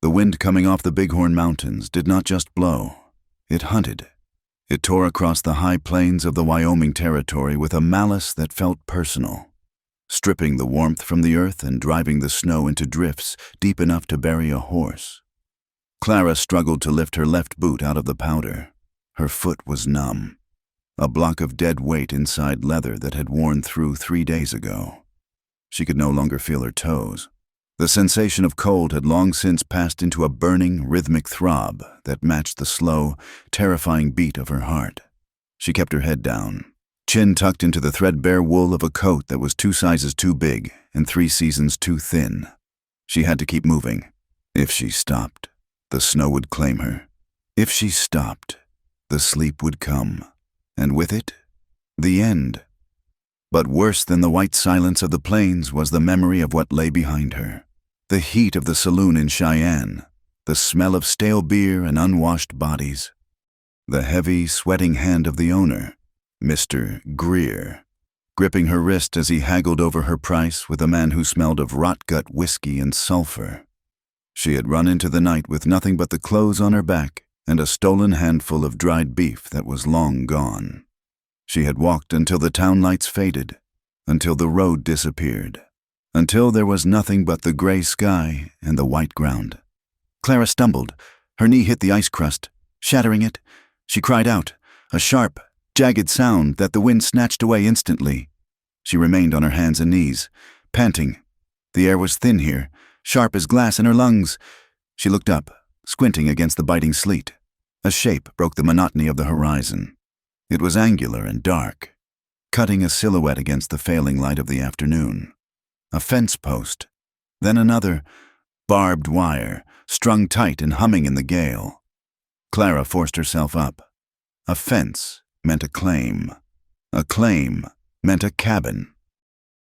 The wind coming off the Bighorn Mountains did not just blow. It hunted. It tore across the high plains of the Wyoming Territory with a malice that felt personal, stripping the warmth from the earth and driving the snow into drifts deep enough to bury a horse. Clara struggled to lift her left boot out of the powder. Her foot was numb, a block of dead weight inside leather that had worn through 3 days ago. She could no longer feel her toes. The sensation of cold had long since passed into a burning, rhythmic throb that matched the slow, terrifying beat of her heart. She kept her head down, chin tucked into the threadbare wool of a coat that was 2 sizes too big and 3 seasons too thin. She had to keep moving. If she stopped, the snow would claim her. If she stopped, the sleep would come, and with it, the end. But worse than the white silence of the plains was the memory of what lay behind her. The heat of the saloon in Cheyenne, the smell of stale beer and unwashed bodies, the heavy, sweating hand of the owner, Mr. Greer, gripping her wrist as he haggled over her price with a man who smelled of rot-gut whiskey and sulfur. She had run into the night with nothing but the clothes on her back and a stolen handful of dried beef that was long gone. She had walked until the town lights faded, until the road disappeared, until there was nothing but the gray sky and the white ground. Clara stumbled. Her knee hit the ice crust, shattering it. She cried out, a sharp, jagged sound that the wind snatched away instantly. She remained on her hands and knees, panting. The air was thin here, sharp as glass in her lungs. She looked up, squinting against the biting sleet. A shape broke the monotony of the horizon. It was angular and dark, cutting a silhouette against the failing light of the afternoon. A fence post, then another, barbed wire, strung tight and humming in the gale. Clara forced herself up. A fence meant a claim. A claim meant a cabin.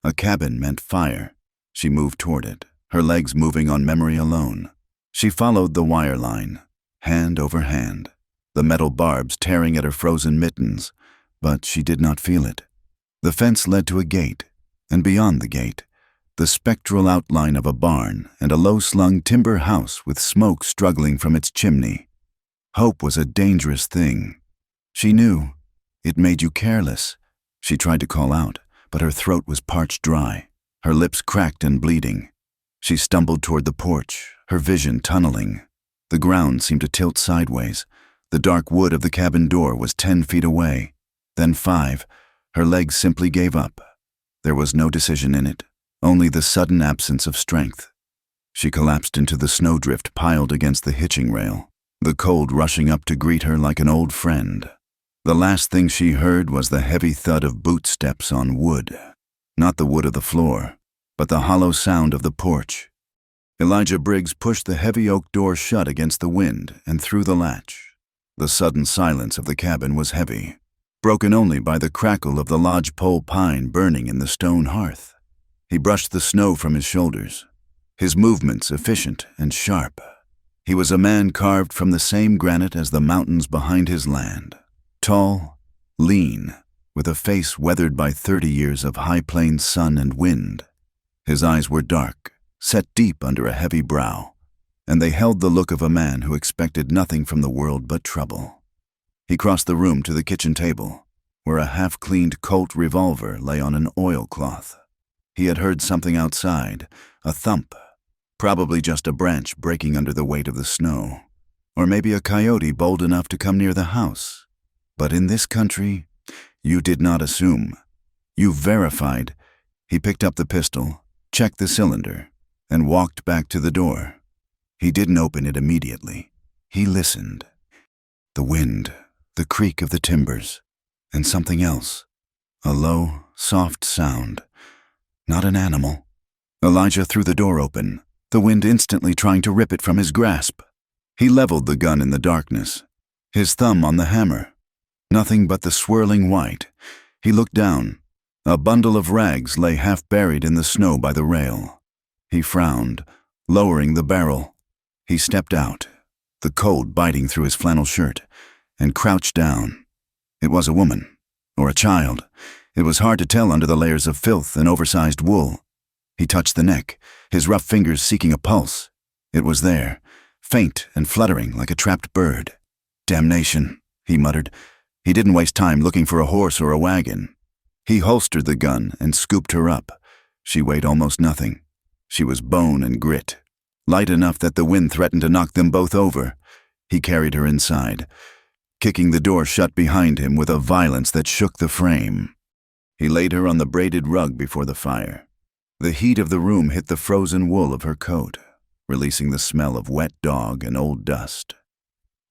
A cabin meant fire. She moved toward it, her legs moving on memory alone. She followed the wire line, hand over hand, the metal barbs tearing at her frozen mittens, but she did not feel it. The fence led to a gate, and beyond the gate, the spectral outline of a barn and a low-slung timber house with smoke struggling from its chimney. Hope was a dangerous thing. She knew. It made you careless. She tried to call out, but her throat was parched dry, her lips cracked and bleeding. She stumbled toward the porch, her vision tunneling. The ground seemed to tilt sideways. The dark wood of the cabin door was 10 feet away, then 5. Her legs simply gave up. There was no decision in it, only the sudden absence of strength. She collapsed into the snowdrift piled against the hitching rail, the cold rushing up to greet her like an old friend. The last thing she heard was the heavy thud of boot steps on wood, not the wood of the floor, but the hollow sound of the porch. Elijah Briggs pushed the heavy oak door shut against the wind and threw the latch. The sudden silence of the cabin was heavy, broken only by the crackle of the lodgepole pine burning in the stone hearth. He brushed the snow from his shoulders, his movements efficient and sharp. He was a man carved from the same granite as the mountains behind his land, tall, lean, with a face weathered by 30 years of high plains sun and wind. His eyes were dark, set deep under a heavy brow, and they held the look of a man who expected nothing from the world but trouble. He crossed the room to the kitchen table, where a half-cleaned Colt revolver lay on an oilcloth. He had heard something outside, a thump, probably just a branch breaking under the weight of the snow, or maybe a coyote bold enough to come near the house. But in this country, you did not assume. You verified. He picked up the pistol, checked the cylinder, and walked back to the door. He didn't open it immediately. He listened. The wind, the creak of the timbers, and something else. A low, soft sound. Not an animal. Elijah threw the door open, the wind instantly trying to rip it from his grasp. He leveled the gun in the darkness, his thumb on the hammer. Nothing but the swirling white. He looked down. A bundle of rags lay half buried in the snow by the rail. He frowned, lowering the barrel. He stepped out, the cold biting through his flannel shirt, and crouched down. It was a woman, or a child. It was hard to tell under the layers of filth and oversized wool. He touched the neck, his rough fingers seeking a pulse. It was there, faint and fluttering like a trapped bird. "Damnation," he muttered. He didn't waste time looking for a horse or a wagon. He holstered the gun and scooped her up. She weighed almost nothing. She was bone and grit, light enough that the wind threatened to knock them both over. He carried her inside, kicking the door shut behind him with a violence that shook the frame. He laid her on the braided rug before the fire. The heat of the room hit the frozen wool of her coat, releasing the smell of wet dog and old dust.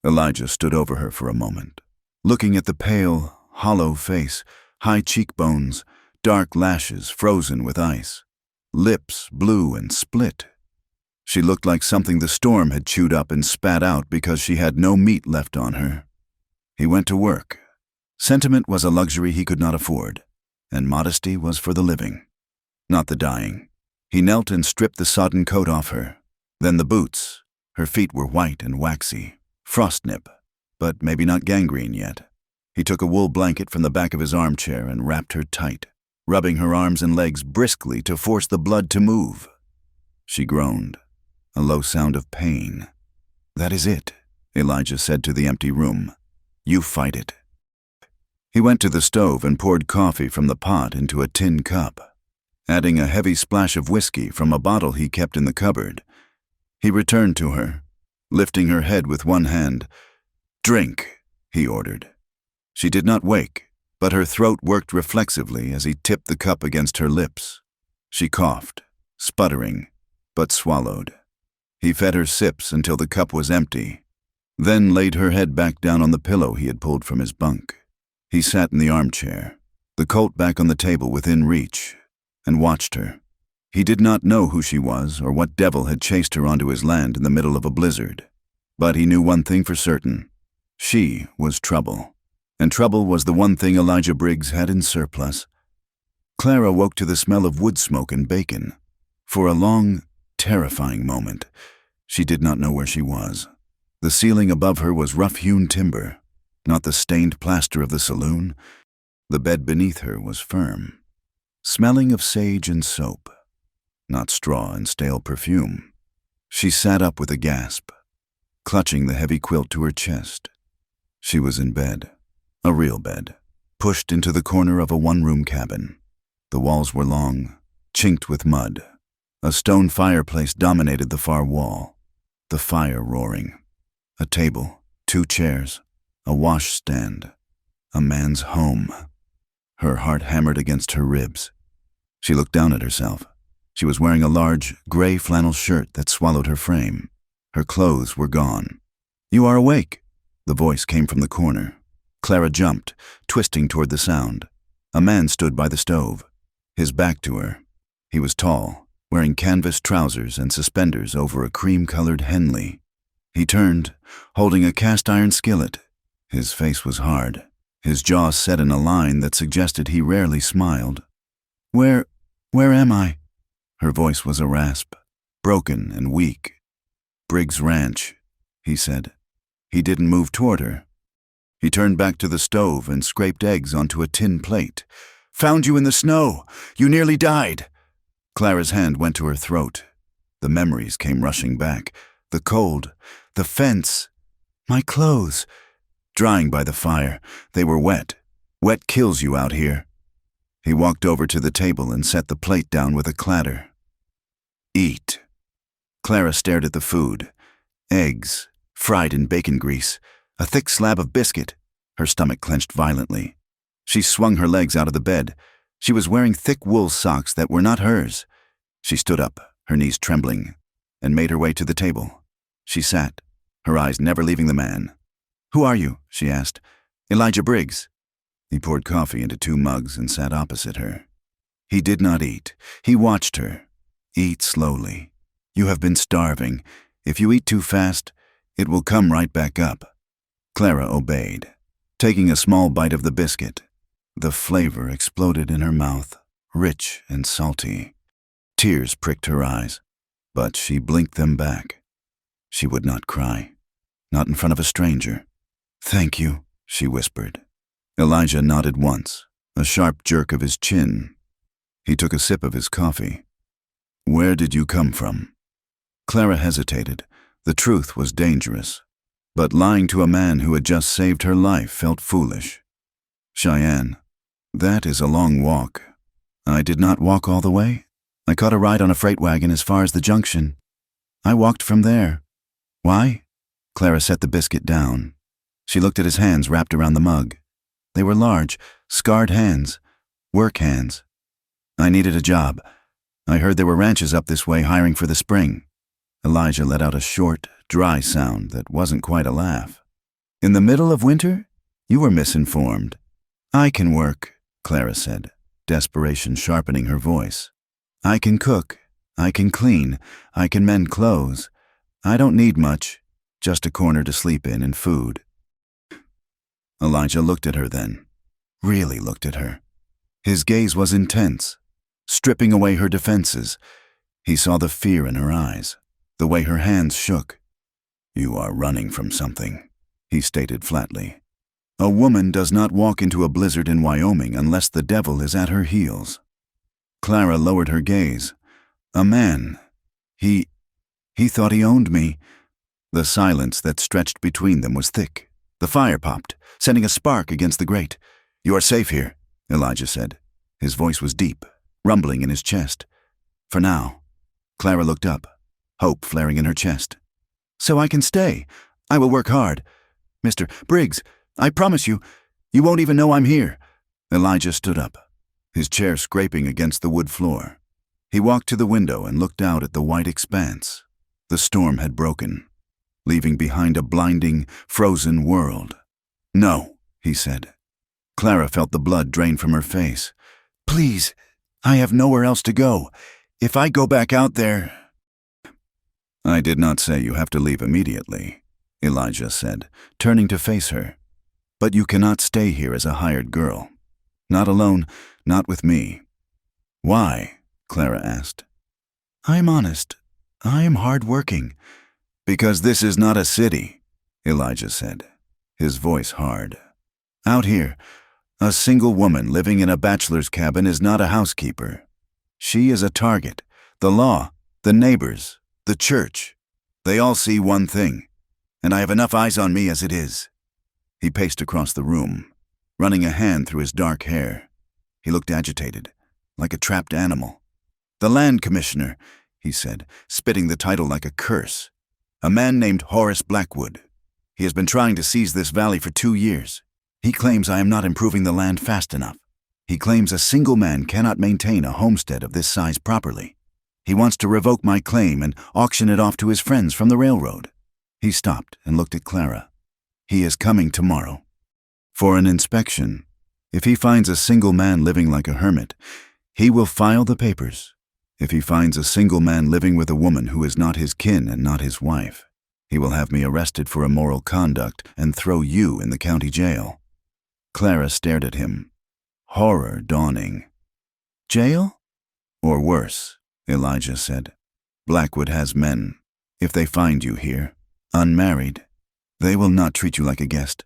Elijah stood over her for a moment, looking at the pale, hollow face, high cheekbones, dark lashes frozen with ice, lips blue and split. She looked like something the storm had chewed up and spat out because she had no meat left on her. He went to work. Sentiment was a luxury he could not afford, and modesty was for the living, not the dying. He knelt and stripped the sodden coat off her, then the boots. Her feet were white and waxy, frostnip, but maybe not gangrene yet. He took a wool blanket from the back of his armchair and wrapped her tight, rubbing her arms and legs briskly to force the blood to move. She groaned, a low sound of pain. "That is it," Elijah said to the empty room. "You fight it." He went to the stove and poured coffee from the pot into a tin cup, adding a heavy splash of whiskey from a bottle he kept in the cupboard. He returned to her, lifting her head with one hand. "Drink," he ordered. She did not wake, but her throat worked reflexively as he tipped the cup against her lips. She coughed, sputtering, but swallowed. He fed her sips until the cup was empty, then laid her head back down on the pillow he had pulled from his bunk. He sat in the armchair, the Colt back on the table within reach, and watched her. He did not know who she was or what devil had chased her onto his land in the middle of a blizzard, but he knew one thing for certain. She was trouble. And trouble was the one thing Elijah Briggs had in surplus. Clara woke to the smell of wood smoke and bacon. For a long, terrifying moment, she did not know where she was. The ceiling above her was rough-hewn timber, not the stained plaster of the saloon. The bed beneath her was firm, smelling of sage and soap, not straw and stale perfume. She sat up with a gasp, clutching the heavy quilt to her chest. She was in bed. A real bed, pushed into the corner of a one-room cabin. The walls were long, chinked with mud. A stone fireplace dominated the far wall, the fire roaring. A table, 2 chairs, a washstand, a man's home. Her heart hammered against her ribs. She looked down at herself. She was wearing a large, gray flannel shirt that swallowed her frame. Her clothes were gone. "You are awake," the voice came from the corner. Clara jumped, twisting toward the sound. A man stood by the stove, his back to her. He was tall, wearing canvas trousers and suspenders over a cream-colored Henley. He turned, holding a cast-iron skillet. His face was hard, his jaw set in a line that suggested he rarely smiled. Where am I?" Her voice was a rasp, broken and weak. "Briggs Ranch," he said. He didn't move toward her. He turned back to the stove and scraped eggs onto a tin plate. "Found you in the snow. You nearly died." Clara's hand went to her throat. The memories came rushing back. The cold, the fence, my clothes. Drying by the fire. They were wet. Wet kills you out here. He walked over to the table and set the plate down with a clatter. "Eat." Clara stared at the food. Eggs, fried in bacon grease. A thick slab of biscuit. Her stomach clenched violently. She swung her legs out of the bed. She was wearing thick wool socks that were not hers. She stood up, her knees trembling, and made her way to the table. She sat, her eyes never leaving the man. "Who are you?" she asked. "Elijah Briggs." He poured coffee into 2 mugs and sat opposite her. He did not eat. He watched her. "Eat slowly. You have been starving. If you eat too fast, it will come right back up." Clara obeyed, taking a small bite of the biscuit. The flavor exploded in her mouth, rich and salty. Tears pricked her eyes, but she blinked them back. She would not cry, not in front of a stranger. "Thank you," she whispered. Elijah nodded once, a sharp jerk of his chin. He took a sip of his coffee. "Where did you come from?" Clara hesitated, The truth was dangerous, but lying to a man who had just saved her life felt foolish. Cheyenne, that is a long walk. I did not walk all the way. I caught a ride on a freight wagon as far as the junction. I walked from there. Why? Clara set the biscuit down. She looked at his hands wrapped around the mug. They were large, scarred hands, work hands. I needed a job. I heard there were ranches up this way hiring for the spring. Elijah let out a short, dry sound that wasn't quite a laugh. In the middle of winter? You were misinformed. I can work, Clara said, desperation sharpening her voice. I can cook. I can clean. I can mend clothes. I don't need much, just a corner to sleep in and food. Elijah looked at her then, really looked at her. His gaze was intense, stripping away her defenses. He saw the fear in her eyes, the way her hands shook. You are running from something, he stated flatly. A woman does not walk into a blizzard in Wyoming unless the devil is at her heels. Clara lowered her gaze. A man. He thought he owned me. The silence that stretched between them was thick. The fire popped, sending a spark against the grate. You are safe here, Elijah said. His voice was deep, rumbling in his chest. For now. Clara looked up, hope flaring in her chest. So I can stay. I will work hard. Mr. Briggs, I promise you, you won't even know I'm here. Elijah stood up, his chair scraping against the wood floor. He walked to the window and looked out at the white expanse. The storm had broken, leaving behind a blinding, frozen world. No, he said. Clara felt the blood drain from her face. Please, I have nowhere else to go. If I go back out there... I did not say you have to leave immediately, Elijah said, turning to face her. But you cannot stay here as a hired girl. Not alone, not with me. Why? Clara asked. I am honest. I am hard-working. Because this is not a city, Elijah said, his voice hard. Out here, a single woman living in a bachelor's cabin is not a housekeeper. She is a target. The law, the neighbors, the church. They all see one thing, and I have enough eyes on me as it is. He paced across the room, running a hand through his dark hair. He looked agitated, like a trapped animal. The land commissioner, he said, spitting the title like a curse. A man named Horace Blackwood. He has been trying to seize this valley for 2 years. He claims I am not improving the land fast enough. He claims a single man cannot maintain a homestead of this size properly. He wants to revoke my claim and auction it off to his friends from the railroad. He stopped and looked at Clara. He is coming tomorrow. For an inspection. If he finds a single man living like a hermit, he will file the papers. If he finds a single man living with a woman who is not his kin and not his wife, he will have me arrested for immoral conduct and throw you in the county jail. Clara stared at him, horror dawning. Jail? Or worse, Elijah said. Blackwood has men. If they find you here, unmarried, they will not treat you like a guest.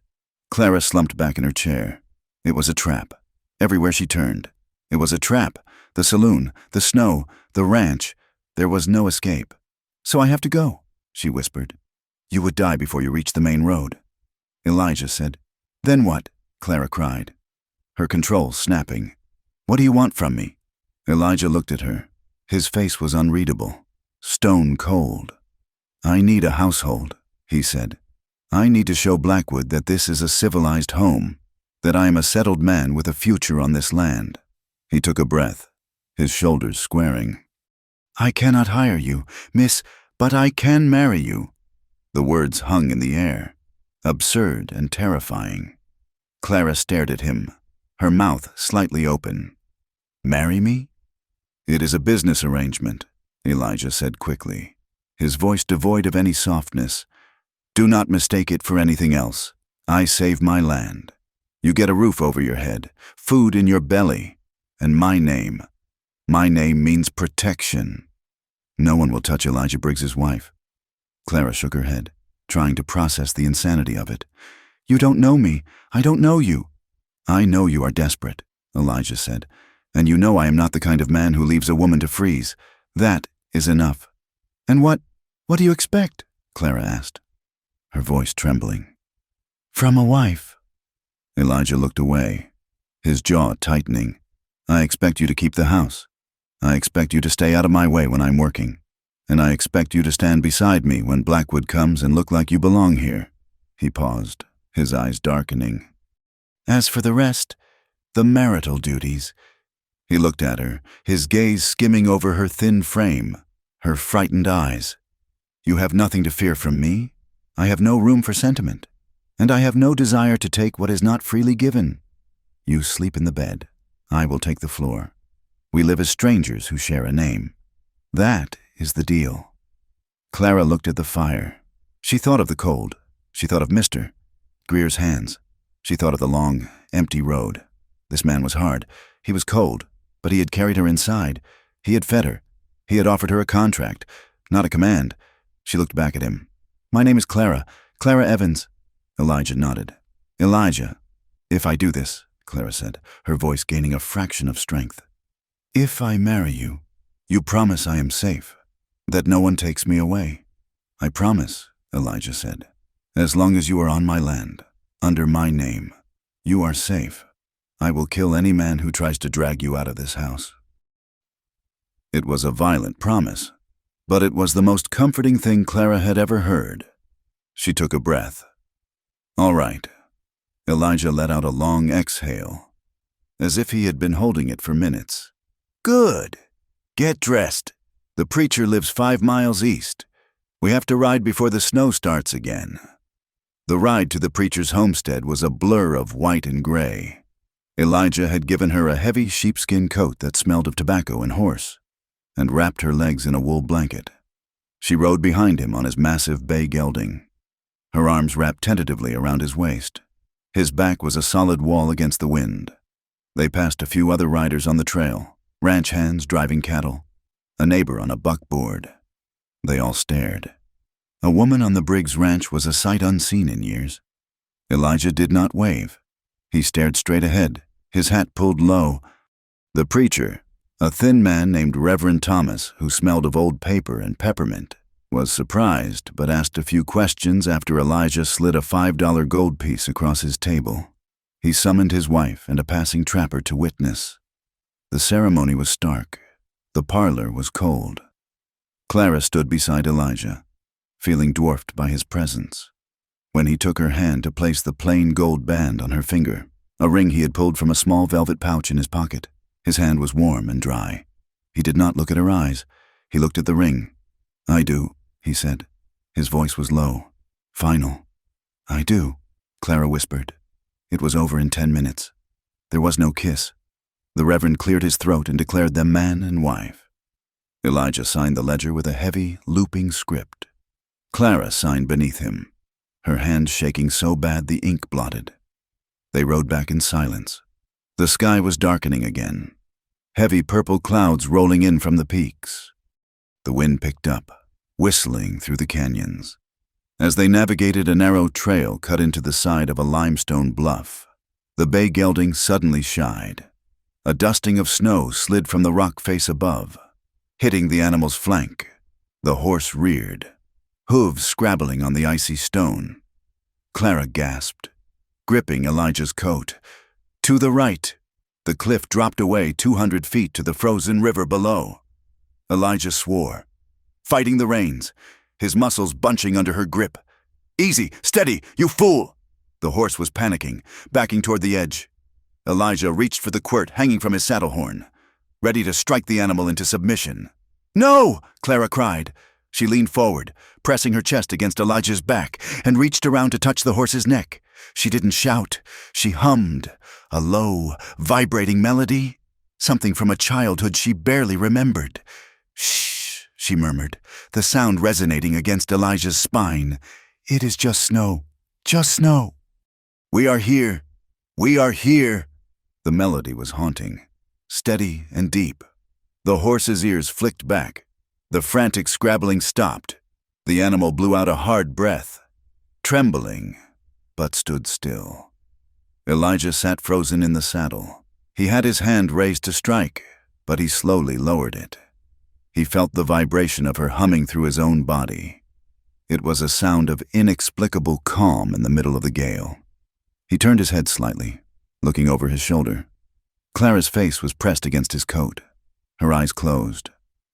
Clara slumped back in her chair. It was a trap. Everywhere she turned. It was a trap. The saloon, the snow, the ranch. There was no escape. So I have to go, she whispered. You would die before you reached the main road. Elijah said. Then what? Clara cried, her controls snapping. What do you want from me? Elijah looked at her. His face was unreadable, stone cold. I need a household, he said. I need to show Blackwood that this is a civilized home, that I am a settled man with a future on this land. He took a breath, his shoulders squaring. I cannot hire you, miss, but I can marry you. The words hung in the air, absurd and terrifying. Clara stared at him, her mouth slightly open. Marry me? It is a business arrangement, Elijah said quickly, his voice devoid of any softness. Do not mistake it for anything else. I save my land. You get a roof over your head, food in your belly, and my name. My name means protection. No one will touch Elijah Briggs's wife. Clara shook her head, trying to process the insanity of it. You don't know me. I don't know you. I know you are desperate, Elijah said, and you know I am not the kind of man who leaves a woman to freeze. That is enough. And what do you expect? Clara asked, her voice trembling. From a wife. Elijah looked away, his jaw tightening. I expect you to keep the house. I expect you to stay out of my way when I'm working. And I expect you to stand beside me when Blackwood comes and look like you belong here. He paused, his eyes darkening. As for the rest, the marital duties. He looked at her, his gaze skimming over her thin frame, her frightened eyes. You have nothing to fear from me. I have no room for sentiment, and I have no desire to take what is not freely given. You sleep in the bed. I will take the floor. We live as strangers who share a name. That is the deal. Clara looked at the fire. She thought of the cold. She thought of Mr. Greer's hands. She thought of the long, empty road. This man was hard. He was cold, but he had carried her inside. He had fed her. He had offered her a contract, not a command. She looked back at him. My name is Clara. Clara Evans. Elijah nodded. Elijah. If I do this, Clara said, her voice gaining a fraction of strength. If I marry you, you promise I am safe, that no one takes me away. I promise, Elijah said. As long as you are on my land, under my name, you are safe. I will kill any man who tries to drag you out of this house. It was a violent promise, but it was the most comforting thing Clara had ever heard. She took a breath. All right. Elijah let out a long exhale, as if he had been holding it for minutes. Good. Get dressed. The preacher lives 5 miles east. We have to ride before the snow starts again. The ride to the preacher's homestead was a blur of white and gray. Elijah had given her a heavy sheepskin coat that smelled of tobacco and horse, and wrapped her legs in a wool blanket. She rode behind him on his massive bay gelding, her arms wrapped tentatively around his waist. His back was a solid wall against the wind. They passed a few other riders on the trail, ranch hands driving cattle, a neighbor on a buckboard. They all stared. A woman on the Briggs ranch was a sight unseen in years. Elijah did not wave. He stared straight ahead, his hat pulled low. The preacher, a thin man named Reverend Thomas, who smelled of old paper and peppermint, was surprised but asked a few questions after Elijah slid a $5 gold piece across his table. He summoned his wife and a passing trapper to witness. The ceremony was stark. The parlor was cold. Clara stood beside Elijah, feeling dwarfed by his presence. When he took her hand to place the plain gold band on her finger, a ring he had pulled from a small velvet pouch in his pocket, his hand was warm and dry. He did not look at her eyes. He looked at the ring. I do, he said. His voice was low, final. I do, Clara whispered. It was over in 10 minutes. There was no kiss. The Reverend cleared his throat and declared them man and wife. Elijah signed the ledger with a heavy, looping script. Clara signed beneath him, her hand shaking so bad the ink blotted. They rode back in silence. The sky was darkening again, heavy purple clouds rolling in from the peaks. The wind picked up, whistling through the canyons. As they navigated a narrow trail cut into the side of a limestone bluff, the bay gelding suddenly shied. A dusting of snow slid from the rock face above, hitting the animal's flank. The horse reared, hooves scrabbling on the icy stone. Clara gasped, gripping Elijah's coat. To the right, the cliff dropped away 200 feet to the frozen river below. Elijah swore, fighting the reins, his muscles bunching under her grip. Easy, steady, you fool! The horse was panicking, backing toward the edge. Elijah reached for the quirt hanging from his saddle horn, ready to strike the animal into submission. No! Clara cried. She leaned forward, pressing her chest against Elijah's back, and reached around to touch the horse's neck. She didn't shout. She hummed, a low, vibrating melody, something from a childhood she barely remembered. Shh, she murmured, the sound resonating against Elijah's spine. It is just snow, just snow. We are here, we are here. The melody was haunting, steady and deep. The horse's ears flicked back. The frantic scrabbling stopped. The animal blew out a hard breath, trembling, but stood still. Elijah sat frozen in the saddle. He had his hand raised to strike, but he slowly lowered it. He felt the vibration of her humming through his own body. It was a sound of inexplicable calm in the middle of the gale. He turned his head slightly, looking over his shoulder. Clara's face was pressed against his coat, her eyes closed,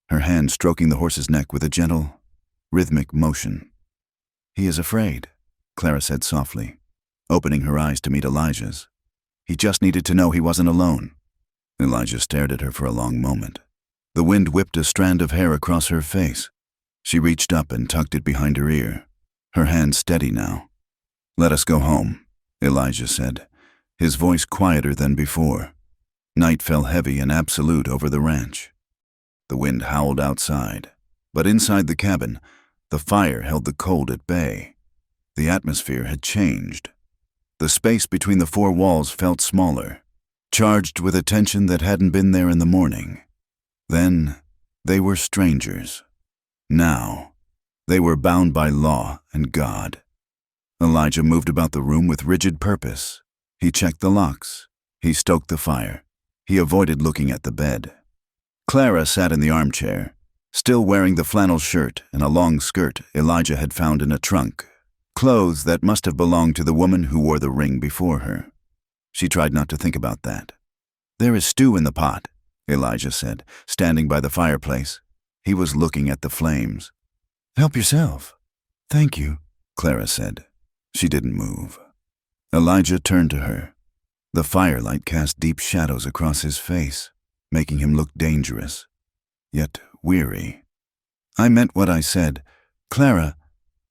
her hand stroking the horse's neck with a gentle, rhythmic motion. "He is afraid," Clara said softly, opening her eyes to meet Elijah's. "He just needed to know he wasn't alone." Elijah stared at her for a long moment. The wind whipped a strand of hair across her face. She reached up and tucked it behind her ear, her hand steady now. "Let us go home," Elijah said, his voice quieter than before. Night fell heavy and absolute over the ranch. The wind howled outside, but inside the cabin, the fire held the cold at bay. The atmosphere had changed. The space between the four walls felt smaller, charged with a tension that hadn't been there in the morning. Then, they were strangers. Now, they were bound by law and God. Elijah moved about the room with rigid purpose. He checked the locks. He stoked the fire. He avoided looking at the bed. Clara sat in the armchair, still wearing the flannel shirt and a long skirt Elijah had found in a trunk, clothes that must have belonged to the woman who wore the ring before her. She tried not to think about that. "There is stew in the pot," Elijah said, standing by the fireplace. He was looking at the flames. "Help yourself." "Thank you," Clara said. She didn't move. Elijah turned to her. The firelight cast deep shadows across his face, making him look dangerous, yet weary. "I meant what I said. Clara,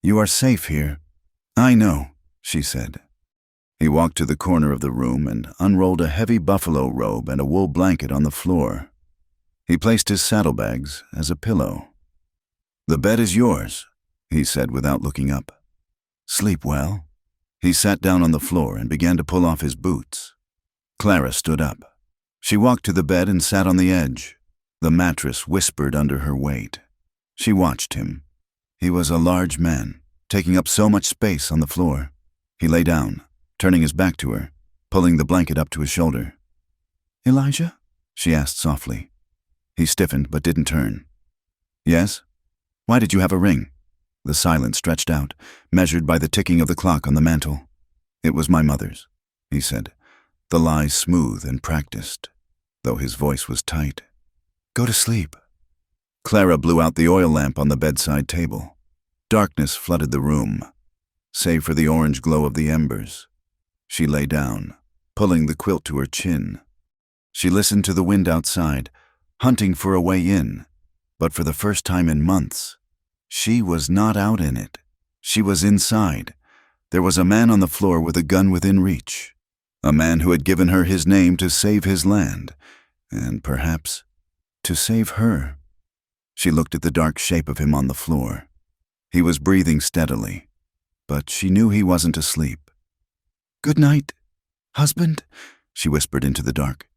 you are safe here." "I know," she said. He walked to the corner of the room and unrolled a heavy buffalo robe and a wool blanket on the floor. He placed his saddlebags as a pillow. "The bed is yours," he said without looking up. "Sleep well." He sat down on the floor and began to pull off his boots. Clara stood up. She walked to the bed and sat on the edge. The mattress whispered under her weight. She watched him. He was a large man, taking up so much space on the floor. He lay down, turning his back to her, pulling the blanket up to his shoulder. "Elijah?" she asked softly. He stiffened but didn't turn. "Yes? Why did you have a ring?" The silence stretched out, measured by the ticking of the clock on the mantel. "It was my mother's," he said, the lie smooth and practiced, though his voice was tight. "Go to sleep." Clara blew out the oil lamp on the bedside table. Darkness flooded the room, save for the orange glow of the embers. She lay down, pulling the quilt to her chin. She listened to the wind outside, hunting for a way in, but for the first time in months, she was not out in it. She was inside. There was a man on the floor with a gun within reach, a man who had given her his name to save his land, and perhaps to save her. She looked at the dark shape of him on the floor. He was breathing steadily, but she knew he wasn't asleep. "Good night, husband," she whispered into the dark.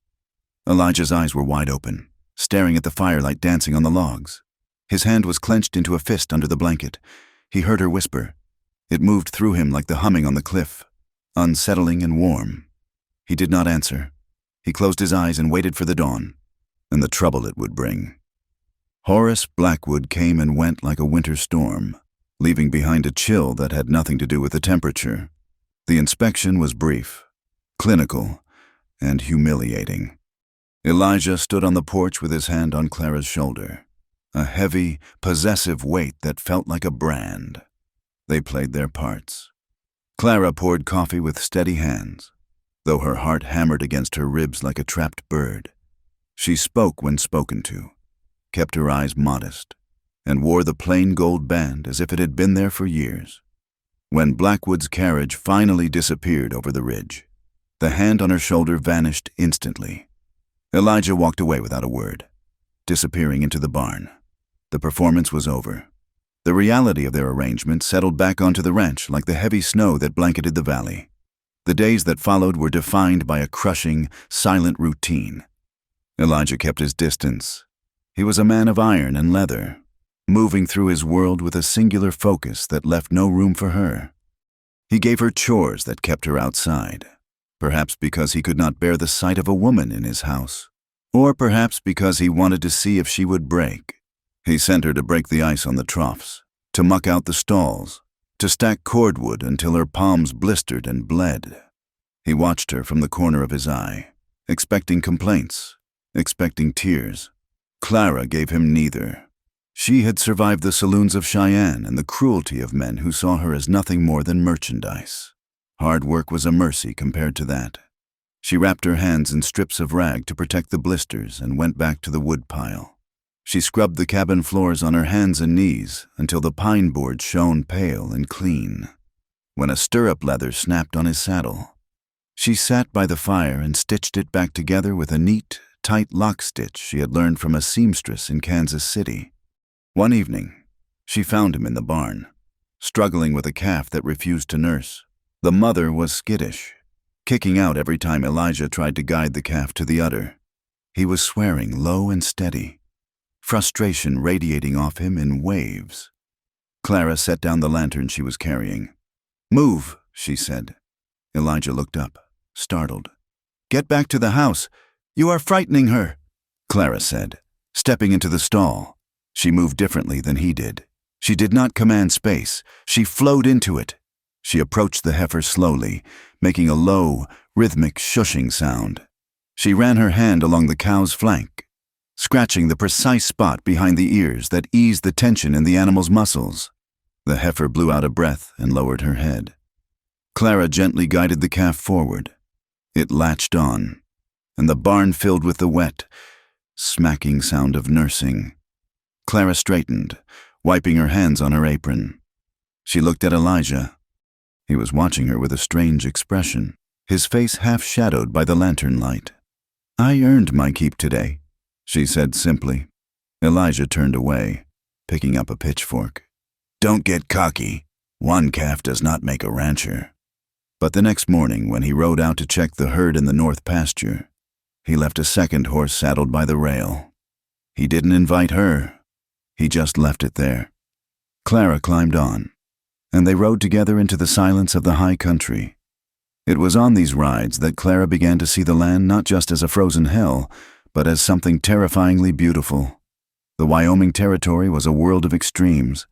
Elijah's eyes were wide open, staring at the firelight dancing on the logs. His hand was clenched into a fist under the blanket. He heard her whisper. It moved through him like the humming on the cliff, unsettling and warm. He did not answer. He closed his eyes and waited for the dawn, and the trouble it would bring. Horace Blackwood came and went like a winter storm, leaving behind a chill that had nothing to do with the temperature. The inspection was brief, clinical, and humiliating. Elijah stood on the porch with his hand on Clara's shoulder, a heavy, possessive weight that felt like a brand. They played their parts. Clara poured coffee with steady hands, though her heart hammered against her ribs like a trapped bird. She spoke when spoken to, kept her eyes modest, and wore the plain gold band as if it had been there for years. When Blackwood's carriage finally disappeared over the ridge, the hand on her shoulder vanished instantly. Elijah walked away without a word, disappearing into the barn. The performance was over. The reality of their arrangement settled back onto the ranch like the heavy snow that blanketed the valley. The days that followed were defined by a crushing, silent routine. Elijah kept his distance. He was a man of iron and leather, moving through his world with a singular focus that left no room for her. He gave her chores that kept her outside, perhaps because he could not bear the sight of a woman in his house, or perhaps because he wanted to see if she would break. He sent her to break the ice on the troughs, to muck out the stalls, to stack cordwood until her palms blistered and bled. He watched her from the corner of his eye, expecting complaints, expecting tears. Clara gave him neither. She had survived the saloons of Cheyenne and the cruelty of men who saw her as nothing more than merchandise. Hard work was a mercy compared to that. She wrapped her hands in strips of rag to protect the blisters and went back to the wood pile. She scrubbed the cabin floors on her hands and knees until the pine board shone pale and clean. When a stirrup leather snapped on his saddle, she sat by the fire and stitched it back together with a neat, tight lock stitch she had learned from a seamstress in Kansas City. One evening, she found him in the barn, struggling with a calf that refused to nurse. The mother was skittish, kicking out every time Elijah tried to guide the calf to the udder. He was swearing low and steady, frustration radiating off him in waves. Clara set down the lantern she was carrying. "Move," she said. Elijah looked up, startled. "Get back to the house. You are frightening her," Clara said, stepping into the stall. She moved differently than he did. She did not command space. She flowed into it. She approached the heifer slowly, making a low, rhythmic shushing sound. She ran her hand along the cow's flank, scratching the precise spot behind the ears that eased the tension in the animal's muscles. The heifer blew out a breath and lowered her head. Clara gently guided the calf forward. It latched on, and the barn filled with the wet, smacking sound of nursing. Clara straightened, wiping her hands on her apron. She looked at Elijah. He was watching her with a strange expression, his face half shadowed by the lantern light. "I earned my keep today," she said simply. Elijah turned away, picking up a pitchfork. "Don't get cocky. One calf does not make a rancher." But the next morning, when he rode out to check the herd in the north pasture, he left a second horse saddled by the rail. He didn't invite her. He just left it there. Clara climbed on, and they rode together into the silence of the high country. It was on these rides that Clara began to see the land not just as a frozen hell, but as something terrifyingly beautiful. The Wyoming Territory was a world of extremes.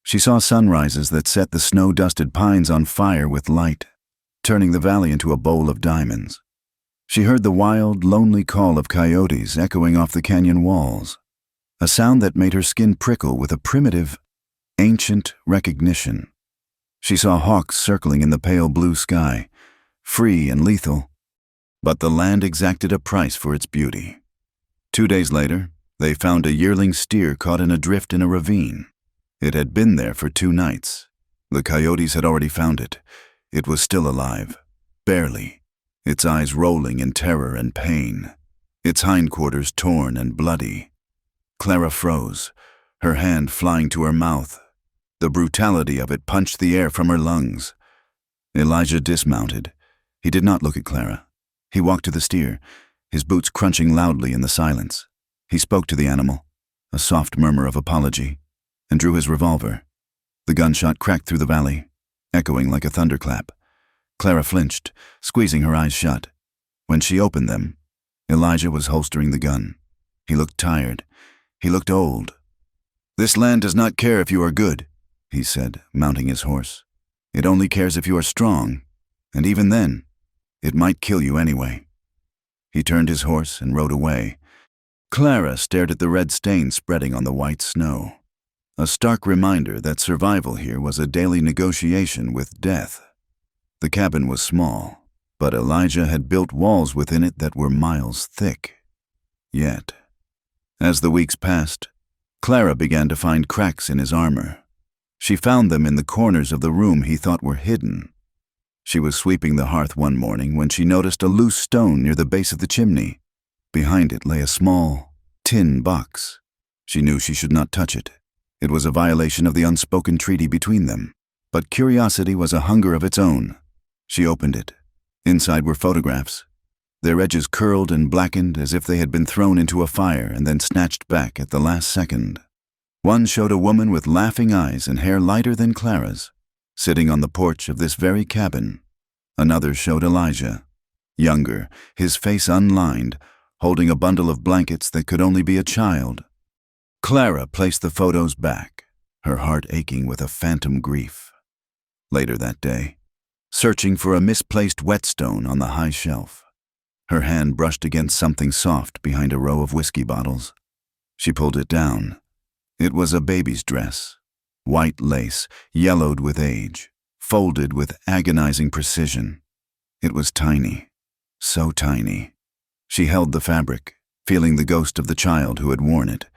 She saw sunrises that set the snow-dusted pines on fire with light, turning the valley into a bowl of diamonds. She heard the wild, lonely call of coyotes echoing off the canyon walls, a sound that made her skin prickle with a primitive, ancient recognition. She saw hawks circling in the pale blue sky, free and lethal, but the land exacted a price for its beauty. 2 days later, they found a yearling steer caught in a drift in a ravine. It had been there for 2 nights. The coyotes had already found it. It was still alive, barely, its eyes rolling in terror and pain, its hindquarters torn and bloody. Clara froze, her hand flying to her mouth. The brutality of it punched the air from her lungs. Elijah dismounted. He did not look at Clara. He walked to the steer, his boots crunching loudly in the silence. He spoke to the animal, a soft murmur of apology, and drew his revolver. The gunshot cracked through the valley, echoing like a thunderclap. Clara flinched, squeezing her eyes shut. When she opened them, Elijah was holstering the gun. He looked tired. He looked old. "This land does not care if you are good," he said, mounting his horse. "It only cares if you are strong, and even then, it might kill you anyway." He turned his horse and rode away. Clara stared at the red stain spreading on the white snow, a stark reminder that survival here was a daily negotiation with death. The cabin was small, but Elijah had built walls within it that were miles thick. Yet, as the weeks passed, Clara began to find cracks in his armor. She found them in the corners of the room he thought were hidden. She was sweeping the hearth one morning when she noticed a loose stone near the base of the chimney. Behind it lay a small, tin box. She knew she should not touch it. It was a violation of the unspoken treaty between them. But curiosity was a hunger of its own. She opened it. Inside were photographs. Their edges curled and blackened as if they had been thrown into a fire and then snatched back at the last second. One showed a woman with laughing eyes and hair lighter than Clara's, sitting on the porch of this very cabin. Another showed Elijah, younger, his face unlined, holding a bundle of blankets that could only be a child. Clara placed the photos back, her heart aching with a phantom grief. Later that day, searching for a misplaced whetstone on the high shelf, her hand brushed against something soft behind a row of whiskey bottles. She pulled it down. It was a baby's dress, white lace, yellowed with age, folded with agonizing precision. It was tiny, so tiny. She held the fabric, feeling the ghost of the child who had worn it.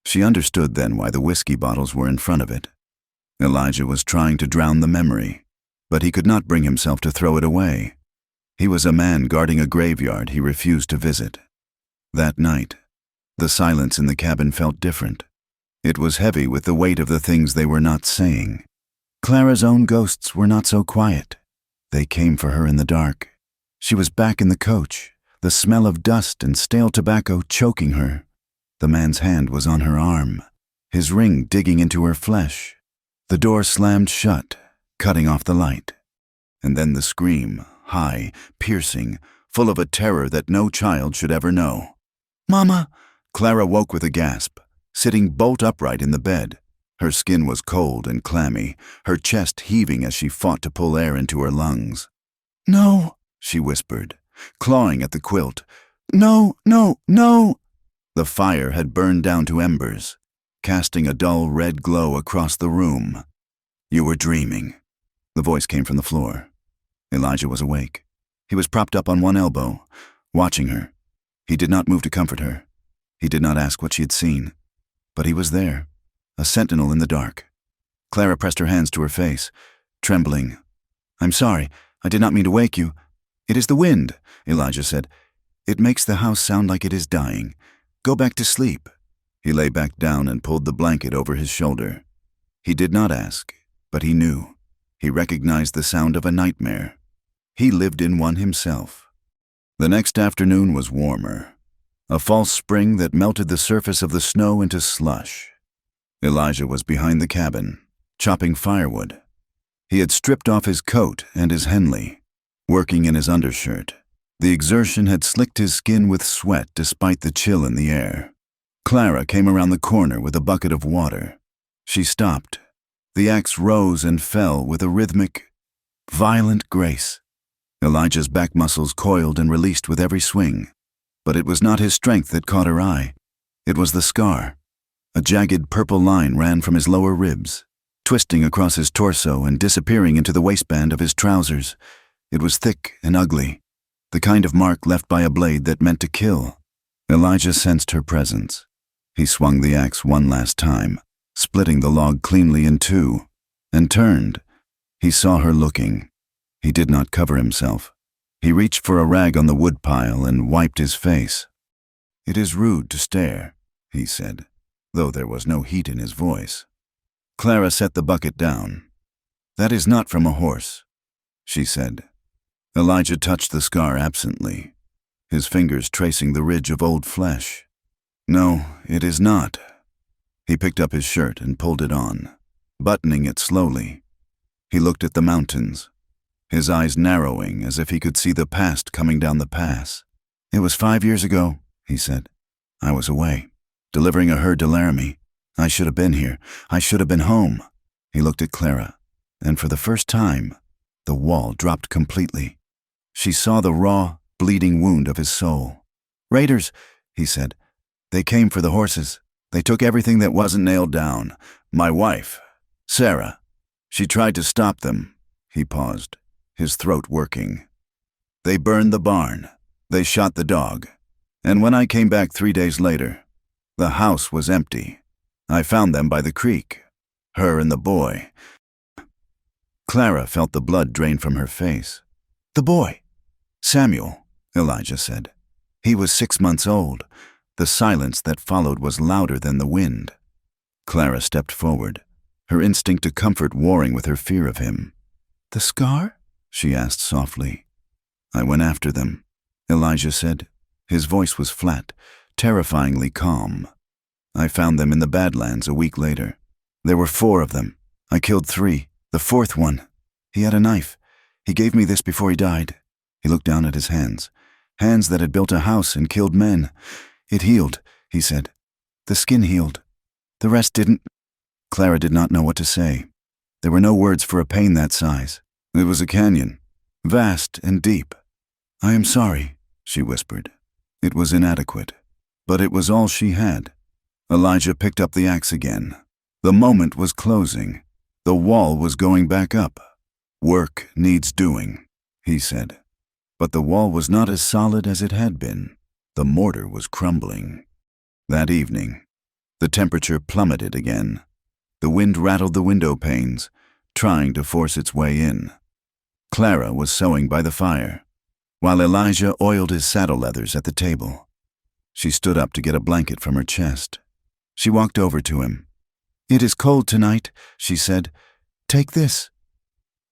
She understood then why the whiskey bottles were in front of it. Elijah was trying to drown the memory, but he could not bring himself to throw it away. He was a man guarding a graveyard he refused to visit. That night, the silence in the cabin felt different. It was heavy with the weight of the things they were not saying. Clara's own ghosts were not so quiet. They came for her in the dark. She was back in the coach, the smell of dust and stale tobacco choking her. The man's hand was on her arm, his ring digging into her flesh. The door slammed shut, cutting off the light. And then the scream, high, piercing, full of a terror that no child should ever know. "Mama!" Clara woke with a gasp, sitting bolt upright in the bed. Her skin was cold and clammy, her chest heaving as she fought to pull air into her lungs. "No," she whispered, clawing at the quilt. "No, no, no!" The fire had burned down to embers, casting a dull red glow across the room. "You were dreaming." The voice came from the floor. Elijah was awake. He was propped up on one elbow, watching her. He did not move to comfort her. He did not ask what she had seen. But he was there, a sentinel in the dark. Clara pressed her hands to her face, trembling. "I'm sorry, I did not mean to wake you." "It is the wind," Elijah said. "It makes the house sound like it is dying. Go back to sleep." He lay back down and pulled the blanket over his shoulder. He did not ask, but he knew. He recognized the sound of a nightmare. He lived in one himself. The next afternoon was warmer. A false spring that melted the surface of the snow into slush. Elijah was behind the cabin, chopping firewood. He had stripped off his coat and his Henley, working in his undershirt. The exertion had slicked his skin with sweat despite the chill in the air. Clara came around the corner with a bucket of water. She stopped. The axe rose and fell with a rhythmic, violent grace. Elijah's back muscles coiled and released with every swing. But it was not his strength that caught her eye. It was the scar. A jagged purple line ran from his lower ribs, twisting across his torso and disappearing into the waistband of his trousers. It was thick and ugly, the kind of mark left by a blade that meant to kill. Elijah sensed her presence. He swung the axe one last time, splitting the log cleanly in two, and turned. He saw her looking. He did not cover himself. He reached for a rag on the woodpile and wiped his face. "It is rude to stare," he said, though there was no heat in his voice. Clara set the bucket down. "That is not from a horse," she said. Elijah touched the scar absently, his fingers tracing the ridge of old flesh. "No, it is not." He picked up his shirt and pulled it on, buttoning it slowly. He looked at the mountains, his eyes narrowing as if he could see the past coming down the pass. "It was 5 years ago," he said. "I was away, delivering a herd to Laramie. I should have been here. I should have been home." He looked at Clara, and for the first time, the wall dropped completely. She saw the raw, bleeding wound of his soul. "Raiders," he said. "They came for the horses. They took everything that wasn't nailed down. My wife, Sarah. She tried to stop them." He paused, his throat working. "They burned the barn. They shot the dog. And when I came back 3 days later, the house was empty. I found them by the creek, her and the boy." Clara felt the blood drain from her face. "The boy?" "Samuel," Elijah said. "He was 6 months old." The silence that followed was louder than the wind. Clara stepped forward, her instinct to comfort warring with her fear of him. "The scar?" she asked softly. "I went after them," Elijah said. His voice was flat, terrifyingly calm. "I found them in the Badlands a week later. There were 4 of them. I killed 3. The 4th one. He had a knife. He gave me this before he died." He looked down at his hands, hands that had built a house and killed men. "It healed," he said. "The skin healed. The rest didn't." Clara did not know what to say. There were no words for a pain that size. It was a canyon, vast and deep. "I am sorry," she whispered. It was inadequate, but it was all she had. Elijah picked up the axe again. The moment was closing. The wall was going back up. "Work needs doing," he said. But the wall was not as solid as it had been. The mortar was crumbling. That evening, the temperature plummeted again. The wind rattled the window panes, trying to force its way in. Clara was sewing by the fire, while Elijah oiled his saddle leathers at the table. She stood up to get a blanket from her chest. She walked over to him. "It is cold tonight," she said. "Take this."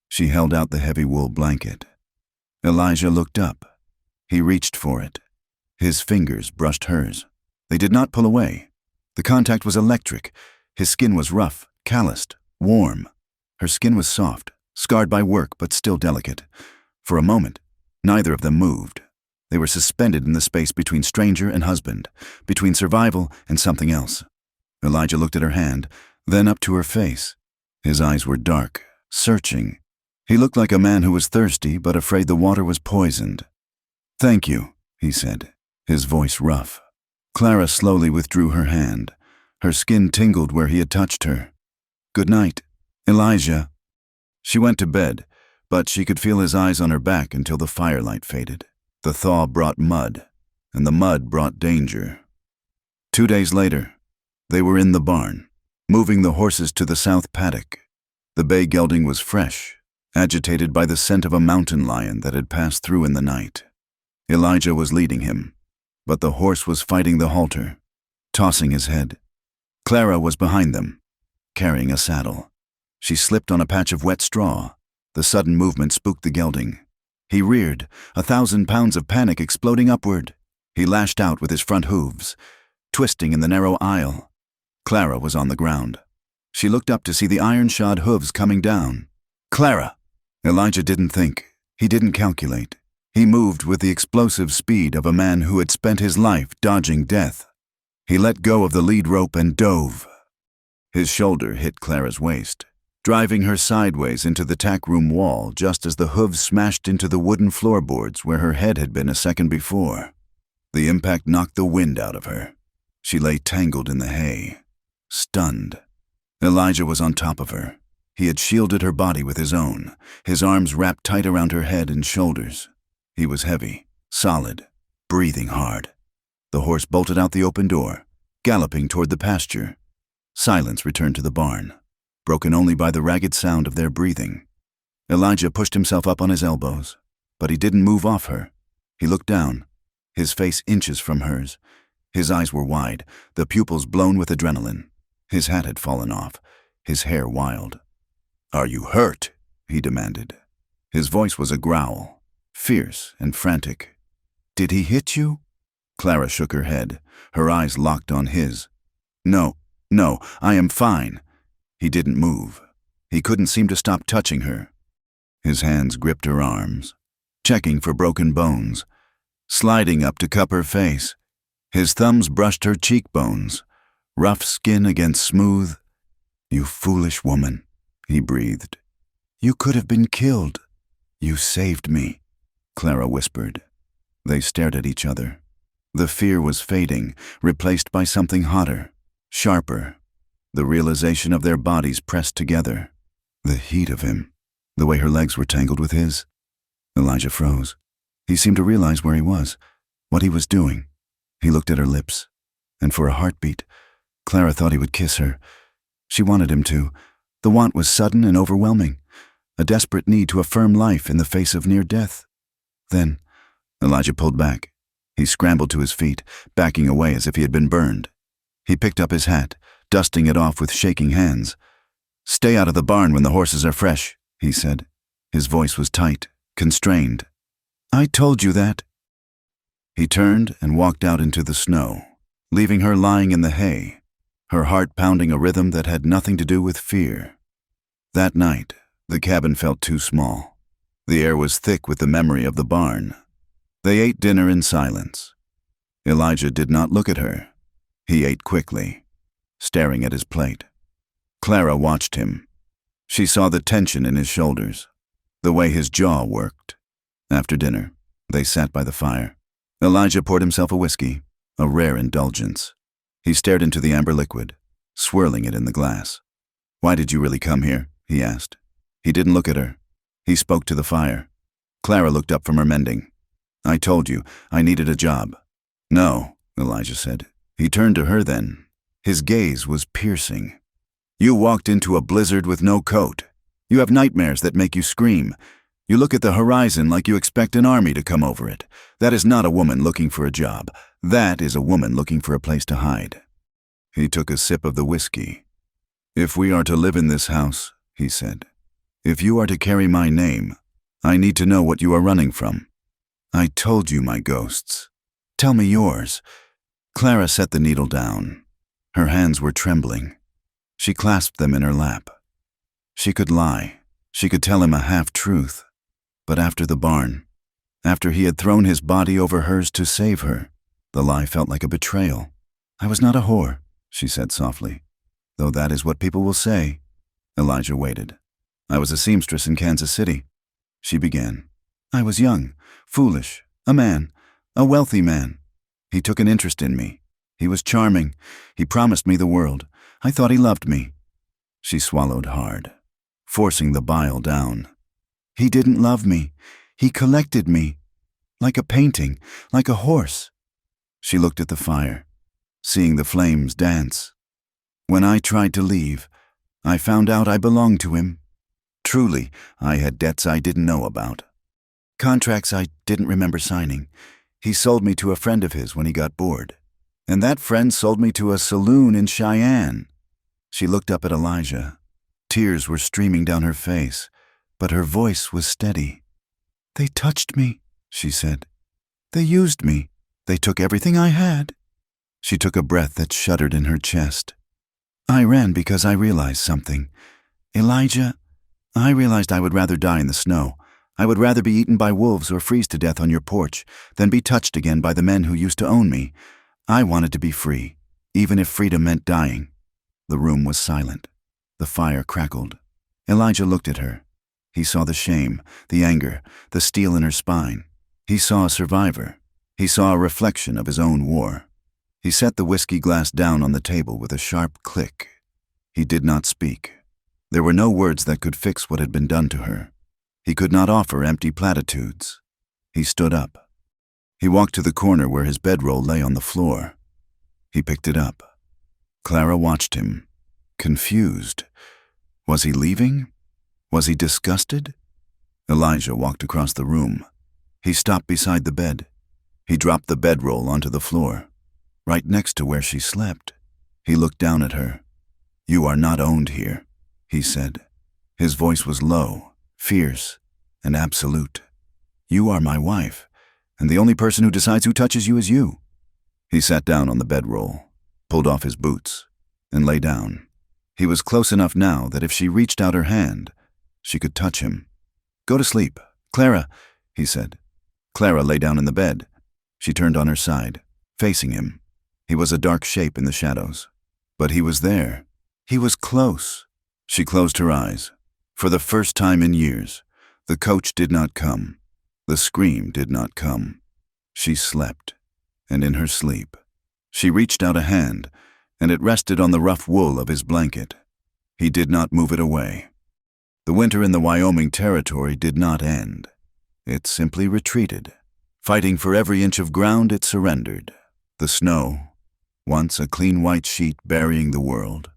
She held out the heavy wool blanket. Elijah looked up. He reached for it. His fingers brushed hers. They did not pull away. The contact was electric. His skin was rough, calloused, warm. Her skin was soft, scarred by work but still delicate. For a moment, neither of them moved. They were suspended in the space between stranger and husband, between survival and something else. Elijah looked at her hand, then up to her face. His eyes were dark, searching. He looked like a man who was thirsty but afraid the water was poisoned. "Thank you," he said, his voice rough. Clara slowly withdrew her hand. Her skin tingled where he had touched her. "Good night, Elijah." She went to bed, but she could feel his eyes on her back until the firelight faded. The thaw brought mud, and the mud brought danger. 2 days later, they were in the barn, moving the horses to the south paddock. The bay gelding was fresh, agitated by the scent of a mountain lion that had passed through in the night. Elijah was leading him, but the horse was fighting the halter, tossing his head. Clara was behind them, carrying a saddle. She slipped on a patch of wet straw. The sudden movement spooked the gelding. He reared, 1,000 pounds of panic exploding upward. He lashed out with his front hooves, twisting in the narrow aisle. Clara was on the ground. She looked up to see the iron-shod hooves coming down. "Clara!" Elijah didn't think. He didn't calculate. He moved with the explosive speed of a man who had spent his life dodging death. He let go of the lead rope and dove. His shoulder hit Clara's waist, driving her sideways into the tack room wall just as the hooves smashed into the wooden floorboards where her head had been a second before. The impact knocked the wind out of her. She lay tangled in the hay, stunned. Elijah was on top of her. He had shielded her body with his own, his arms wrapped tight around her head and shoulders. He was heavy, solid, breathing hard. The horse bolted out the open door, galloping toward the pasture. Silence returned to the barn, broken only by the ragged sound of their breathing. Elijah pushed himself up on his elbows, but he didn't move off her. He looked down, his face inches from hers. His eyes were wide, the pupils blown with adrenaline. His hat had fallen off, his hair wild. "Are you hurt?" he demanded. His voice was a growl, fierce and frantic. "Did he hit you?" Clara shook her head, her eyes locked on his. No, I am fine." He didn't move. He couldn't seem to stop touching her. His hands gripped her arms, checking for broken bones, sliding up to cup her face. His thumbs brushed her cheekbones, rough skin against smooth. "You foolish woman," he breathed. "You could have been killed." "You saved me," Clara whispered. They stared at each other. The fear was fading, replaced by something hotter, sharper. The realization of their bodies pressed together. The heat of him, the way her legs were tangled with his. Elijah froze. He seemed to realize where he was, what he was doing. He looked at her lips, and for a heartbeat, Clara thought he would kiss her. She wanted him to. The want was sudden and overwhelming, a desperate need to affirm life in the face of near death. Then, Elijah pulled back. He scrambled to his feet, backing away as if he had been burned. He picked up his hat, dusting it off with shaking hands. "Stay out of the barn when the horses are fresh," he said. His voice was tight, constrained. "I told you that." He turned and walked out into the snow, leaving her lying in the hay, her heart pounding a rhythm that had nothing to do with fear. That night, the cabin felt too small. The air was thick with the memory of the barn. They ate dinner in silence. Elijah did not look at her. He ate quickly, staring at his plate. Clara watched him. She saw the tension in his shoulders, the way his jaw worked. After dinner, they sat by the fire. Elijah poured himself a whiskey, a rare indulgence. He stared into the amber liquid, swirling it in the glass. "Why did you really come here?" he asked. He didn't look at her. He spoke to the fire. Clara looked up from her mending. "I told you, I needed a job." "No," Elijah said. He turned to her then. His gaze was piercing. "You walked into a blizzard with no coat. You have nightmares that make you scream. You look at the horizon like you expect an army to come over it. That is not a woman looking for a job. That is a woman looking for a place to hide." He took a sip of the whiskey. "If we are to live in this house," he said, "if you are to carry my name, I need to know what you are running from." "I told you my ghosts. Tell me yours." Clara set the needle down. Her hands were trembling. She clasped them in her lap. She could lie. She could tell him a half-truth. But after the barn, after he had thrown his body over hers to save her, the lie felt like a betrayal. "I was not a whore," she said softly, "though that is what people will say." Elijah waited. "I was a seamstress in Kansas City," she began. "I was young, foolish, a wealthy man. He took an interest in me. He was charming. He promised me the world. I thought he loved me." She swallowed hard, forcing the bile down. "He didn't love me. He collected me. Like a painting, like a horse." She looked at the fire, seeing the flames dance. "When I tried to leave, I found out I belonged to him. Truly, I had debts I didn't know about. Contracts I didn't remember signing. He sold me to a friend of his when he got bored. And that friend sold me to a saloon in Cheyenne." She looked up at Elijah. Tears were streaming down her face, but her voice was steady. "They touched me," she said. "They used me. They took everything I had." She took a breath that shuddered in her chest. "I ran because I realized something. Elijah, I realized I would rather die in the snow. I would rather be eaten by wolves or freeze to death on your porch than be touched again by the men who used to own me. I wanted to be free, even if freedom meant dying." The room was silent. The fire crackled. Elijah looked at her. He saw the shame, the anger, the steel in her spine. He saw a survivor. He saw a reflection of his own war. He set the whiskey glass down on the table with a sharp click. He did not speak. There were no words that could fix what had been done to her. He could not offer empty platitudes. He stood up. He walked to the corner where his bedroll lay on the floor. He picked it up. Clara watched him, confused. Was he leaving? Was he disgusted? Elijah walked across the room. He stopped beside the bed. He dropped the bedroll onto the floor, right next to where she slept. He looked down at her. "You are not owned here," he said. His voice was low, fierce, and absolute. "You are my wife, and the only person who decides who touches you is you." He sat down on the bedroll, pulled off his boots, and lay down. He was close enough now that if she reached out her hand, she could touch him. "Go to sleep, Clara," he said. Clara lay down in the bed. She turned on her side, facing him. He was a dark shape in the shadows. But he was there. He was close. She closed her eyes. For the first time in years, the coach did not come. The scream did not come. She slept, and in her sleep, she reached out a hand, and it rested on the rough wool of his blanket. He did not move it away. The winter in the Wyoming Territory did not end. It simply retreated. Fighting for every inch of ground, it surrendered. The snow, once a clean white sheet burying the world,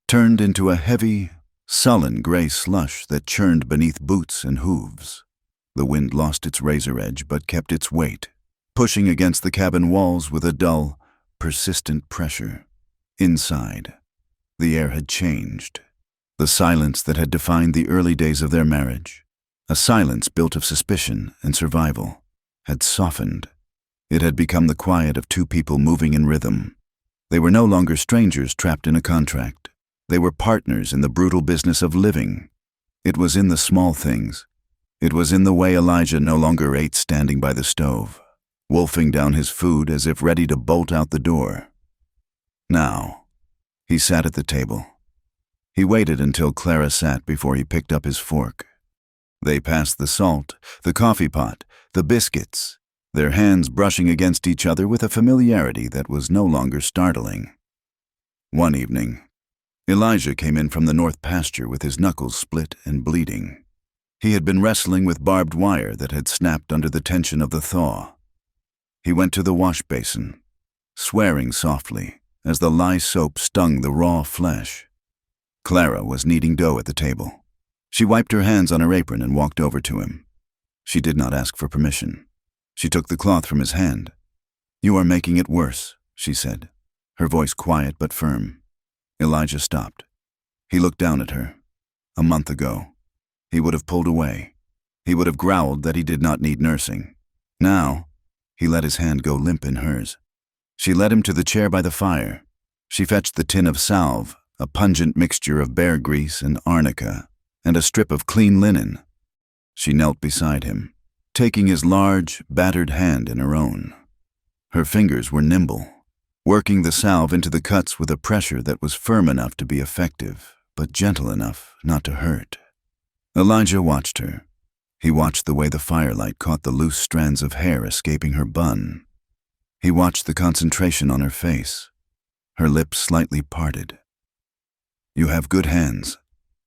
turned into a heavy, sullen gray slush that churned beneath boots and hooves. The wind lost its razor edge but kept its weight, pushing against the cabin walls with a dull, persistent pressure. Inside, the air had changed. The silence that had defined the early days of their marriage, a silence built of suspicion and survival, had softened. It had become the quiet of two people moving in rhythm. They were no longer strangers trapped in a contract. They were partners in the brutal business of living. It was in the small things. It was in the way Elijah no longer ate standing by the stove, wolfing down his food as if ready to bolt out the door. Now, he sat at the table. He waited until Clara sat before he picked up his fork. They passed the salt, the coffee pot, the biscuits, their hands brushing against each other with a familiarity that was no longer startling. One evening, Elijah came in from the north pasture with his knuckles split and bleeding. He had been wrestling with barbed wire that had snapped under the tension of the thaw. He went to the wash basin, swearing softly as the lye soap stung the raw flesh. Clara was kneading dough at the table. She wiped her hands on her apron and walked over to him. She did not ask for permission. She took the cloth from his hand. "You are making it worse," she said, her voice quiet but firm. Elijah stopped. He looked down at her. A month ago, he would have pulled away. He would have growled that he did not need nursing. Now, he let his hand go limp in hers. She led him to the chair by the fire. She fetched the tin of salve, a pungent mixture of bear grease and arnica, and a strip of clean linen. She knelt beside him, taking his large, battered hand in her own. Her fingers were nimble, working the salve into the cuts with a pressure that was firm enough to be effective, but gentle enough not to hurt. Elijah watched her. He watched the way the firelight caught the loose strands of hair escaping her bun. He watched the concentration on her face, her lips slightly parted. "You have good hands,"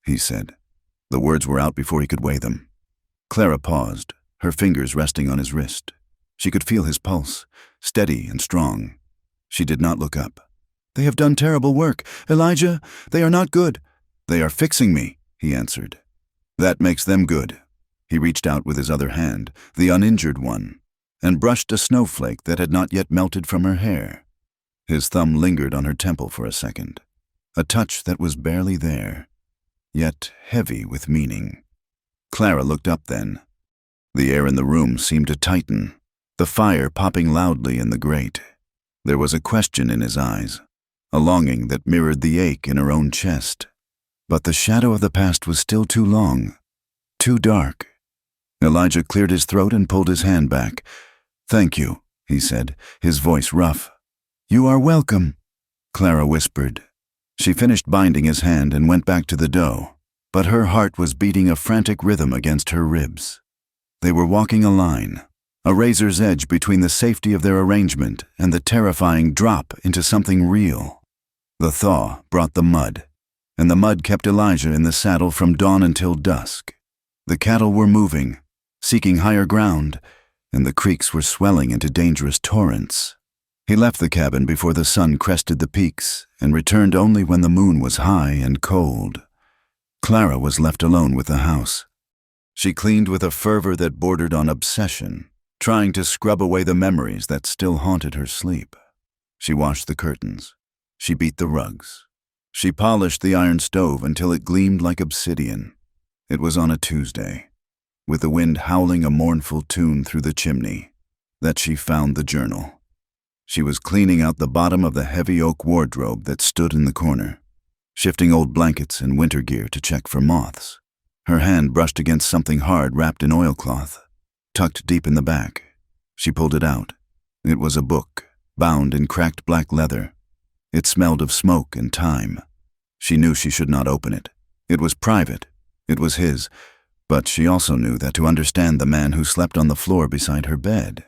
he said. The words were out before he could weigh them. Clara paused, her fingers resting on his wrist. She could feel his pulse, steady and strong. She did not look up. "They have done terrible work. Elijah, they are not good." "They are fixing me," he answered. "That makes them good." He reached out with his other hand, the uninjured one, and brushed a snowflake that had not yet melted from her hair. His thumb lingered on her temple for a second, a touch that was barely there, yet heavy with meaning. Clara looked up then. The air in the room seemed to tighten, the fire popping loudly in the grate. There was a question in his eyes, a longing that mirrored the ache in her own chest. But the shadow of the past was still too long, too dark. Elijah cleared his throat and pulled his hand back. "Thank you," he said, his voice rough. "You are welcome," Clara whispered. She finished binding his hand and went back to the dough, but her heart was beating a frantic rhythm against her ribs. They were walking a line, a razor's edge between the safety of their arrangement and the terrifying drop into something real. The thaw brought the mud, and the mud kept Elijah in the saddle from dawn until dusk. The cattle were moving, seeking higher ground, and the creeks were swelling into dangerous torrents. He left the cabin before the sun crested the peaks and returned only when the moon was high and cold. Clara was left alone with the house. She cleaned with a fervor that bordered on obsession, trying to scrub away the memories that still haunted her sleep. She washed the curtains. She beat the rugs. She polished the iron stove until it gleamed like obsidian. It was on a Tuesday, with the wind howling a mournful tune through the chimney, that she found the journal. She was cleaning out the bottom of the heavy oak wardrobe that stood in the corner, shifting old blankets and winter gear to check for moths. Her hand brushed against something hard wrapped in oilcloth, tucked deep in the back. She pulled it out. It was a book, bound in cracked black leather. It smelled of smoke and time. She knew she should not open it. It was private. It was his, but she also knew that to understand the man who slept on the floor beside her bed,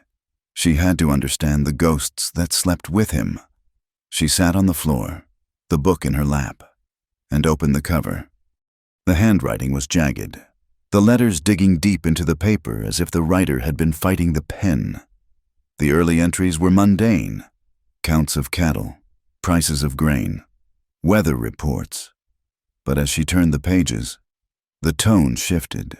she had to understand the ghosts that slept with him. She sat on the floor, the book in her lap, and opened the cover. The handwriting was jagged, the letters digging deep into the paper as if the writer had been fighting the pen. The early entries were mundane: counts of cattle, prices of grain, weather reports. But as she turned the pages, the tone shifted.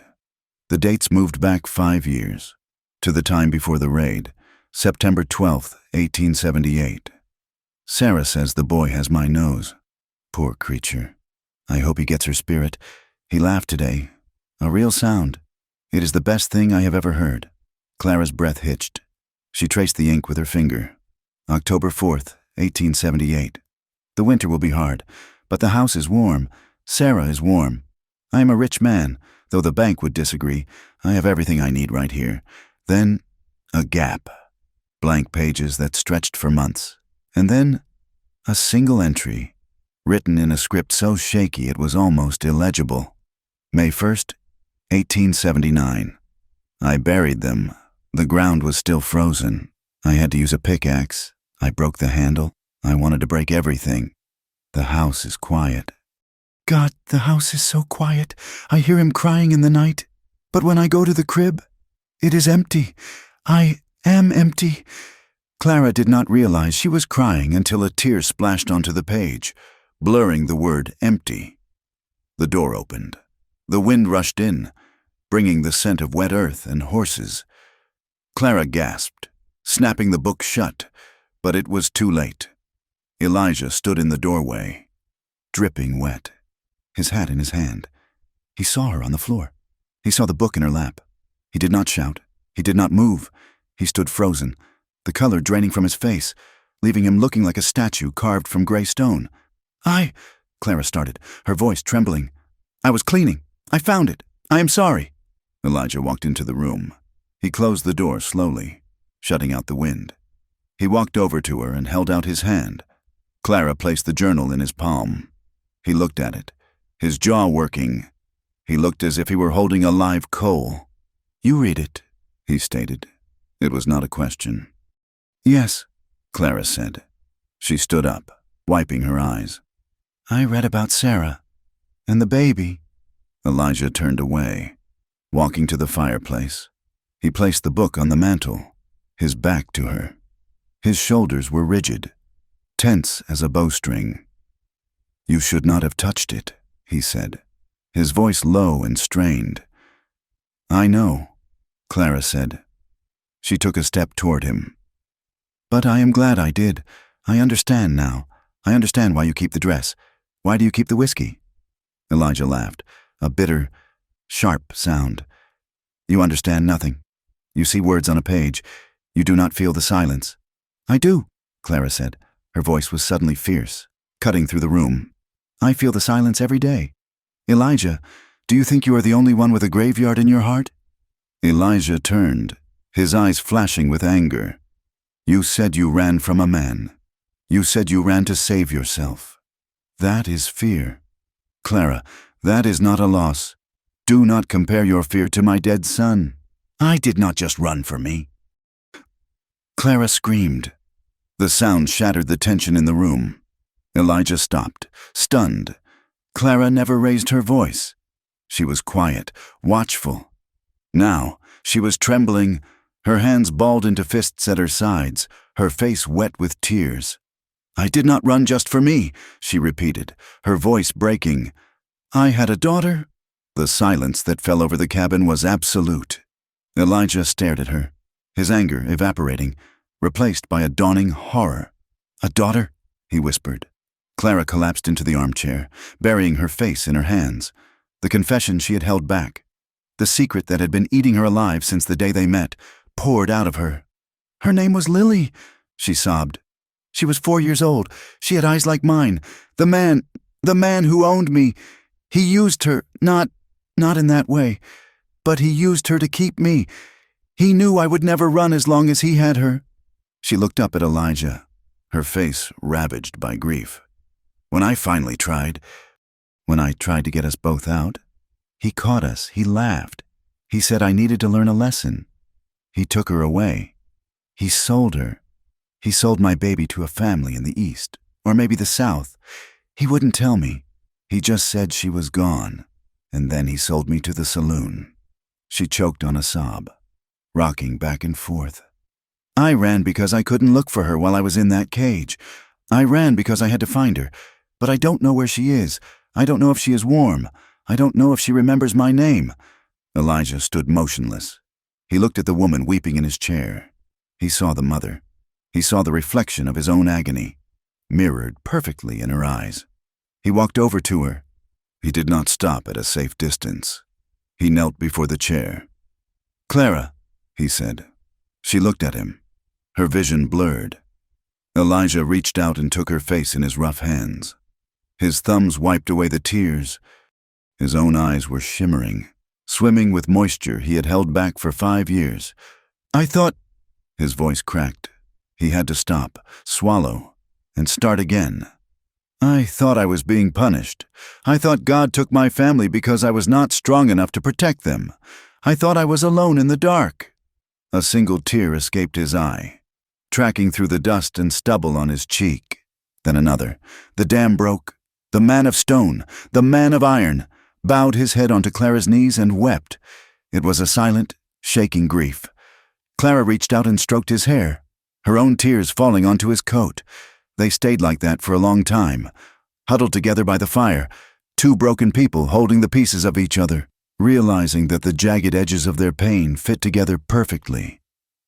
The dates moved back 5 years, to the time before the raid, September 12th, 1878. "Sarah says the boy has my nose. Poor creature. I hope he gets her spirit. He laughed today. A real sound. It is the best thing I have ever heard." Clara's breath hitched. She traced the ink with her finger. October 4th, 1878. "The winter will be hard, but the house is warm. Sarah is warm. I am a rich man, though the bank would disagree. I have everything I need right here." Then, a gap. Blank pages that stretched for months. And then, a single entry, written in a script so shaky it was almost illegible. May 1st, 1879. I buried them. The ground was still frozen. I had to use a pickaxe. I broke the handle. I wanted to break everything. The house is quiet. God, the house is so quiet. I hear him crying in the night. But when I go to the crib, it is empty. I am empty. Clara did not realize she was crying until a tear splashed onto the page, blurring the word empty. The door opened. The wind rushed in, bringing the scent of wet earth and horses. Clara gasped, snapping the book shut, but it was too late. Elijah stood in the doorway, dripping wet, his hat in his hand. He saw her on the floor. He saw the book in her lap. He did not shout. He did not move. He stood frozen, the color draining from his face, leaving him looking like a statue carved from gray stone. Clara started, her voice trembling. I was cleaning. I found it. I am sorry. Elijah walked into the room. He closed the door slowly, shutting out the wind. He walked over to her and held out his hand. Clara placed the journal in his palm. He looked at it, his jaw working. He looked as if he were holding a live coal. You read it, he stated. It was not a question. Yes, Clara said. She stood up, wiping her eyes. I read about Sarah and the baby. Elijah turned away, walking to the fireplace. He placed the book on the mantel, his back to her. His shoulders were rigid, tense as a bowstring. You should not have touched it, he said, his voice low and strained. I know, Clara said. She took a step toward him. But I am glad I did. I understand now. I understand why you keep the dress. Why do you keep the whiskey? Elijah laughed, a bitter, sharp sound. You understand nothing. You see words on a page. You do not feel the silence. I do, Clara said. Her voice was suddenly fierce, cutting through the room. I feel the silence every day. Elijah, do you think you are the only one with a graveyard in your heart? Elijah turned, his eyes flashing with anger. You said you ran from a man. You said you ran to save yourself. That is fear. Clara, that is not a loss. Do not compare your fear to my dead son. I did not just run for me. Clara screamed. The sound shattered the tension in the room. Elijah stopped, stunned. Clara never raised her voice. She was quiet, watchful. Now, she was trembling, her hands balled into fists at her sides, her face wet with tears. I did not run just for me, she repeated, her voice breaking. I had a daughter. The silence that fell over the cabin was absolute. Elijah stared at her, his anger evaporating, replaced by a dawning horror. A daughter? He whispered. Clara collapsed into the armchair, burying her face in her hands. The confession she had held back, the secret that had been eating her alive since the day they met, poured out of her. Her name was Lily, she sobbed. She was 4 years old. She had eyes like mine. The man who owned me, he used her, not in that way, but he used her to keep me. He knew I would never run as long as he had her. She looked up at Elijah, her face ravaged by grief. When I tried to get us both out, he caught us, he laughed. He said I needed to learn a lesson. He took her away. He sold her. He sold my baby to a family in the East, or maybe the South. He wouldn't tell me. He just said she was gone, and then he sold me to the saloon. She choked on a sob, rocking back and forth. I ran because I couldn't look for her while I was in that cage. I ran because I had to find her, but I don't know where she is. I don't know if she is warm. I don't know if she remembers my name. Elijah stood motionless. He looked at the woman weeping in his chair. He saw the mother. He saw the reflection of his own agony, mirrored perfectly in her eyes. He walked over to her. He did not stop at a safe distance. He knelt before the chair. Clara, he said. She looked at him, her vision blurred. Elijah reached out and took her face in his rough hands. His thumbs wiped away the tears. His own eyes were shimmering, swimming with moisture he had held back for 5 years. I thought... His voice cracked. He had to stop, swallow, and start again. I thought I was being punished. I thought God took my family because I was not strong enough to protect them. I thought I was alone in the dark." A single tear escaped his eye, tracking through the dust and stubble on his cheek. Then another. The dam broke. The man of stone, the man of iron, bowed his head onto Clara's knees and wept. It was a silent, shaking grief. Clara reached out and stroked his hair, her own tears falling onto his coat. They stayed like that for a long time, huddled together by the fire, two broken people holding the pieces of each other, realizing that the jagged edges of their pain fit together perfectly.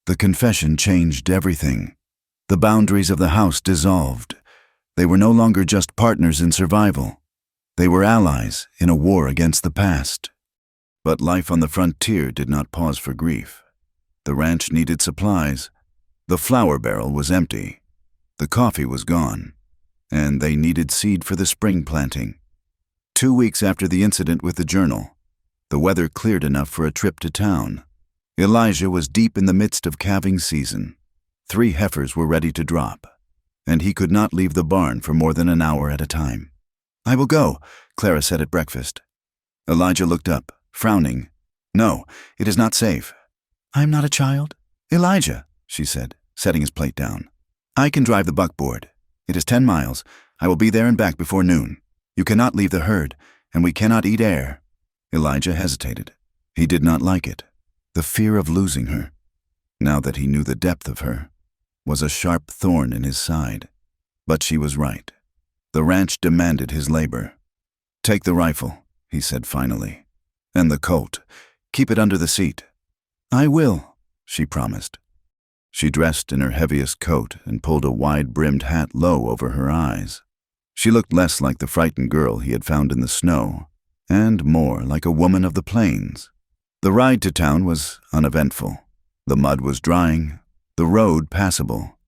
The confession changed everything. The boundaries of the house dissolved. They were no longer just partners in survival. They were allies in a war against the past. But life on the frontier did not pause for grief. The ranch needed supplies. The flour barrel was empty. The coffee was gone. And they needed seed for the spring planting. 2 weeks after the incident with the journal, the weather cleared enough for a trip to town. Elijah was deep in the midst of calving season. 3 heifers were ready to drop, and he could not leave the barn for more than an hour at a time. "I will go," Clara said at breakfast. Elijah looked up, frowning. "No, it is not safe." "I am not a child." "Elijah," she said, setting his plate down. "I can drive the buckboard. It is 10 miles. I will be there and back before noon. You cannot leave the herd, and we cannot eat air." Elijah hesitated. He did not like it. The fear of losing her, now that he knew the depth of her, was a sharp thorn in his side. But she was right. The ranch demanded his labor. "Take the rifle," he said finally. "And the colt. Keep it under the seat." "I will," she promised. She dressed in her heaviest coat and pulled a wide-brimmed hat low over her eyes. She looked less like the frightened girl he had found in the snow, and more like a woman of the plains. The ride to town was uneventful. The mud was drying, the road passable.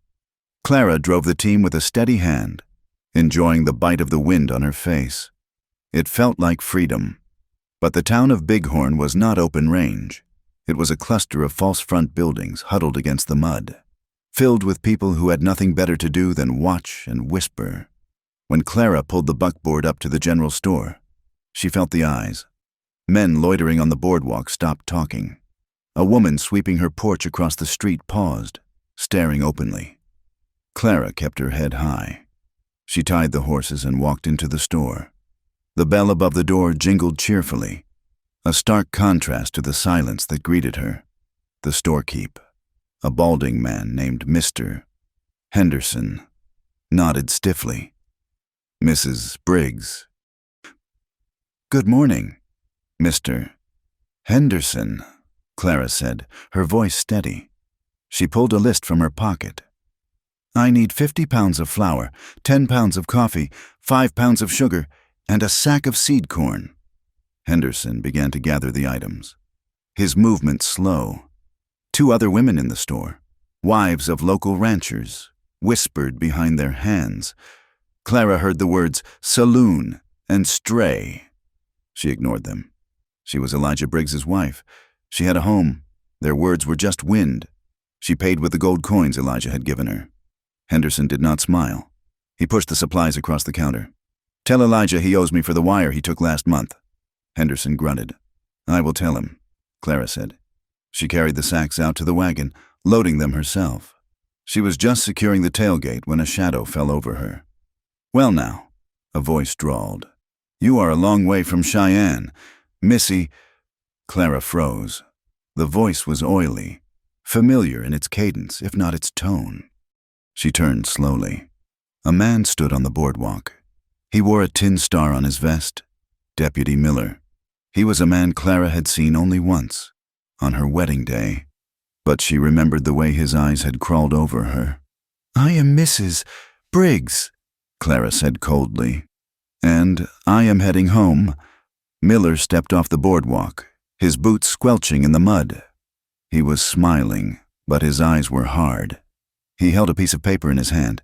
Clara drove the team with a steady hand, enjoying the bite of the wind on her face. It felt like freedom. But the town of Bighorn was not open range. It was a cluster of false front buildings huddled against the mud, filled with people who had nothing better to do than watch and whisper. When Clara pulled the buckboard up to the general store, she felt the eyes. Men loitering on the boardwalk stopped talking. A woman sweeping her porch across the street paused, staring openly. Clara kept her head high. She tied the horses and walked into the store. The bell above the door jingled cheerfully, a stark contrast to the silence that greeted her. The storekeep, a balding man named Mr. Henderson, nodded stiffly. "Mrs. Briggs." "Good morning, Mr. Henderson," Clara said, her voice steady. She pulled a list from her pocket. "I need 50 pounds of flour, 10 pounds of coffee, 5 pounds of sugar, and a sack of seed corn." Henderson began to gather the items, his movement slow. 2 other women in the store, wives of local ranchers, whispered behind their hands. Clara heard the words "saloon" and "stray." She ignored them. She was Elijah Briggs's wife. She had a home. Their words were just wind. She paid with the gold coins Elijah had given her. Henderson did not smile. He pushed the supplies across the counter. "Tell Elijah he owes me for the wire he took last month." Henderson grunted. "I will tell him," Clara said. She carried the sacks out to the wagon, loading them herself. She was just securing the tailgate when a shadow fell over her. "Well now," a voice drawled. "You are a long way from Cheyenne. Missy—" Clara froze. The voice was oily, familiar in its cadence, if not its tone. She turned slowly. A man stood on the boardwalk. He wore a tin star on his vest. Deputy Miller. He was a man Clara had seen only once, on her wedding day, but she remembered the way his eyes had crawled over her. "I am Mrs. Briggs," Clara said coldly. "And I am heading home." Miller stepped off the boardwalk, his boots squelching in the mud. He was smiling, but his eyes were hard. He held a piece of paper in his hand.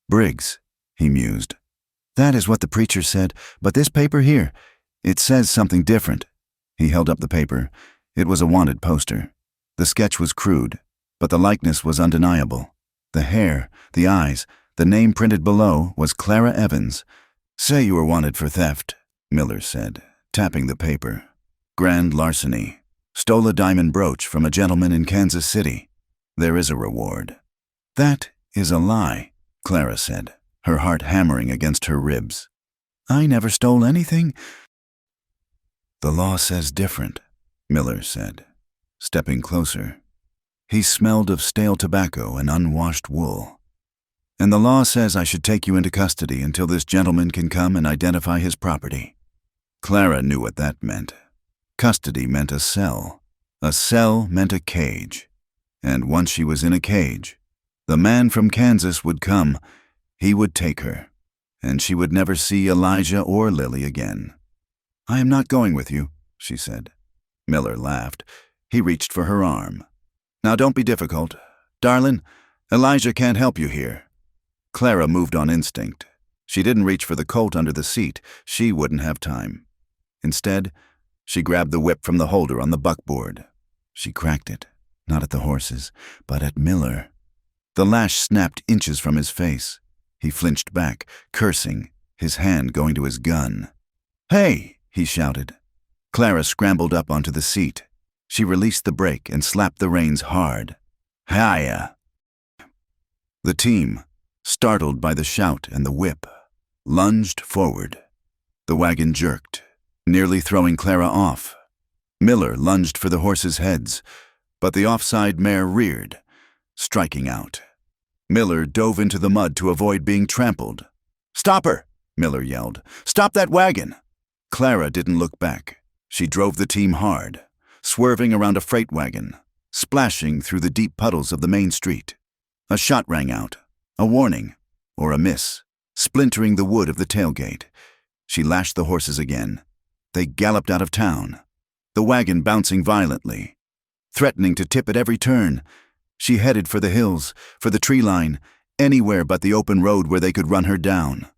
"Briggs," he mused. "That is what the preacher said, but this paper here, it says something different." He held up the paper. It was a wanted poster. The sketch was crude, but the likeness was undeniable. The hair, the eyes, The name printed below was Clara Evans. "Say you were wanted for theft," Miller said, tapping the paper. "Grand larceny. Stole a diamond brooch from a gentleman in Kansas City. There is a reward." "That is a lie," Clara said, her heart hammering against her ribs. "I never stole anything." "The law says different," Miller said, stepping closer. He smelled of stale tobacco and unwashed wool. "And the law says I should take you into custody until this gentleman can come and identify his property." Clara knew what that meant. Custody meant a cell. A cell meant a cage. And once she was in a cage, the man from Kansas would come. He would take her, and she would never see Elijah or Lily again. "I am not going with you," she said. Miller laughed. He reached for her arm. "Now don't be difficult. Darlin', Elijah can't help you here." Clara moved on instinct. She didn't reach for the Colt under the seat. She wouldn't have time. Instead, she grabbed the whip from the holder on the buckboard. She cracked it, not at the horses, but at Miller. The lash snapped inches from his face. He flinched back, cursing, his hand going to his gun. "Hey!" he shouted. Clara scrambled up onto the seat. She released the brake and slapped the reins hard. "Hiya!" The team, startled by the shout and the whip, lunged forward. The wagon jerked, nearly throwing Clara off. Miller lunged for the horses' heads, but the offside mare reared, striking out. Miller dove into the mud to avoid being trampled. "Stop her!" Miller yelled. "Stop that wagon!" Clara didn't look back. She drove the team hard, swerving around a freight wagon, splashing through the deep puddles of the main street. A shot rang out, a warning, or a miss, splintering the wood of the tailgate. She lashed the horses again. They galloped out of town, the wagon bouncing violently, threatening to tip at every turn. She headed for the hills, for the tree line, anywhere but the open road where they could run her down.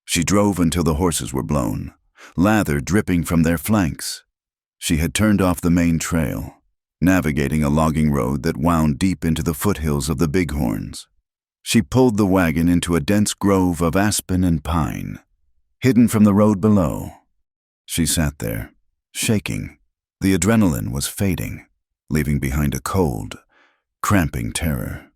She drove until the horses were blown, lather dripping from their flanks. She had turned off the main trail, navigating a logging road that wound deep into the foothills of the Bighorns. She pulled the wagon into a dense grove of aspen and pine, hidden from the road below. She sat there, shaking. The adrenaline was fading, leaving behind a cold, cramping terror.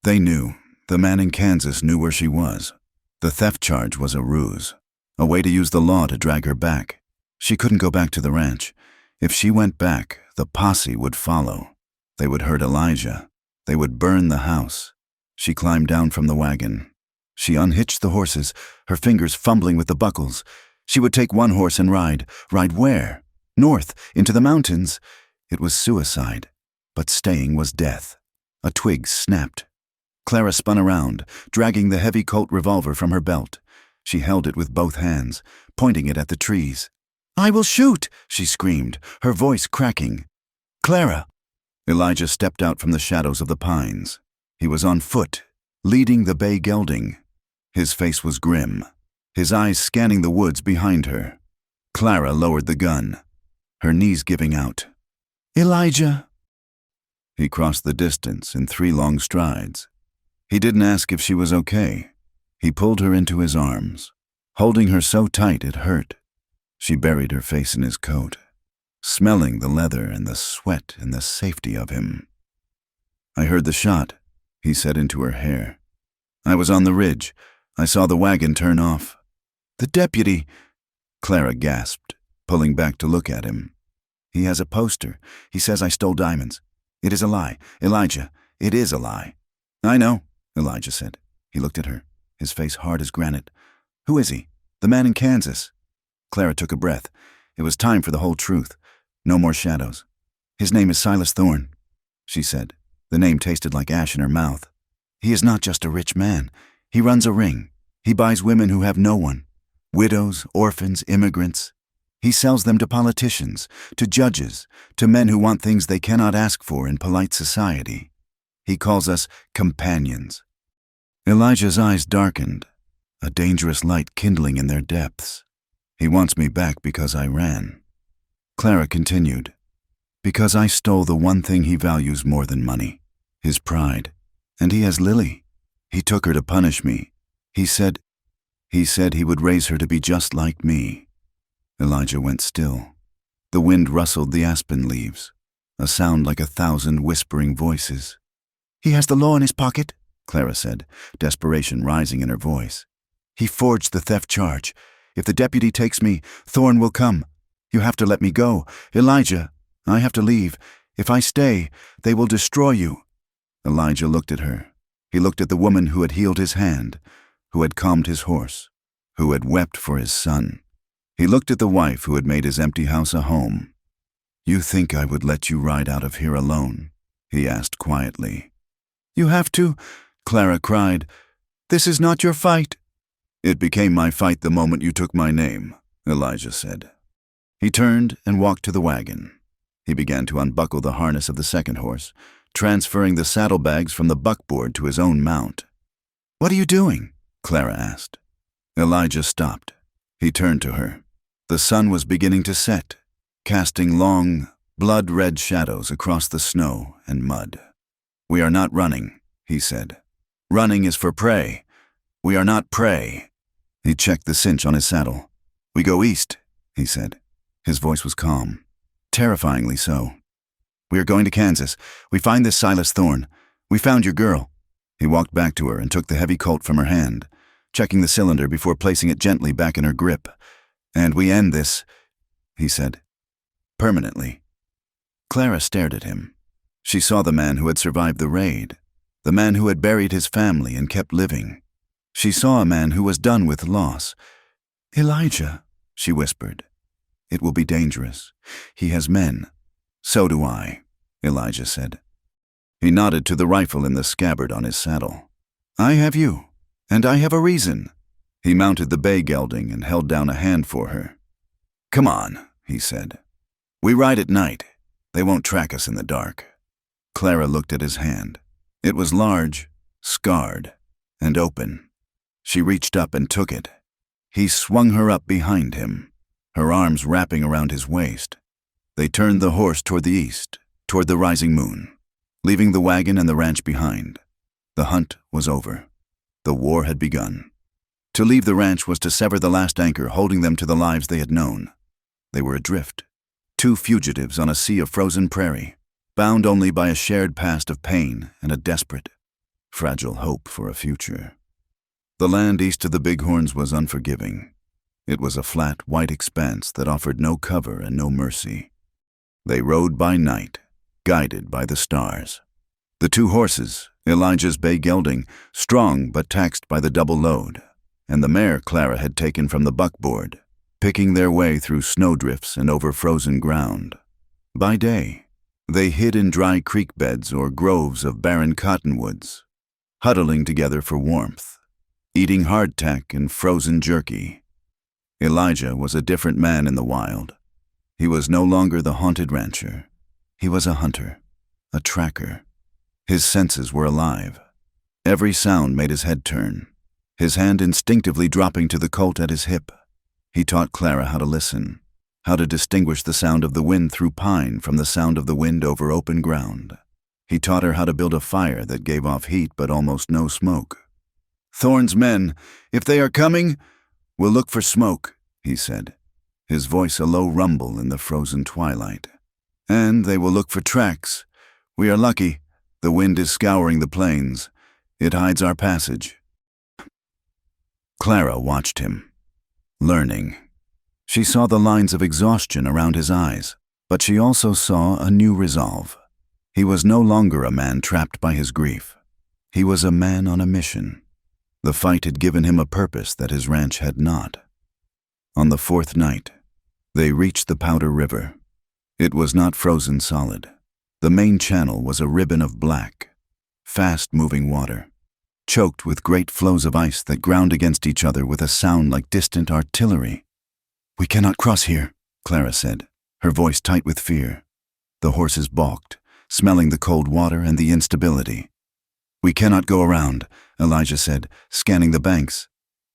They knew, the man in Kansas knew where she was. The theft charge was a ruse, a way to use the law to drag her back. She couldn't go back to the ranch. If she went back, the posse would follow. They would hurt Elijah. They would burn the house. She climbed down from the wagon. She unhitched the horses, her fingers fumbling with the buckles. She would take one horse and ride. Ride where? North, into the mountains. It was suicide, but staying was death. A twig snapped. Clara spun around, dragging the heavy Colt revolver from her belt. She held it with both hands, pointing it at the trees. "I will shoot!" she screamed, her voice cracking. "Clara!" Elijah stepped out from the shadows of the pines. He was on foot, leading the bay gelding. His face was grim, his eyes scanning the woods behind her. Clara lowered the gun, her knees giving out. "Elijah!" He crossed the distance in 3 long strides. He didn't ask if she was okay. He pulled her into his arms, holding her so tight it hurt. She buried her face in his coat, smelling the leather and the sweat and the safety of him. "I heard the shot," he said into her hair. "I was on the ridge. I saw the wagon turn off." "The deputy," Clara gasped, pulling back to look at him. "He has a poster. He says I stole diamonds. It is a lie. Elijah, it is a lie." "I know," Elijah said. He looked at her, his face hard as granite. "Who is he? The man in Kansas?" Clara took a breath. It was time for the whole truth. No more shadows. "His name is Silas Thorne," she said. The name tasted like ash in her mouth. "He is not just a rich man. He runs a ring. He buys women who have no one. Widows, orphans, immigrants. He sells them to politicians, to judges, to men who want things they cannot ask for in polite society. He calls us companions." Elijah's eyes darkened, a dangerous light kindling in their depths. "He wants me back because I ran." Clara continued. "Because I stole the one thing he values more than money, his pride. And he has Lily. He took her to punish me. He said he would raise her to be just like me." Elijah went still. The wind rustled the aspen leaves, a sound like 1,000 whispering voices. "He has the law in his pocket," Clara said, desperation rising in her voice. "He forged the theft charge. If the deputy takes me, Thorn will come. You have to let me go. Elijah, I have to leave. If I stay, they will destroy you." Elijah looked at her. He looked at the woman who had healed his hand, who had calmed his horse, who had wept for his son. He looked at the wife who had made his empty house a home. "You think I would let you ride out of here alone?" he asked quietly. "You have to," Clara cried. "This is not your fight." "It became my fight the moment you took my name," Elijah said. He turned and walked to the wagon. He began to unbuckle the harness of the second horse, transferring the saddlebags from the buckboard to his own mount. "What are you doing?" Clara asked. Elijah stopped. He turned to her. The sun was beginning to set, casting long, blood-red shadows across the snow and mud. "We are not running," he said. "Running is for prey. We are not prey." He checked the cinch on his saddle. "We go east," he said. His voice was calm, terrifyingly so. "We are going to Kansas. We find this Silas Thorne. We found your girl." He walked back to her and took the heavy Colt from her hand, checking the cylinder before placing it gently back in her grip. "And we end this," he said, "permanently." Clara stared at him. She saw the man who had survived the raid, the man who had buried his family and kept living. She saw a man who was done with loss. "Elijah," she whispered. "It will be dangerous. He has men." "So do I," Elijah said. He nodded to the rifle in the scabbard on his saddle. "I have you, and I have a reason." He mounted the bay gelding and held down a hand for her. "Come on," he said. "We ride at night. They won't track us in the dark." Clara looked at his hand. It was large, scarred, and open. She reached up and took it. He swung her up behind him, her arms wrapping around his waist. They turned the horse toward the east, toward the rising moon, leaving the wagon and the ranch behind. The hunt was over. The war had begun. To leave the ranch was to sever the last anchor holding them to the lives they had known. They were adrift, two fugitives on a sea of frozen prairie, bound only by a shared past of pain and a desperate, fragile hope for a future. The land east of the Bighorns was unforgiving. It was a flat, white expanse that offered no cover and no mercy. They rode by night, guided by the stars. The two horses, Elijah's bay gelding, strong but taxed by the double load, and the mare Clara had taken from the buckboard, picking their way through snowdrifts and over frozen ground. By day, they hid in dry creek beds or groves of barren cottonwoods, huddling together for warmth, eating hardtack and frozen jerky. Elijah was a different man in the wild. He was no longer the haunted rancher. He was a hunter, a tracker. His senses were alive. Every sound made his head turn, his hand instinctively dropping to the Colt at his hip. He taught Clara how to listen, how to distinguish the sound of the wind through pine from the sound of the wind over open ground. He taught her how to build a fire that gave off heat but almost no smoke. "Thorne's men, if they are coming, will look for smoke," he said, his voice a low rumble in the frozen twilight. "And they will look for tracks. We are lucky. The wind is scouring the plains. It hides our passage." Clara watched him, learning. She saw the lines of exhaustion around his eyes, but she also saw a new resolve. He was no longer a man trapped by his grief. He was a man on a mission. The fight had given him a purpose that his ranch had not. On the fourth night, they reached the Powder River. It was not frozen solid. The main channel was a ribbon of black, fast-moving water, choked with great flows of ice that ground against each other with a sound like distant artillery. "We cannot cross here," Clara said, her voice tight with fear. The horses balked, smelling the cold water and the instability. "We cannot go around," Elijah said, scanning the banks.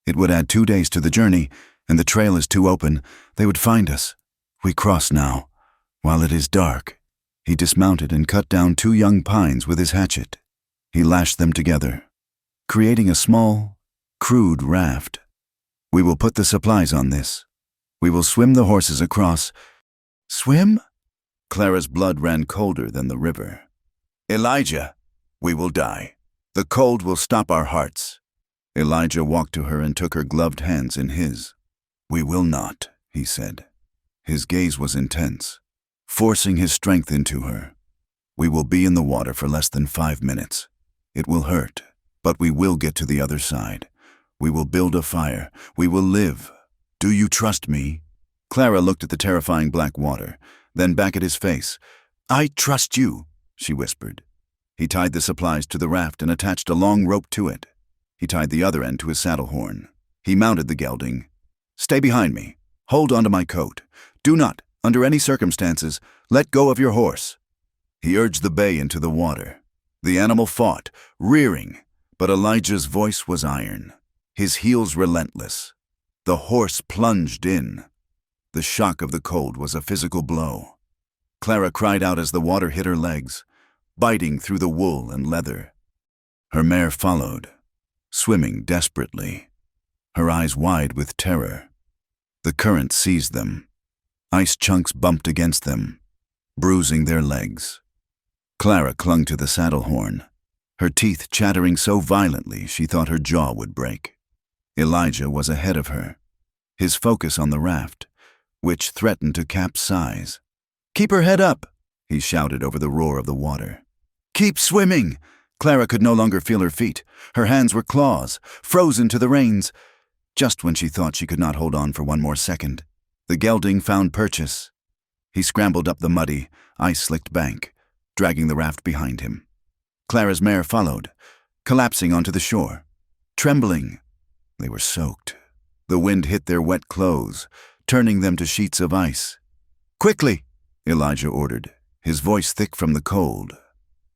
"It would add 2 days to the journey, and the trail is too open. They would find us. We cross now, while it is dark." He dismounted and cut down 2 young pines with his hatchet. He lashed them together. creating a small, crude raft. We will put the supplies on this. We will swim the horses across. Swim? Clara's blood ran colder than the river. Elijah, we will die. The cold will stop our hearts. Elijah walked to her and took her gloved hands in his. We will not, he said. His gaze was intense, forcing his strength into her. We will be in the water for less than 5 minutes. It will hurt, but we will get to the other side. We will build a fire. We will live. Do you trust me? Clara looked at the terrifying black water, then back at his face. I trust you, she whispered. He tied the supplies to the raft and attached a long rope to it. He tied the other end to his saddle horn. He mounted the gelding. Stay behind me. Hold onto my coat. Do not, under any circumstances, let go of your horse. He urged the bay into the water. The animal fought, rearing, but Elijah's voice was iron, his heels relentless. The horse plunged in. The shock of the cold was a physical blow. Clara cried out as the water hit her legs, biting through the wool and leather. Her mare followed, swimming desperately, her eyes wide with terror. The current seized them. Ice chunks bumped against them, bruising their legs. Clara clung to the saddle horn, her teeth chattering so violently she thought her jaw would break. Elijah was ahead of her, his focus on the raft, which threatened to capsize. Keep her head up, he shouted over the roar of the water. Keep swimming! Clara could no longer feel her feet. Her hands were claws, frozen to the reins. Just when she thought she could not hold on for one more second, the gelding found purchase. He scrambled up the muddy, ice-slicked bank, dragging the raft behind him. Clara's mare followed, collapsing onto the shore. Trembling, they were soaked. The wind hit their wet clothes, turning them to sheets of ice. Quickly, Elijah ordered, his voice thick from the cold.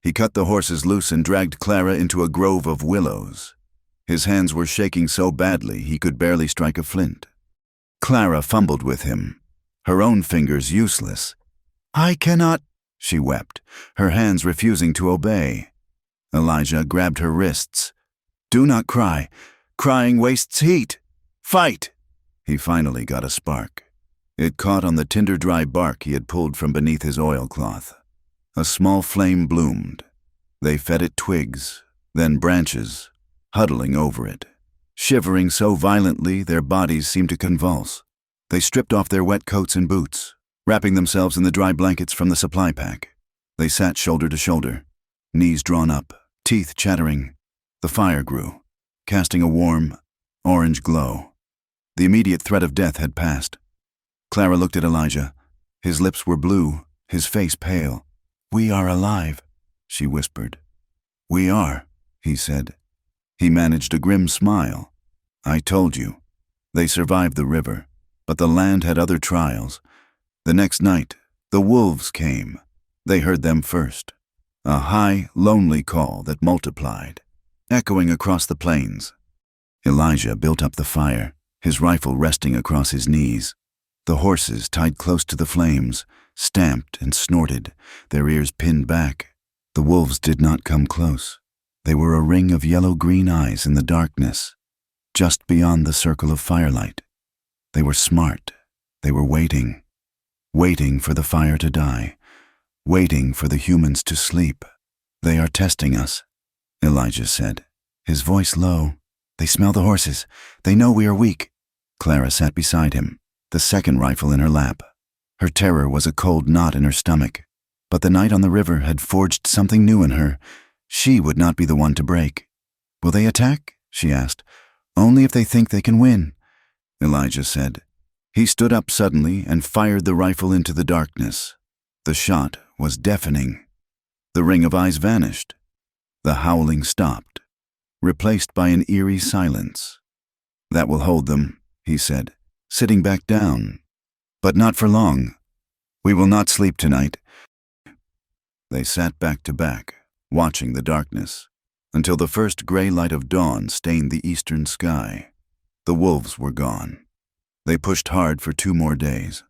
He cut the horses loose and dragged Clara into a grove of willows. His hands were shaking so badly he could barely strike a flint. Clara fumbled with him, her own fingers useless. I cannot, she wept, her hands refusing to obey. Elijah grabbed her wrists. Do not cry. Crying wastes heat. Fight! He finally got a spark. It caught on the tinder dry bark he had pulled from beneath his oilcloth. A small flame bloomed. They fed it twigs, then branches, huddling over it. Shivering so violently their bodies seemed to convulse. They stripped off their wet coats and boots, wrapping themselves in the dry blankets from the supply pack. They sat shoulder to shoulder, knees drawn up, teeth chattering. The fire grew, casting a warm, orange glow. The immediate threat of death had passed. Clara looked at Elijah. His lips were blue, his face pale. We are alive, she whispered. We are, he said. He managed a grim smile. I told you. They survived the river, but the land had other trials. The next night, the wolves came. They heard them first. A high, lonely call that multiplied, echoing across the plains. Elijah built up the fire, his rifle resting across his knees. The horses, tied close to the flames, stamped and snorted, their ears pinned back. The wolves did not come close. They were a ring of yellow-green eyes in the darkness, just beyond the circle of firelight. They were smart. They were waiting for the fire to die, waiting for the humans to sleep. They are testing us, Elijah said, his voice low. They smell the horses. They know we are weak. Clara sat beside him, the second rifle in her lap. Her terror was a cold knot in her stomach, but the night on the river had forged something new in her. She would not be the one to break. Will they attack? She asked. Only if they think they can win, Elijah said. He stood up suddenly and fired the rifle into the darkness. The shot was deafening. The ring of eyes vanished. The howling stopped, replaced by an eerie silence. That will hold them, he said, sitting back down. But not for long. We will not sleep tonight. They sat back to back, watching the darkness, until the first gray light of dawn stained the eastern sky. The wolves were gone. They pushed hard for 2 more days.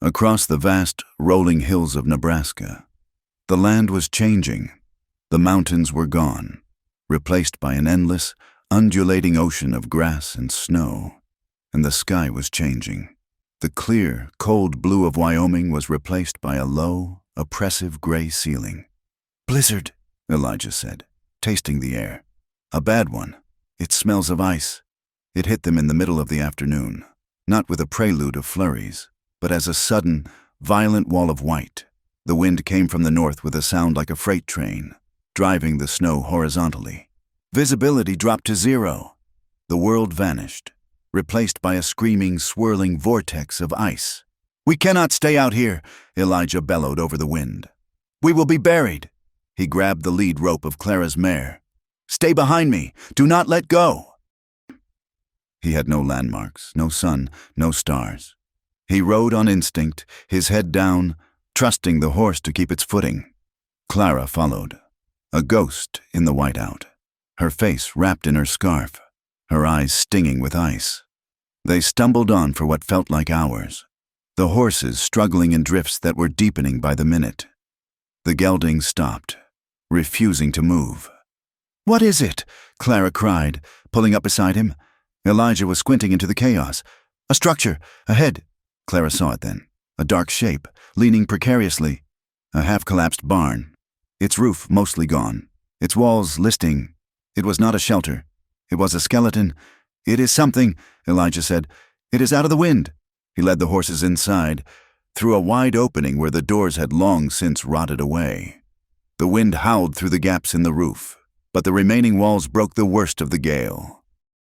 Across the vast, rolling hills of Nebraska, the land was changing. The mountains were gone, replaced by an endless, undulating ocean of grass and snow. And the sky was changing. The clear, cold blue of Wyoming was replaced by a low, oppressive gray ceiling. "Blizzard," Elijah said, tasting the air. "A bad one. It smells of ice." It hit them in the middle of the afternoon, not with a prelude of flurries, but as a sudden, violent wall of white. The wind came from the north with a sound like a freight train, driving the snow horizontally. Visibility dropped to zero. The world vanished, replaced by a screaming, swirling vortex of ice. "We cannot stay out here," Elijah bellowed over the wind. "We will be buried." He grabbed the lead rope of Clara's mare. "Stay behind me. Do not let go." He had no landmarks, no sun, no stars. He rode on instinct, his head down, trusting the horse to keep its footing. Clara followed, a ghost in the whiteout, her face wrapped in her scarf, her eyes stinging with ice. They stumbled on for what felt like hours, the horses struggling in drifts that were deepening by the minute. The gelding stopped, refusing to move. "What is it?" Clara cried, pulling up beside him. Elijah was squinting into the chaos. "A structure, ahead." Clara saw it then, a dark shape, leaning precariously. A half-collapsed barn, its roof mostly gone, its walls listing. It was not a shelter. It was a skeleton. "It is something," Elijah said. "It is out of the wind." He led the horses inside, through a wide opening where the doors had long since rotted away. The wind howled through the gaps in the roof, but the remaining walls broke the worst of the gale.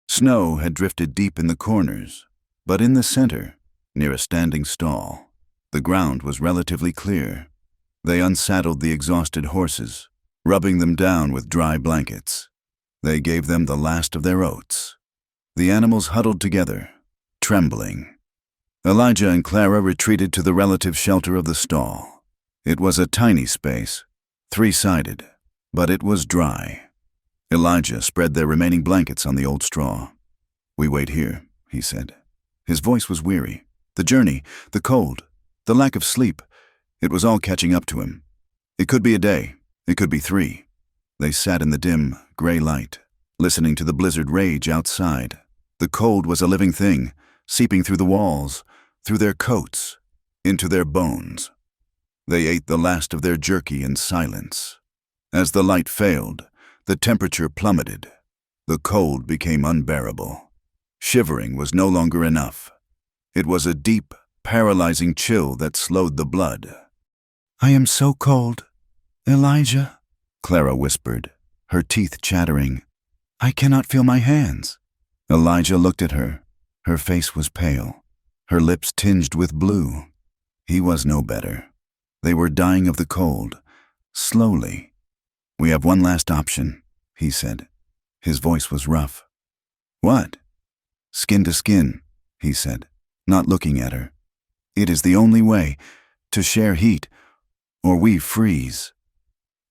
Snow had drifted deep in the corners, but in the center, near a standing stall, the ground was relatively clear. They unsaddled the exhausted horses, rubbing them down with dry blankets. They gave them the last of their oats. The animals huddled together, trembling. Elijah and Clara retreated to the relative shelter of the stall. It was a tiny space, three-sided, but it was dry. Elijah spread their remaining blankets on the old straw. "We wait here," he said. His voice was weary. The journey, the cold, the lack of sleep, it was all catching up to him. It could be a day, it could be 3. They sat in the dim, gray light, listening to the blizzard rage outside. The cold was a living thing, seeping through the walls, through their coats, into their bones. They ate the last of their jerky in silence. As the light failed, the temperature plummeted. The cold became unbearable. Shivering was no longer enough. It was a deep, paralyzing chill that slowed the blood. "I am so cold, Elijah," Clara whispered, her teeth chattering. "I cannot feel my hands." Elijah looked at her. Her face was pale, her lips tinged with blue. He was no better. They were dying of the cold, slowly. "We have one last option," he said. His voice was rough. "What?" "Skin to skin," he said, not looking at her. "It is the only way, to share heat, or we freeze."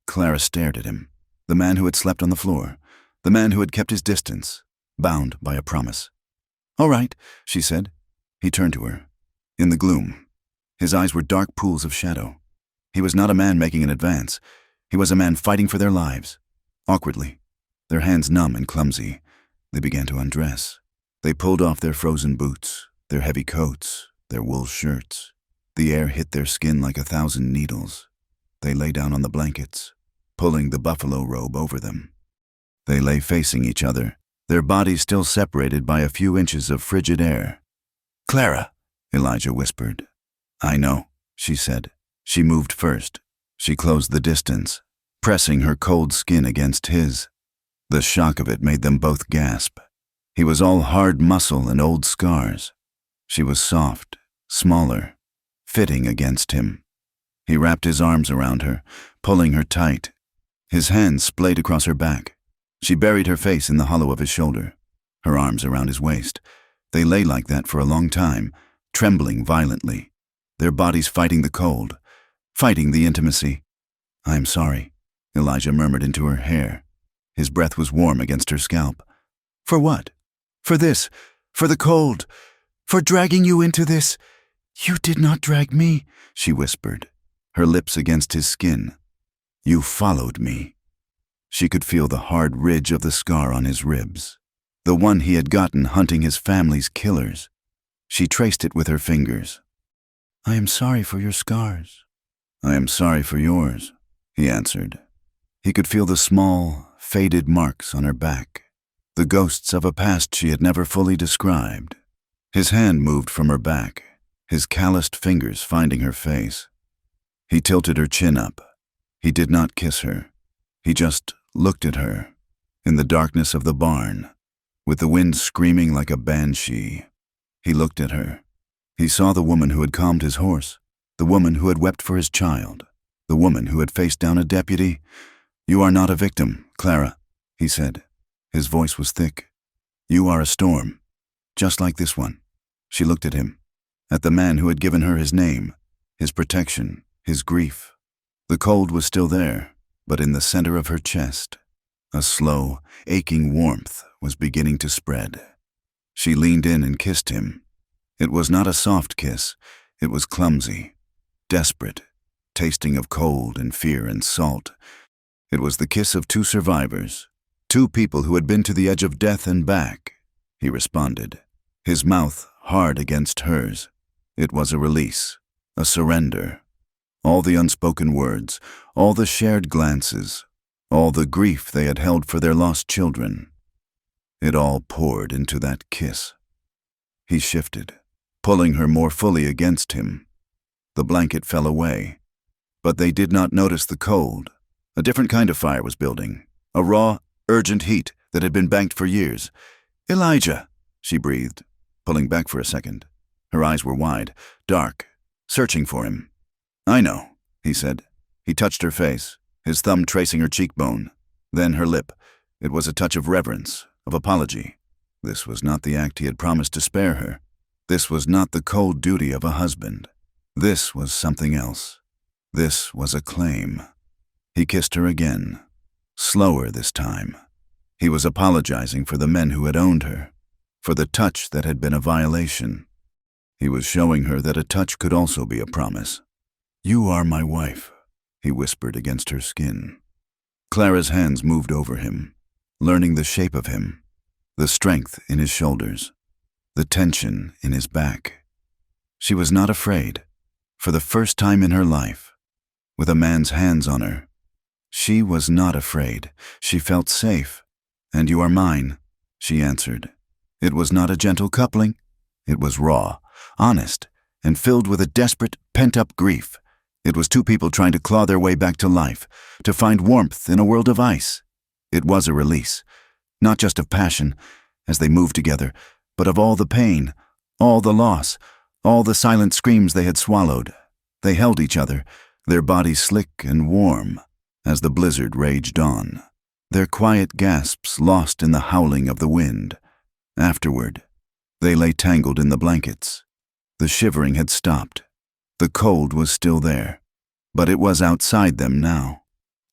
Clara stared at him, the man who had slept on the floor, the man who had kept his distance, bound by a promise. "All right," she said. He turned to her. In the gloom, his eyes were dark pools of shadow. He was not a man making an advance. He was a man fighting for their lives. Awkwardly, their hands numb and clumsy, they began to undress. They pulled off their frozen boots, their heavy coats, their wool shirts. The air hit their skin like 1,000 needles. They lay down on the blankets, pulling the buffalo robe over them. They lay facing each other, their bodies still separated by a few inches of frigid air. "Clara," Elijah whispered. "I know," she said. She moved first. She closed the distance, pressing her cold skin against his. The shock of it made them both gasp. He was all hard muscle and old scars. She was soft, smaller, fitting against him. He wrapped his arms around her, pulling her tight. His hands splayed across her back. She buried her face in the hollow of his shoulder, her arms around his waist. They lay like that for a long time, trembling violently, their bodies fighting the cold, fighting the intimacy. "I'm sorry," Elijah murmured into her hair. His breath was warm against her scalp. "For what? For this, for the cold, for dragging you into this." "You did not drag me," she whispered, her lips against his skin. "You followed me." She could feel the hard ridge of the scar on his ribs, the one he had gotten hunting his family's killers. She traced it with her fingers. "I am sorry for your scars." "I am sorry for yours," he answered. He could feel the small, faded marks on her back, the ghosts of a past she had never fully described. His hand moved from her back, his calloused fingers finding her face. He tilted her chin up. He did not kiss her. He just looked at her, in the darkness of the barn, with the wind screaming like a banshee. He looked at her. He saw the woman who had calmed his horse, the woman who had wept for his child, the woman who had faced down a deputy. "You are not a victim, Clara," he said. His voice was thick. "You are a storm, just like this one." She looked at him, at the man who had given her his name, his protection, his grief. The cold was still there, but in the center of her chest, a slow, aching warmth was beginning to spread. She leaned in and kissed him. It was not a soft kiss. It was clumsy, desperate, tasting of cold and fear and salt. It was the kiss of two survivors, two people who had been to the edge of death and back. He responded, his mouth hard against hers. It was a release, a surrender. All the unspoken words, all the shared glances, all the grief they had held for their lost children. It all poured into that kiss. He shifted, pulling her more fully against him. The blanket fell away, but they did not notice the cold. A different kind of fire was building, a raw, urgent heat that had been banked for years. "Elijah," she breathed, pulling back for a second. Her eyes were wide, dark, searching for him. "I know," he said. He touched her face, his thumb tracing her cheekbone, then her lip. It was a touch of reverence, of apology. This was not the act he had promised to spare her. This was not the cold duty of a husband. This was something else. This was a claim. He kissed her again, slower this time. He was apologizing for the men who had owned her, for the touch that had been a violation. He was showing her that a touch could also be a promise. "You are my wife," he whispered against her skin. Clara's hands moved over him, learning the shape of him, the strength in his shoulders, the tension in his back. She was not afraid. For the first time in her life, with a man's hands on her, she was not afraid. She felt safe. "And you are mine," she answered. It was not a gentle coupling. It was raw, honest, and filled with a desperate, pent-up grief. It was two people trying to claw their way back to life, to find warmth in a world of ice. It was a release, not just of passion, as they moved together, but of all the pain, all the loss, all the silent screams they had swallowed. They held each other, their bodies slick and warm, as the blizzard raged on, their quiet gasps lost in the howling of the wind. Afterward, they lay tangled in the blankets. The shivering had stopped. The cold was still there, but it was outside them now,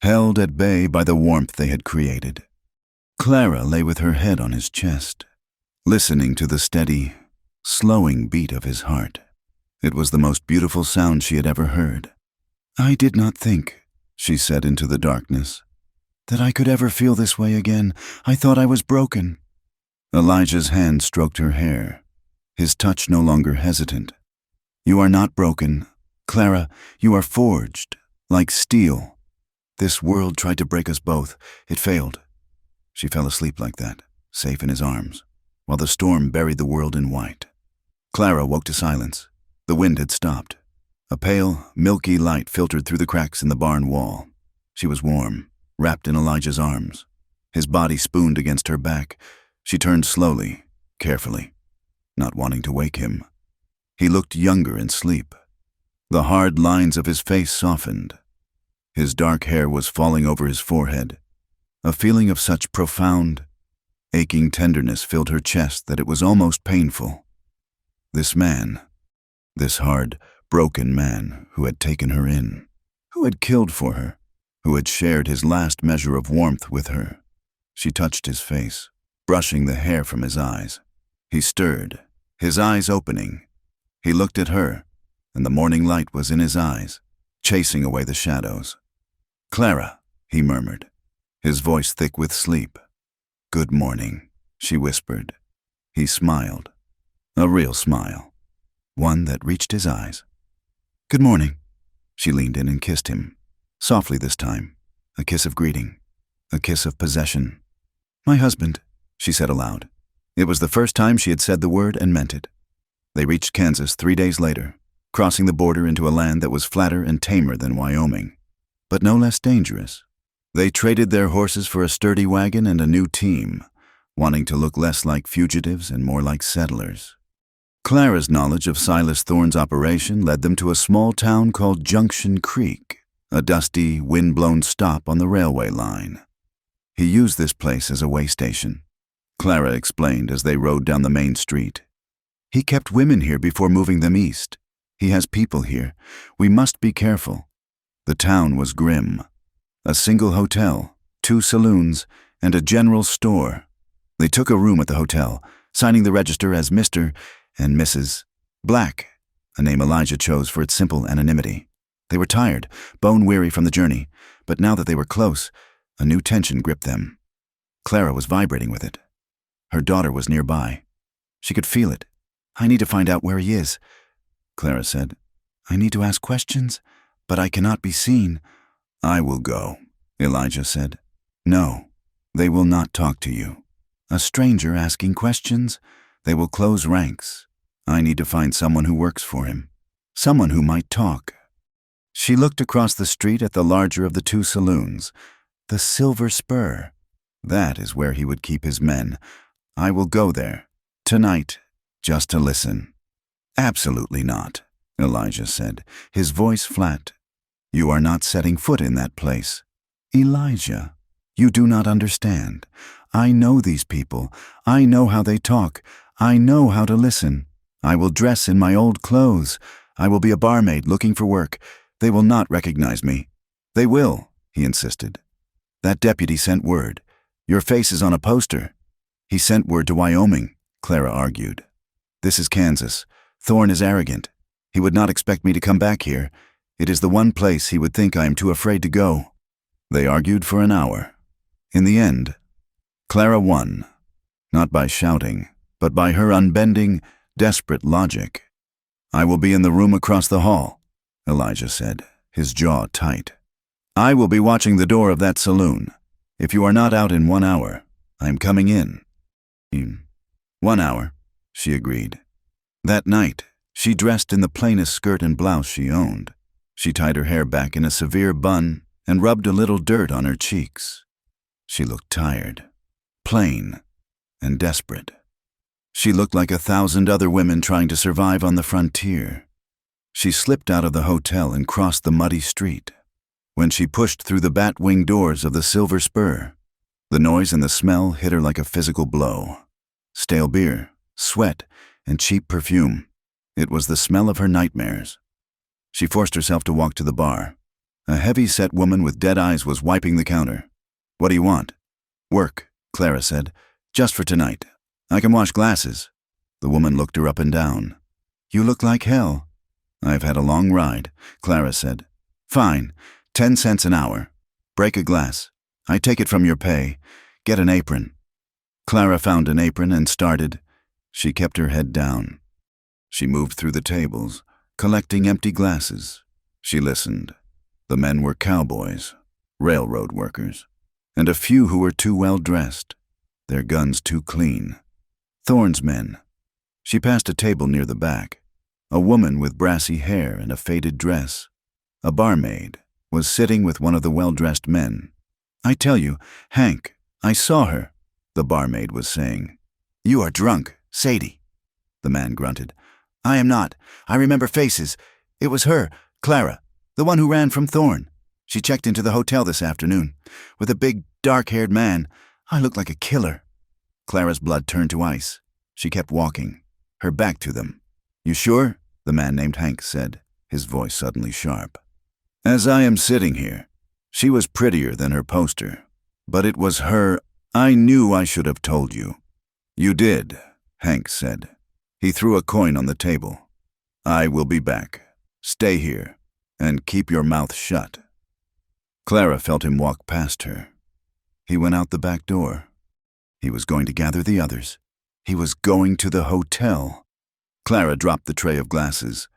held at bay by the warmth they had created. Clara lay with her head on his chest, listening to the steady, slowing beat of his heart. It was the most beautiful sound she had ever heard. "I did not think," she said into the darkness, "that I could ever feel this way again. I thought I was broken." Elijah's hand stroked her hair, his touch no longer hesitant. "You are not broken, Clara. You are forged, like steel. This world tried to break us both. It failed." She fell asleep like that, safe in his arms, while the storm buried the world in white. Clara woke to silence. The wind had stopped. A pale, milky light filtered through the cracks in the barn wall. She was warm, wrapped in Elijah's arms. His body spooned against her back. She turned slowly, carefully, not wanting to wake him. He looked younger in sleep. The hard lines of his face softened. His dark hair was falling over his forehead. A feeling of such profound, aching tenderness filled her chest that it was almost painful. This man, this hard, broken man who had taken her in, who had killed for her, who had shared his last measure of warmth with her. She touched his face, brushing the hair from his eyes. He stirred, his eyes opening. He looked at her, and the morning light was in his eyes, chasing away the shadows. "Clara," he murmured. his voice thick with sleep. "Good morning," she whispered. He smiled. A real smile. One that reached his eyes. "Good morning." She leaned in and kissed him. Softly this time. A kiss of greeting. A kiss of possession. "My husband," she said aloud. It was the first time she had said the word and meant it. They reached Kansas 3 days later, crossing the border into a land that was flatter and tamer than Wyoming, but no less dangerous. They traded their horses for a sturdy wagon and a new team, wanting to look less like fugitives and more like settlers. Clara's knowledge of Silas Thorne's operation led them to a small town called Junction Creek, a dusty, wind-blown stop on the railway line. He used this place as a way station, Clara explained as they rode down the main street. "He kept women here before moving them east. He has people here. We must be careful." The town was grim. A single hotel, 2 saloons, and a general store. They took a room at the hotel, signing the register as Mr. and Mrs. Black, a name Elijah chose for its simple anonymity. They were tired, bone-weary from the journey, but now that they were close, a new tension gripped them. Clara was vibrating with it. Her daughter was nearby. She could feel it. "I need to find out where he is," Clara said. "I need to ask questions, but I cannot be seen." "I will go," Elijah said. "No, they will not talk to you. A stranger asking questions? They will close ranks. I need to find someone who works for him. Someone who might talk." She looked across the street at the larger of the 2 saloons, the Silver Spur. That is where he would keep his men. "I will go there, tonight, just to listen." "Absolutely not," Elijah said, his voice flat. "You are not setting foot in that place." "Elijah, you do not understand. I know these people. I know how they talk. I know how to listen. I will dress in my old clothes. I will be a barmaid looking for work. They will not recognize me." "They will," he insisted. "That deputy sent word. Your face is on a poster." "He sent word to Wyoming," Clara argued. "This is Kansas. Thorne is arrogant. He would not expect me to come back here. It is the one place he would think I am too afraid to go." They argued for an hour. In the end, Clara won, not by shouting, but by her unbending, desperate logic. "I will be in the room across the hall," Elijah said, his jaw tight. "I will be watching the door of that saloon. If you are not out in 1 hour, I am coming in." 1 hour, she agreed. That night, she dressed in the plainest skirt and blouse she owned. She tied her hair back in a severe bun and rubbed a little dirt on her cheeks. She looked tired, plain, and desperate. She looked like 1,000 other women trying to survive on the frontier. She slipped out of the hotel and crossed the muddy street. When she pushed through the bat-wing doors of the Silver Spur, the noise and the smell hit her like a physical blow. Stale beer, sweat, and cheap perfume. It was the smell of her nightmares. She forced herself to walk to the bar. A heavy-set woman with dead eyes was wiping the counter. "What do you want?" "Work," Clara said. "Just for tonight. I can wash glasses." The woman looked her up and down. "You look like hell." "I've had a long ride," Clara said. "Fine. 10 cents an hour. Break a glass. I take it from your pay. Get an apron." Clara found an apron and started. She kept her head down. She moved through the tables, collecting empty glasses. She listened. The men were cowboys, railroad workers, and a few who were too well dressed, their guns too clean. Thorne's men. She passed a table near the back. A woman with brassy hair and a faded dress, a barmaid, was sitting with one of the well-dressed men. "I tell you, Hank, I saw her," the barmaid was saying. "You are drunk, Sadie," the man grunted. "I am not. I remember faces. It was her, Clara, the one who ran from Thorne. She checked into the hotel this afternoon, with a big, dark-haired man. I looked like a killer." Clara's blood turned to ice. She kept walking, her back to them. "You sure?" the man named Hank said, his voice suddenly sharp. "As I am sitting here, she was prettier than her poster, but it was her. I knew I should have told you." "You did," Hank said. He threw a coin on the table. "I will be back. Stay here, and keep your mouth shut." Clara felt him walk past her. He went out the back door. He was going to gather the others. He was going to the hotel. Clara dropped the tray of glasses.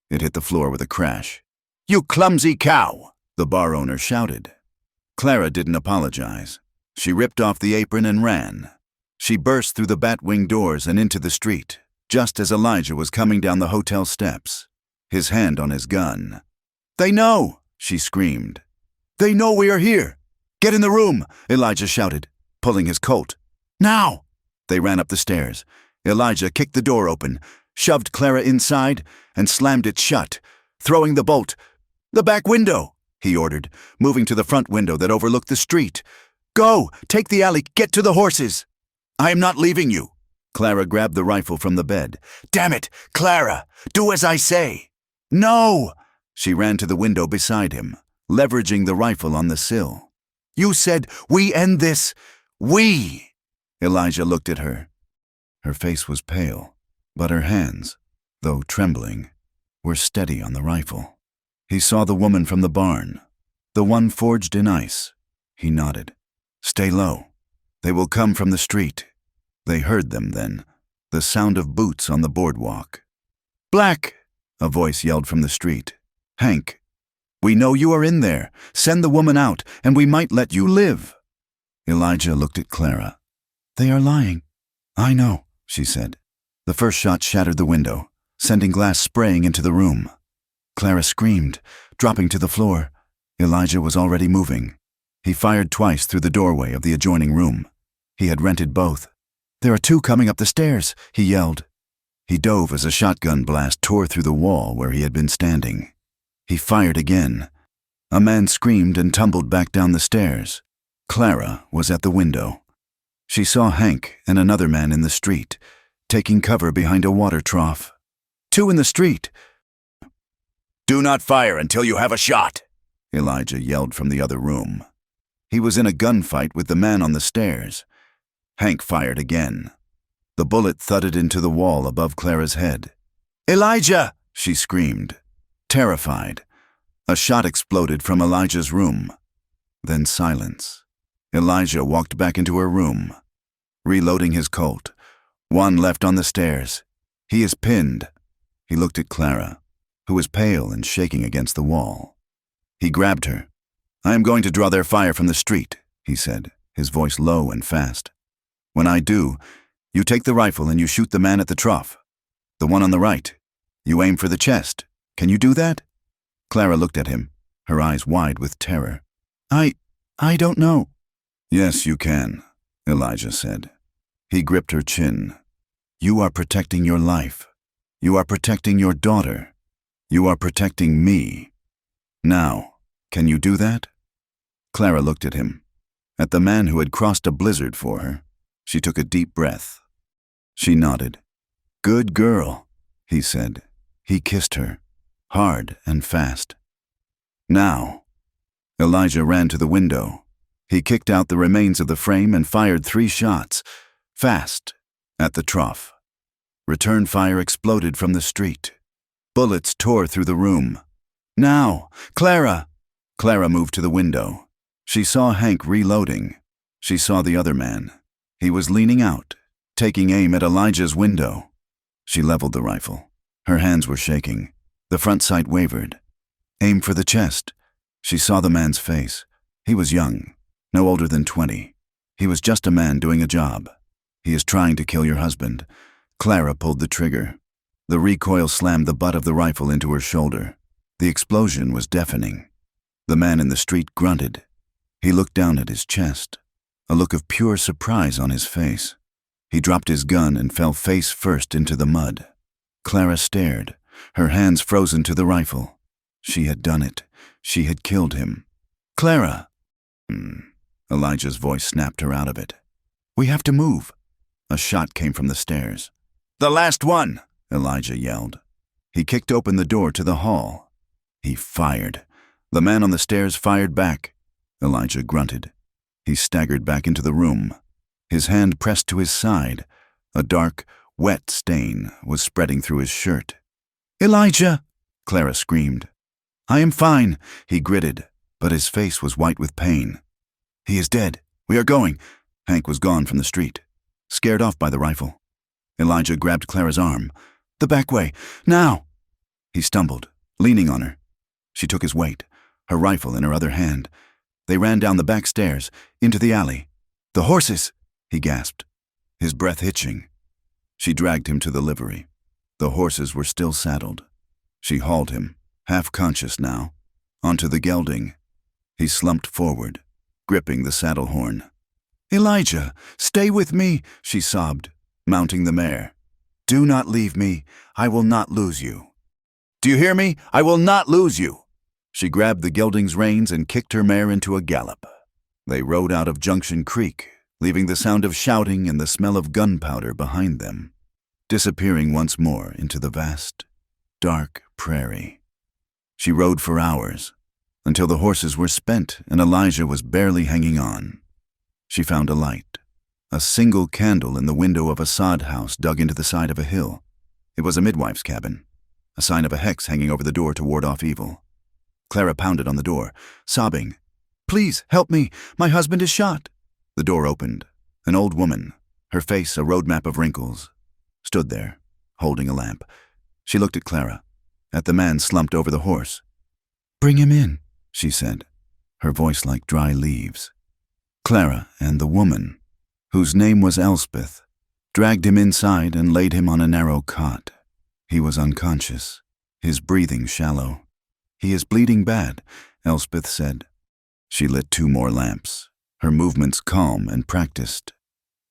It hit the floor with a crash. "You clumsy cow!" the bar owner shouted. Clara didn't apologize. She ripped off the apron and ran. She burst through the bat-wing doors and into the street, just as Elijah was coming down the hotel steps, his hand on his gun. "They know!" she screamed. "They know we are here! Get in the room!" Elijah shouted, pulling his Colt. "Now!" They ran up the stairs. Elijah kicked the door open, shoved Clara inside, and slammed it shut, throwing the bolt. "The back window!" he ordered, moving to the front window that overlooked the street. "Go! Take the alley! Get to the horses!" "I am not leaving you!" Clara grabbed the rifle from the bed. "Damn it! Clara! Do as I say!" "No!" She ran to the window beside him, leveraging the rifle on the sill. "You said we end this! We!" Elijah looked at her. Her face was pale, but her hands, though trembling, were steady on the rifle. He saw the woman from the barn, the one forged in ice. He nodded. "Stay low. They will come from the street." They heard them then, the sound of boots on the boardwalk. "Black!" a voice yelled from the street. "Hank, we know you are in there. Send the woman out, and we might let you live." Elijah looked at Clara. "They are lying." "I know," she said. The first shot shattered the window, sending glass spraying into the room. Clara screamed, dropping to the floor. Elijah was already moving. He fired twice through the doorway of the adjoining room. He had rented both. "There are two coming up the stairs," he yelled. He dove as a shotgun blast tore through the wall where he had been standing. He fired again. A man screamed and tumbled back down the stairs. Clara was at the window. She saw Hank and another man in the street, taking cover behind a water trough. "Two in the street." "Do not fire until you have a shot," Elijah yelled from the other room. He was in a gunfight with the man on the stairs. Hank fired again. The bullet thudded into the wall above Clara's head. "Elijah!" she screamed, terrified. A shot exploded from Elijah's room. Then silence. Elijah walked back into her room, reloading his Colt. One left on the stairs. "He is pinned." He looked at Clara, who was pale and shaking against the wall. He grabbed her. "I am going to draw their fire from the street," he said, his voice low and fast. "When I do, you take the rifle and you shoot the man at the trough. The one on the right. You aim for the chest. Can you do that?" Clara looked at him, her eyes wide with terror. I don't know." "Yes, you can," Elijah said. He gripped her chin. "You are protecting your life. You are protecting your daughter. You are protecting me. Now, can you do that?" Clara looked at him, at the man who had crossed a blizzard for her. She took a deep breath. She nodded. "Good girl," he said. He kissed her, hard and fast. "Now." Elijah ran to the window. He kicked out the remains of the frame and fired 3 shots, fast, at the trough. Return fire exploded from the street. Bullets tore through the room. "Now, Clara!" Clara moved to the window. She saw Hank reloading. She saw the other man. He was leaning out, taking aim at Elijah's window. She leveled the rifle. Her hands were shaking. The front sight wavered. "Aim for the chest." She saw the man's face. He was young, no older than 20. He was just a man doing a job. "He is trying to kill your husband." Clara pulled the trigger. The recoil slammed the butt of the rifle into her shoulder. The explosion was deafening. The man in the street grunted. He looked down at his chest, a look of pure surprise on his face. He dropped his gun and fell face first into the mud. Clara stared, her hands frozen to the rifle. She had done it. She had killed him. "Clara!" Elijah's voice snapped her out of it. "We have to move." A shot came from the stairs. "The last one!" Elijah yelled. He kicked open the door to the hall. He fired. The man on the stairs fired back. Elijah grunted. He staggered back into the room. His hand pressed to his side. A dark, wet stain was spreading through his shirt. "Elijah!" Clara screamed. "I am fine," he gritted, but his face was white with pain. "He is dead," "We are going." Hank was gone from the street, scared off by the rifle. Elijah grabbed Clara's arm. "The back way, now!" He stumbled, leaning on her. She took his weight, her rifle in her other hand. They ran down the back stairs, into the alley. "The horses!" he gasped, his breath hitching. She dragged him to the livery. The horses were still saddled. She hauled him, half conscious now, onto the gelding. He slumped forward, gripping the saddle horn. "Elijah, stay with me," she sobbed, mounting the mare. "Do not leave me. I will not lose you. Do you hear me? I will not lose you." She grabbed the gelding's reins and kicked her mare into a gallop. They rode out of Junction Creek, leaving the sound of shouting and the smell of gunpowder behind them, disappearing once more into the vast, dark prairie. She rode for hours, until the horses were spent and Elijah was barely hanging on. She found a light, a single candle in the window of a sod house dug into the side of a hill. It was a midwife's cabin, a sign of a hex hanging over the door to ward off evil. Clara pounded on the door, sobbing, "Please, help me. My husband is shot." The door opened. An old woman, her face a roadmap of wrinkles, stood there, holding a lamp. She looked at Clara, at the man slumped over the horse. "Bring him in," she said, her voice like dry leaves. Clara and the woman, whose name was Elspeth, dragged him inside and laid him on a narrow cot. He was unconscious, his breathing shallow. "He is bleeding bad," Elspeth said. She lit 2 more lamps, her movements calm and practiced.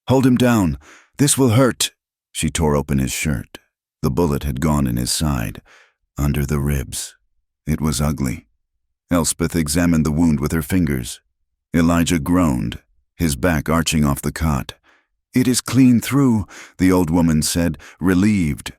"Hold him down. This will hurt." She tore open his shirt. The bullet had gone in his side, under the ribs. It was ugly. Elspeth examined the wound with her fingers. Elijah groaned, his back arching off the cot. "It is clean through," the old woman said, relieved.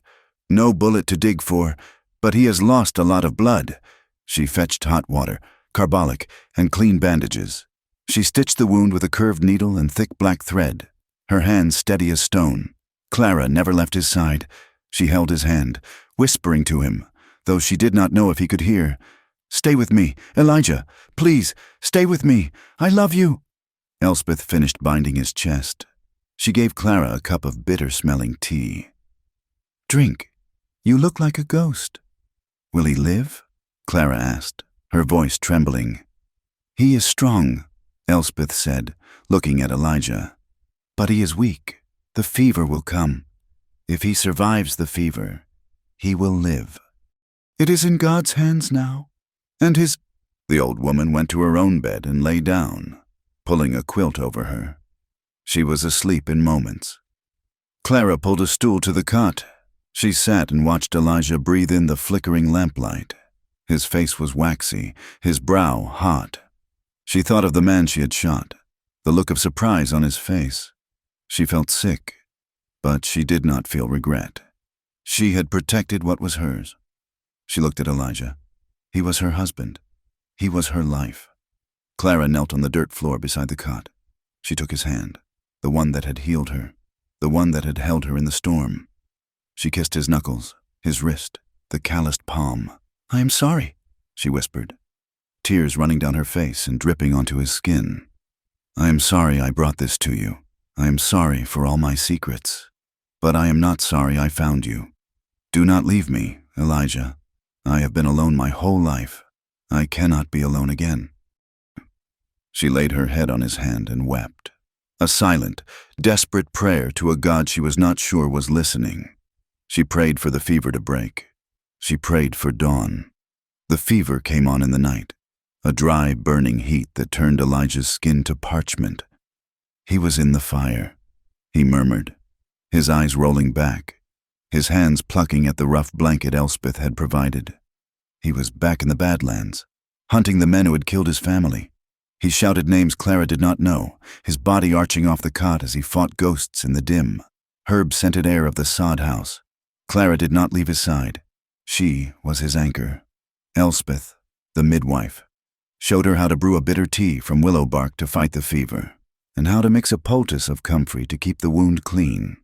"No bullet to dig for, but he has lost a lot of blood." She fetched hot water, carbolic, and clean bandages. She stitched the wound with a curved needle and thick black thread, her hands steady as stone. Clara never left his side. She held his hand, whispering to him, though she did not know if he could hear. "Stay with me, Elijah. Please, stay with me. I love you." Elspeth finished binding his chest. She gave Clara a cup of bitter-smelling tea. "Drink. You look like a ghost." "Will he live?" Clara asked, her voice trembling. "He is strong," Elspeth said, looking at Elijah. "But he is weak. The fever will come. If he survives the fever, he will live. It is in God's hands now. And his—" The old woman went to her own bed and lay down, pulling a quilt over her. She was asleep in moments. Clara pulled a stool to the cot. She sat and watched Elijah breathe in the flickering lamplight. His face was waxy, his brow hot. She thought of the man she had shot, the look of surprise on his face. She felt sick, but she did not feel regret. She had protected what was hers. She looked at Elijah. He was her husband. He was her life. Clara knelt on the dirt floor beside the cot. She took his hand, the one that had healed her, the one that had held her in the storm. She kissed his knuckles, his wrist, the calloused palm. "I am sorry," she whispered, tears running down her face and dripping onto his skin. "I am sorry I brought this to you. I am sorry for all my secrets. But I am not sorry I found you. Do not leave me, Elijah. I have been alone my whole life. I cannot be alone again." She laid her head on his hand and wept, a silent, desperate prayer to a God she was not sure was listening. She prayed for the fever to break. She prayed for dawn. The fever came on in the night, a dry, burning heat that turned Elijah's skin to parchment. He was in the fire, he murmured, his eyes rolling back, his hands plucking at the rough blanket Elspeth had provided. He was back in the Badlands, hunting the men who had killed his family. He shouted names Clara did not know, his body arching off the cot as he fought ghosts in the dim, herb-scented air of the sod house. Clara did not leave his side. She was his anchor. Elspeth, the midwife, showed her how to brew a bitter tea from willow bark to fight the fever, and how to mix a poultice of comfrey to keep the wound clean.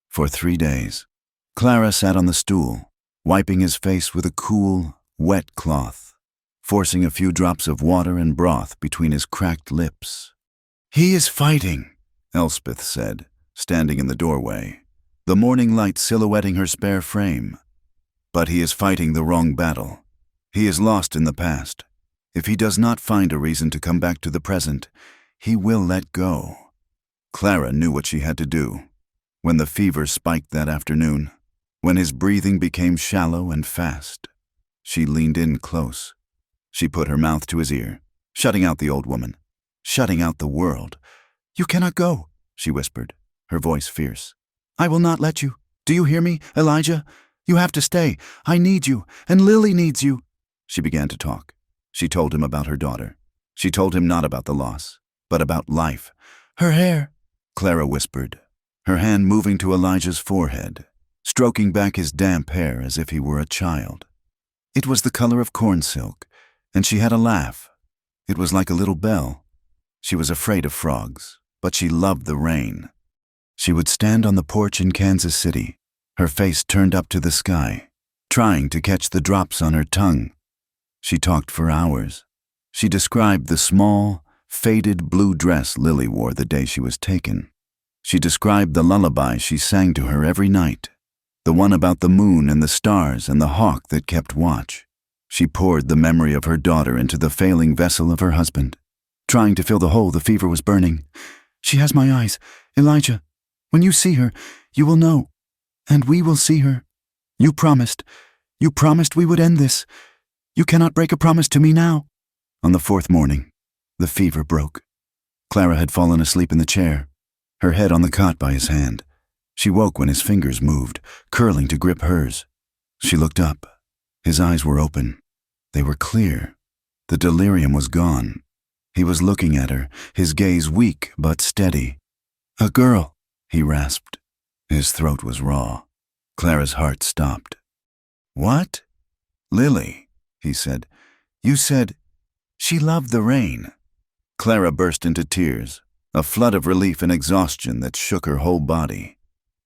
For 3 days, Clara sat on the stool, wiping his face with a cool, wet cloth, forcing a few drops of water and broth between his cracked lips. "He is fighting," Elspeth said, standing in the doorway, the morning light silhouetting her spare frame. "But he is fighting the wrong battle. He is lost in the past. If he does not find a reason to come back to the present, he will let go." Clara knew what she had to do. When the fever spiked that afternoon, when his breathing became shallow and fast, she leaned in close. She put her mouth to his ear, shutting out the old woman, shutting out the world. "You cannot go," she whispered, her voice fierce. "I will not let you. Do you hear me, Elijah? You have to stay. I need you, and Lily needs you." She began to talk. She told him about her daughter. She told him not about the loss, but about life. "Her hair," Clara whispered, her hand moving to Elijah's forehead, stroking back his damp hair as if he were a child. It was the color of corn silk, and she had a laugh. It was like a little bell. She was afraid of frogs, but she loved the rain. She would stand on the porch in Kansas City, her face turned up to the sky, trying to catch the drops on her tongue. She talked for hours. She described the small, faded blue dress Lily wore the day she was taken. She described the lullaby she sang to her every night, the one about the moon and the stars and the hawk that kept watch. She poured the memory of her daughter into the failing vessel of her husband, trying to fill the hole the fever was burning. "She has my eyes, Elijah. When you see her, you will know. And we will see her. You promised we would end this. You cannot break a promise to me now." On the fourth morning, the fever broke. Clara had fallen asleep in the chair, her head on the cot by his hand. She woke when his fingers moved, curling to grip hers. She looked up. His eyes were open. They were clear. The delirium was gone. He was looking at her, his gaze weak but steady. "A girl," he rasped. His throat was raw. Clara's heart stopped. "What?" "Lily," he said. "You said she loved the rain." Clara burst into tears, a flood of relief and exhaustion that shook her whole body.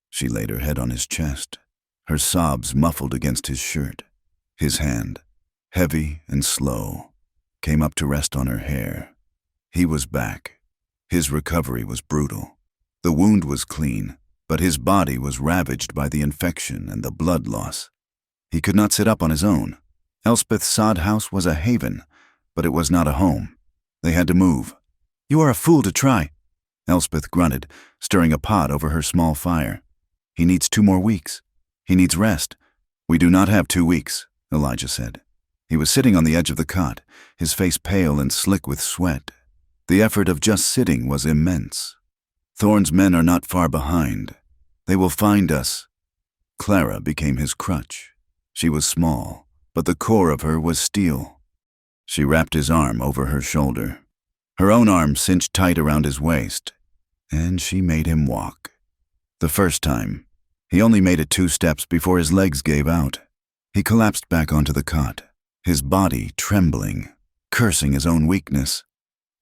She laid her head on his chest, her sobs muffled against his shirt. His hand, heavy and slow, came up to rest on her hair. He was back. His recovery was brutal. The wound was clean, but his body was ravaged by the infection and the blood loss. He could not sit up on his own. Elspeth's sod house was a haven, but it was not a home. They had to move. "You are a fool to try," Elspeth grunted, stirring a pot over her small fire. "He needs 2 more weeks. He needs rest." "We do not have 2 weeks," Elijah said. He was sitting on the edge of the cot, his face pale and slick with sweat. The effort of just sitting was immense. "Thorne's men are not far behind. They will find us." Clara became his crutch. She was small, but the core of her was steel. She wrapped his arm over her shoulder. Her own arm cinched tight around his waist, and she made him walk. The first time, he only made it 2 steps before his legs gave out. He collapsed back onto the cot, his body trembling, cursing his own weakness.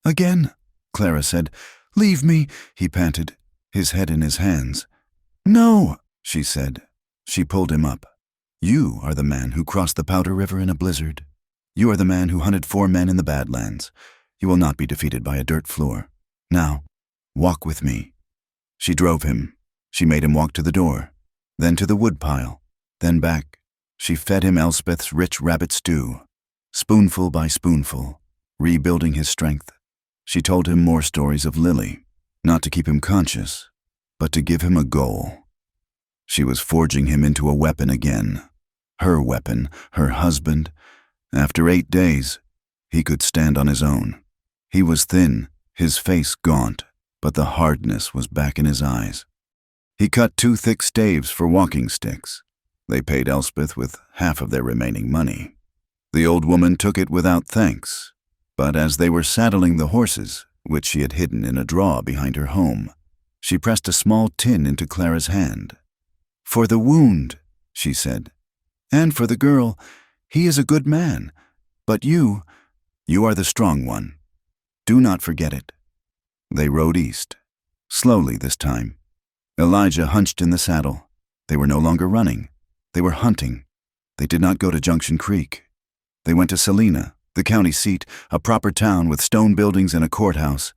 "Again," Clara said. "Leave me," he panted, his head in his hands. "No," she said. She pulled him up. "You are the man who crossed the Powder River in a blizzard. You are the man who hunted 4 men in the Badlands. You will not be defeated by a dirt floor. Now, walk with me." She drove him. She made him walk to the door, then to the woodpile, then back. She fed him Elspeth's rich rabbit stew, spoonful by spoonful, rebuilding his strength. She told him more stories of Lily, not to keep him conscious, but to give him a goal. She was forging him into a weapon again. Her weapon, her husband. After 8 days, he could stand on his own. He was thin, his face gaunt, but the hardness was back in his eyes. He cut 2 thick staves for walking sticks. They paid Elspeth with half of their remaining money. The old woman took it without thanks, but as they were saddling the horses, which she had hidden in a drawer behind her home, she pressed a small tin into Clara's hand. "For the wound," she said, "and for the girl. He is a good man, but you are the strong one. Do not forget it." They rode east, slowly this time. Elijah hunched in the saddle. They were no longer running. They were hunting. They did not go to Junction Creek. They went to Salina, the county seat, a proper town with stone buildings and a courthouse.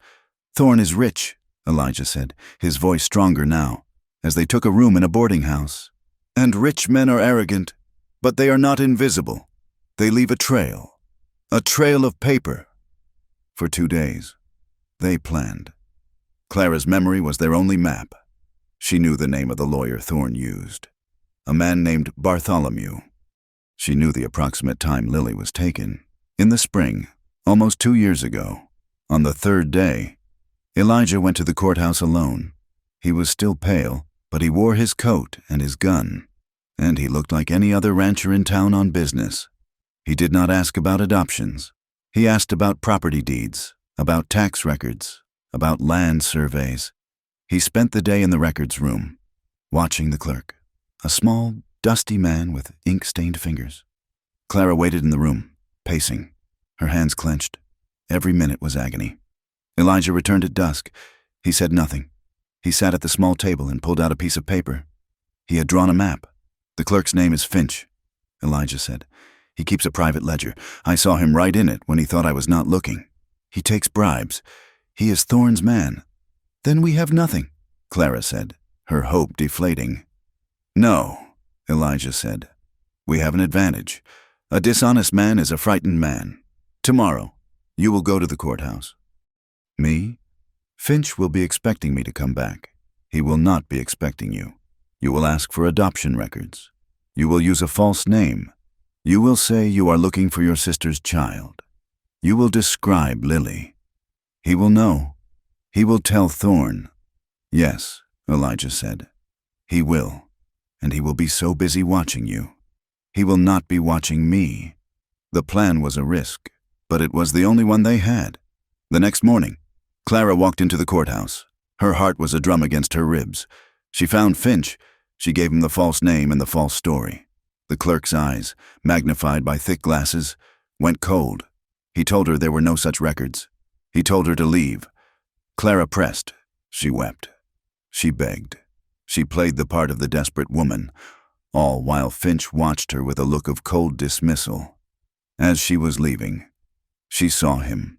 "Thorn is rich," Elijah said, his voice stronger now, as they took a room in a boarding house. "And rich men are arrogant, but they are not invisible. They leave a trail of paper." For 2 days, they planned. Clara's memory was their only map. She knew the name of the lawyer Thorn used, a man named Bartholomew. She knew the approximate time Lily was taken. In the spring, almost 2 years ago, on the 3rd day, Elijah went to the courthouse alone. He was still pale, but he wore his coat and his gun, and he looked like any other rancher in town on business. He did not ask about adoptions. He asked about property deeds, about tax records, about land surveys. He spent the day in the records room, watching the clerk, a small, dusty man with ink-stained fingers. Clara waited in the room, pacing, her hands clenched. Every minute was agony. Elijah returned at dusk. He said nothing. He sat at the small table and pulled out a piece of paper. He had drawn a map. "The clerk's name is Finch," Elijah said. "He keeps a private ledger. I saw him write in it when he thought I was not looking. He takes bribes. He is Thorn's man." "Then we have nothing," Clara said, her hope deflating. "No," Elijah said. "We have an advantage. A dishonest man is a frightened man. Tomorrow, you will go to the courthouse." "Me? Finch will be expecting me to come back. He will not be expecting you. You will ask for adoption records. You will use a false name. You will say you are looking for your sister's child. You will describe Lily. He will know. He will tell Thorn." "Yes," Elijah said. "He will. And he will be so busy watching you. He will not be watching me." The plan was a risk, but it was the only one they had. The next morning, Clara walked into the courthouse. Her heart was a drum against her ribs. She found Finch. She gave him the false name and the false story. The clerk's eyes, magnified by thick glasses, went cold. He told her there were no such records. He told her to leave. Clara pressed. She wept. She begged. She played the part of the desperate woman, all while Finch watched her with a look of cold dismissal. As she was leaving, she saw him.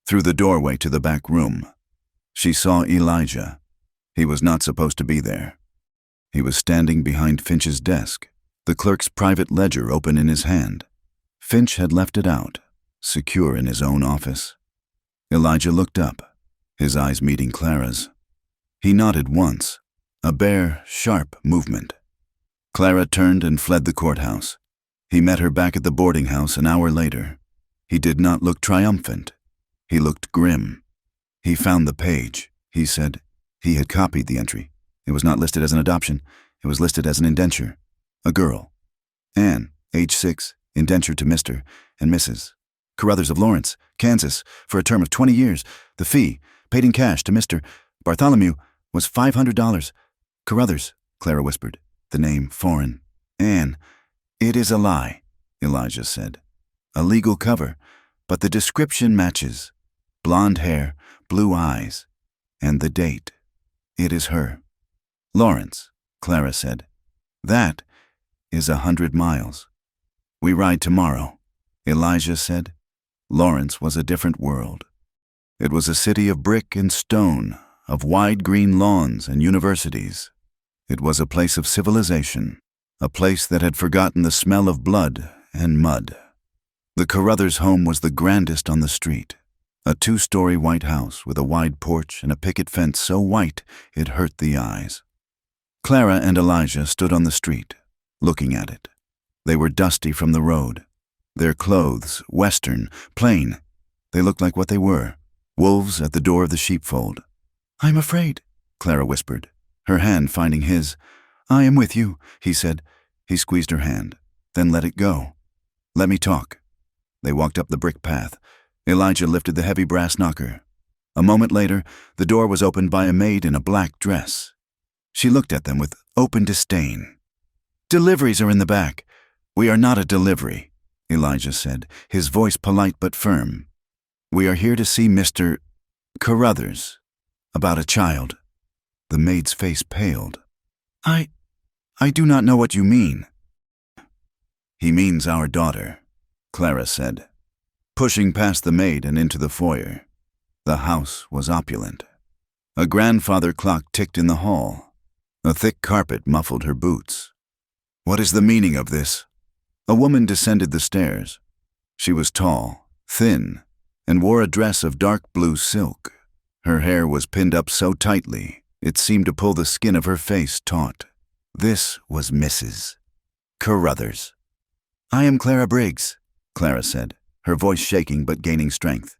Through the doorway to the back room, she saw Elijah. He was not supposed to be there. He was standing behind Finch's desk, the clerk's private ledger open in his hand. Finch had left it out, secure in his own office. Elijah looked up, his eyes meeting Clara's. He nodded once, a bare, sharp movement. Clara turned and fled the courthouse. He met her back at the boarding house an hour later. He did not look triumphant. He looked grim. "He found the page," he said. He had copied the entry. It was not listed as an adoption. It was listed as an indenture. A girl. Anne, age 6, indenture to Mr. and Mrs. Carruthers of Lawrence, Kansas, for a term of 20 years. The fee, paid in cash to Mr. Bartholomew, was $500. Carruthers, Clara whispered, the name foreign. Anne, "It is a lie," Elijah said. "A legal cover, but the description matches. Blonde hair, blue eyes, and the date. It is her." "Lawrence," Clara said. "That is 100 miles. We ride tomorrow," Elijah said. Lawrence was a different world. It was a city of brick and stone, of wide green lawns and universities. It was a place of civilization, a place that had forgotten the smell of blood and mud. The Carruthers home was the grandest on the street, a 2-story white house with a wide porch and a picket fence so white it hurt the eyes. Clara and Elijah stood on the street, looking at it. They were dusty from the road. Their clothes, Western, plain. They looked like what they were, wolves at the door of the sheepfold. "I'm afraid," Clara whispered, her hand finding his. "I am with you," he said. He squeezed her hand, then let it go. "Let me talk." They walked up the brick path. Elijah lifted the heavy brass knocker. A moment later, the door was opened by a maid in a black dress. She looked at them with open disdain. "Deliveries are in the back." "We are not a delivery," Elijah said, his voice polite but firm. "We are here to see Mr. Carruthers, about a child." The maid's face paled. I do not know what you mean." "He means our daughter," Clara said, pushing past the maid and into the foyer. The house was opulent. A grandfather clock ticked in the hall. A thick carpet muffled her boots. What is the meaning of this? A woman descended the stairs. She was tall, thin, and wore a dress of dark blue silk. Her hair was pinned up so tightly, it seemed to pull the skin of her face taut. This was Mrs. Carruthers. "I am Clara Briggs," Clara said, her voice shaking but gaining strength.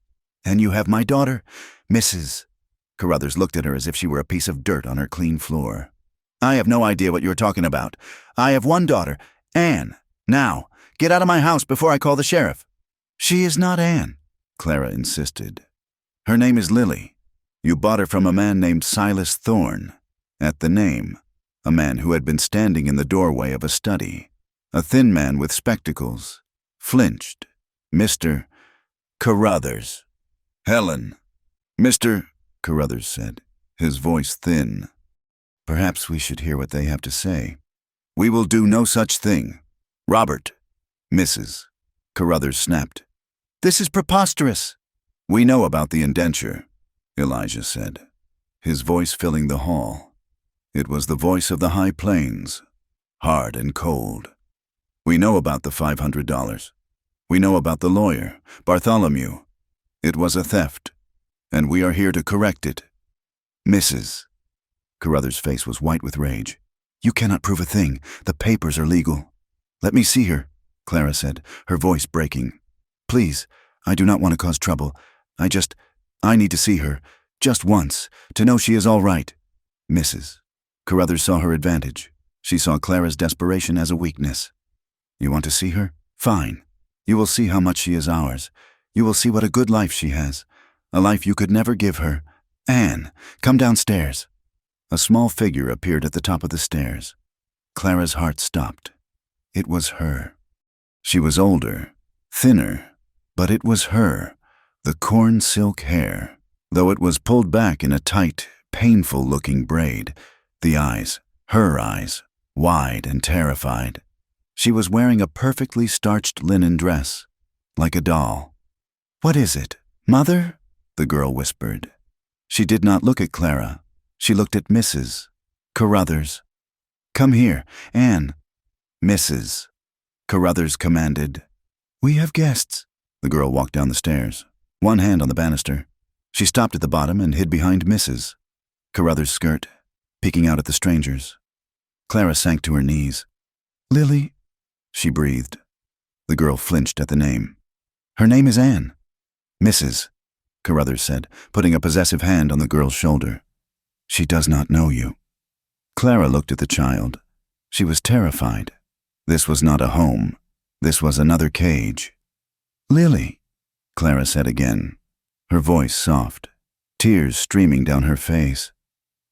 "And you have my daughter, Mrs." Carruthers looked at her as if she were a piece of dirt on her clean floor. "I have no idea what you're talking about. I have one daughter, Anne. Now, get out of my house before I call the sheriff." "She is not Anne," Clara insisted. "Her name is Lily. You bought her from a man named Silas Thorne." At the name, a man who had been standing in the doorway of a study, a thin man with spectacles, flinched. "Mr. Carruthers." "Helen." "Mr. Carruthers said, his voice thin. "Perhaps we should hear what they have to say." "We will do no such thing." "Robert." "Mrs." Carruthers snapped. "This is preposterous." "We know about the indenture," Elijah said, his voice filling the hall. It was the voice of the High Plains, hard and cold. "We know about the $500. We know about the lawyer, Bartholomew. It was a theft, and we are here to correct it." "Mrs." Carruthers' face was white with rage. "You cannot prove a thing. The papers are legal." "Let me see her," Clara said, her voice breaking. "Please, I do not want to cause trouble. I need to see her, just once, to know she is all right." "Mrs." Carruthers saw her advantage. She saw Clara's desperation as a weakness. "You want to see her? Fine. You will see how much she is ours. You will see what a good life she has. A life you could never give her. Anne, come downstairs." A small figure appeared at the top of the stairs. Clara's heart stopped. It was her. She was older, thinner, but it was her, the corn silk hair, though it was pulled back in a tight, painful-looking braid. The eyes, her eyes, wide and terrified. She was wearing a perfectly starched linen dress, like a doll. "What is it, Mother?" the girl whispered. She did not look at Clara. She looked at Mrs. Carruthers. "Come here, Anne." "Mrs." Carruthers commanded. "We have guests." The girl walked down the stairs, one hand on the banister. She stopped at the bottom and hid behind Mrs. Carruthers' skirt, peeking out at the strangers. Clara sank to her knees. "Lily," she breathed. The girl flinched at the name. "Her name is Anne." "Mrs." Carruthers said, putting a possessive hand on the girl's shoulder. "She does not know you." Clara looked at the child. She was terrified. This was not a home. This was another cage. "Lily," Clara said again, her voice soft, tears streaming down her face.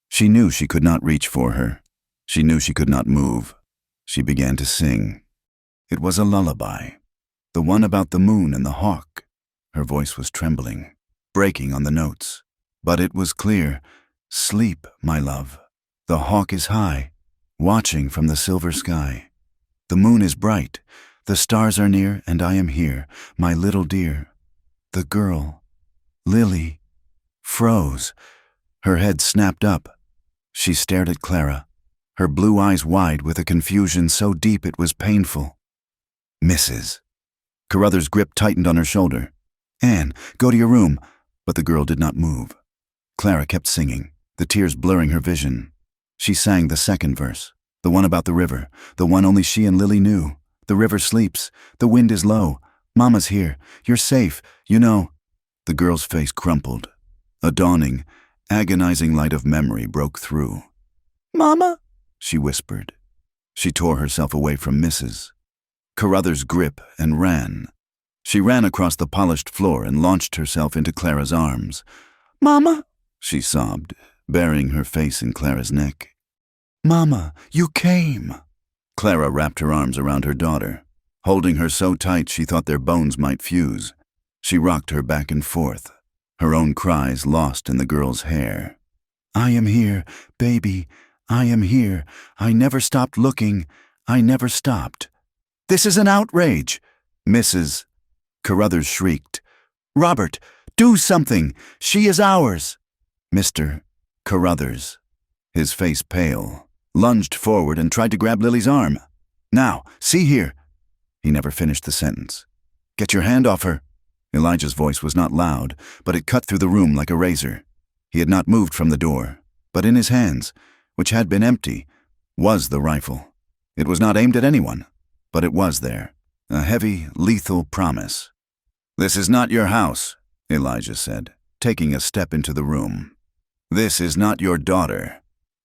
She knew she could not reach for her. She knew she could not move. She began to sing. It was a lullaby, the one about the moon and the hawk. Her voice was trembling, breaking on the notes. But it was clear. "Sleep, my love. The hawk is high, watching from the silver sky. The moon is bright. The stars are near, and I am here, my little dear." The girl, Lily, froze. Her head snapped up. She stared at Clara, her blue eyes wide with a confusion so deep it was painful. "Mrs." Carruthers' grip tightened on her shoulder. "Anne, go to your room." But the girl did not move. Clara kept singing, the tears blurring her vision. She sang the second verse, the one about the river, the one only she and Lily knew. "The river sleeps. The wind is low. Mama's here. You're safe, you know." The girl's face crumpled. A dawning, agonizing light of memory broke through. "Mama," she whispered. She tore herself away from Mrs. Carruthers' grip and ran. She ran across the polished floor and launched herself into Clara's arms. "Mama," she sobbed, burying her face in Clara's neck. "Mama, you came." Clara wrapped her arms around her daughter, holding her so tight she thought their bones might fuse. She rocked her back and forth, her own cries lost in the girl's hair. "I am here, baby. I am here. I never stopped looking. I never stopped." "This is an outrage!" Mrs. Carruthers shrieked. "Robert, Do something! She is ours! Mr. Carruthers, his face pale, lunged forward and tried to grab Lily's arm. Now, see here. He never finished the sentence. Get your hand off her. Elijah's voice was not loud, but it cut through the room like a razor. He had not moved from the door, but in his hands, which had been empty, was the rifle. It was not aimed at anyone, but it was there, a heavy, lethal promise. This is not your house, Elijah said, taking a step into the room. This is not your daughter.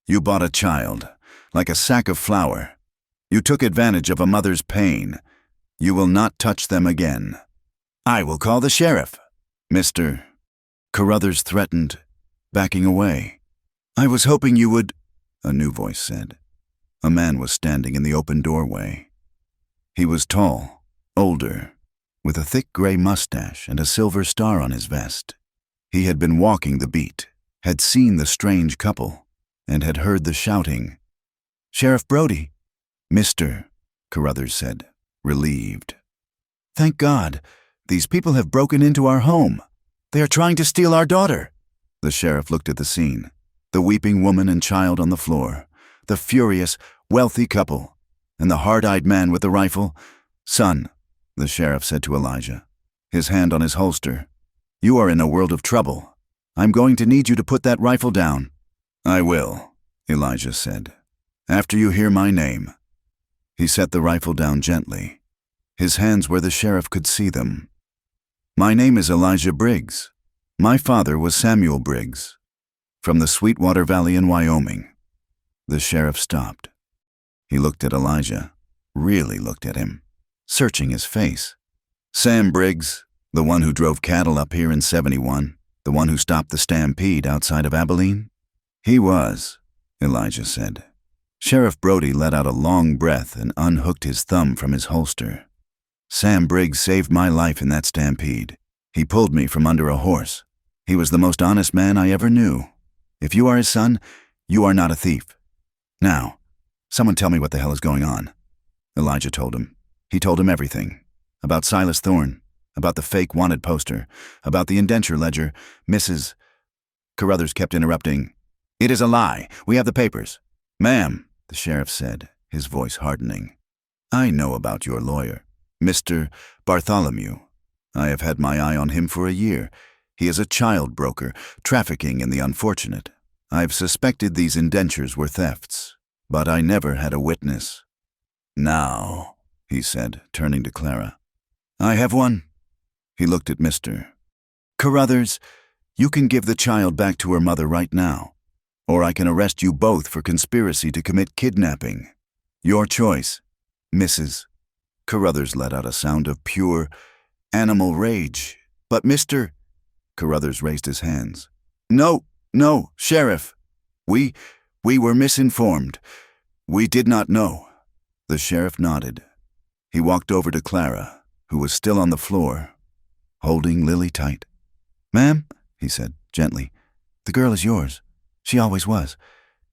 You bought a child, like a sack of flour. You took advantage of a mother's pain. You will not touch them again. I will call the sheriff. Mr. Carruthers threatened, backing away. I was hoping you would, a new voice said. A man was standing in the open doorway. He was tall, older, with a thick gray mustache and a silver star on his vest. He had been walking the beat, had seen the strange couple, and had heard the shouting. Sheriff Brody, Mr. Carruthers said, relieved. Thank God, these people have broken into our home. They are trying to steal our daughter. The sheriff looked at the scene, the weeping woman and child on the floor, the furious, wealthy couple, and the hard-eyed man with the rifle. Son, the sheriff said to Elijah, his hand on his holster, you are in a world of trouble. I'm going to need you to put that rifle down. I will, Elijah said, after you hear my name. He set the rifle down gently, his hands where the sheriff could see them. My name is Elijah Briggs. My father was Samuel Briggs, from the Sweetwater Valley in Wyoming. The sheriff stopped. He looked at Elijah, really looked at him, searching his face. Sam Briggs, the one who drove cattle up here in '71, the one who stopped the stampede outside of Abilene? He was, Elijah said. Sheriff Brody let out a long breath and unhooked his thumb from his holster. Sam Briggs saved my life in that stampede. He pulled me from under a horse. He was the most honest man I ever knew. If you are his son, you are not a thief. Now, someone tell me what the hell is going on. Elijah told him. He told him everything. About Silas Thorne, about the fake wanted poster, about the indenture ledger. Mrs. Carruthers kept interrupting. It is a lie. We have the papers. Ma'am, the sheriff said, his voice hardening. I know about your lawyer, Mr. Bartholomew. I have had my eye on him for a year. He is a child broker, trafficking in the unfortunate. I've suspected these indentures were thefts, but I never had a witness. Now, he said, turning to Clara. I have one. He looked at Mr. Carruthers. You can give the child back to her mother right now, or I can arrest you both for conspiracy to commit kidnapping. Your choice. Mrs. Carruthers let out a sound of pure, animal rage. But Mr. Carruthers raised his hands. No, Sheriff. We were misinformed. We did not know. The sheriff nodded. He walked over to Clara, who was still on the floor, holding Lily tight. Ma'am, he said, gently, the girl is yours. She always was.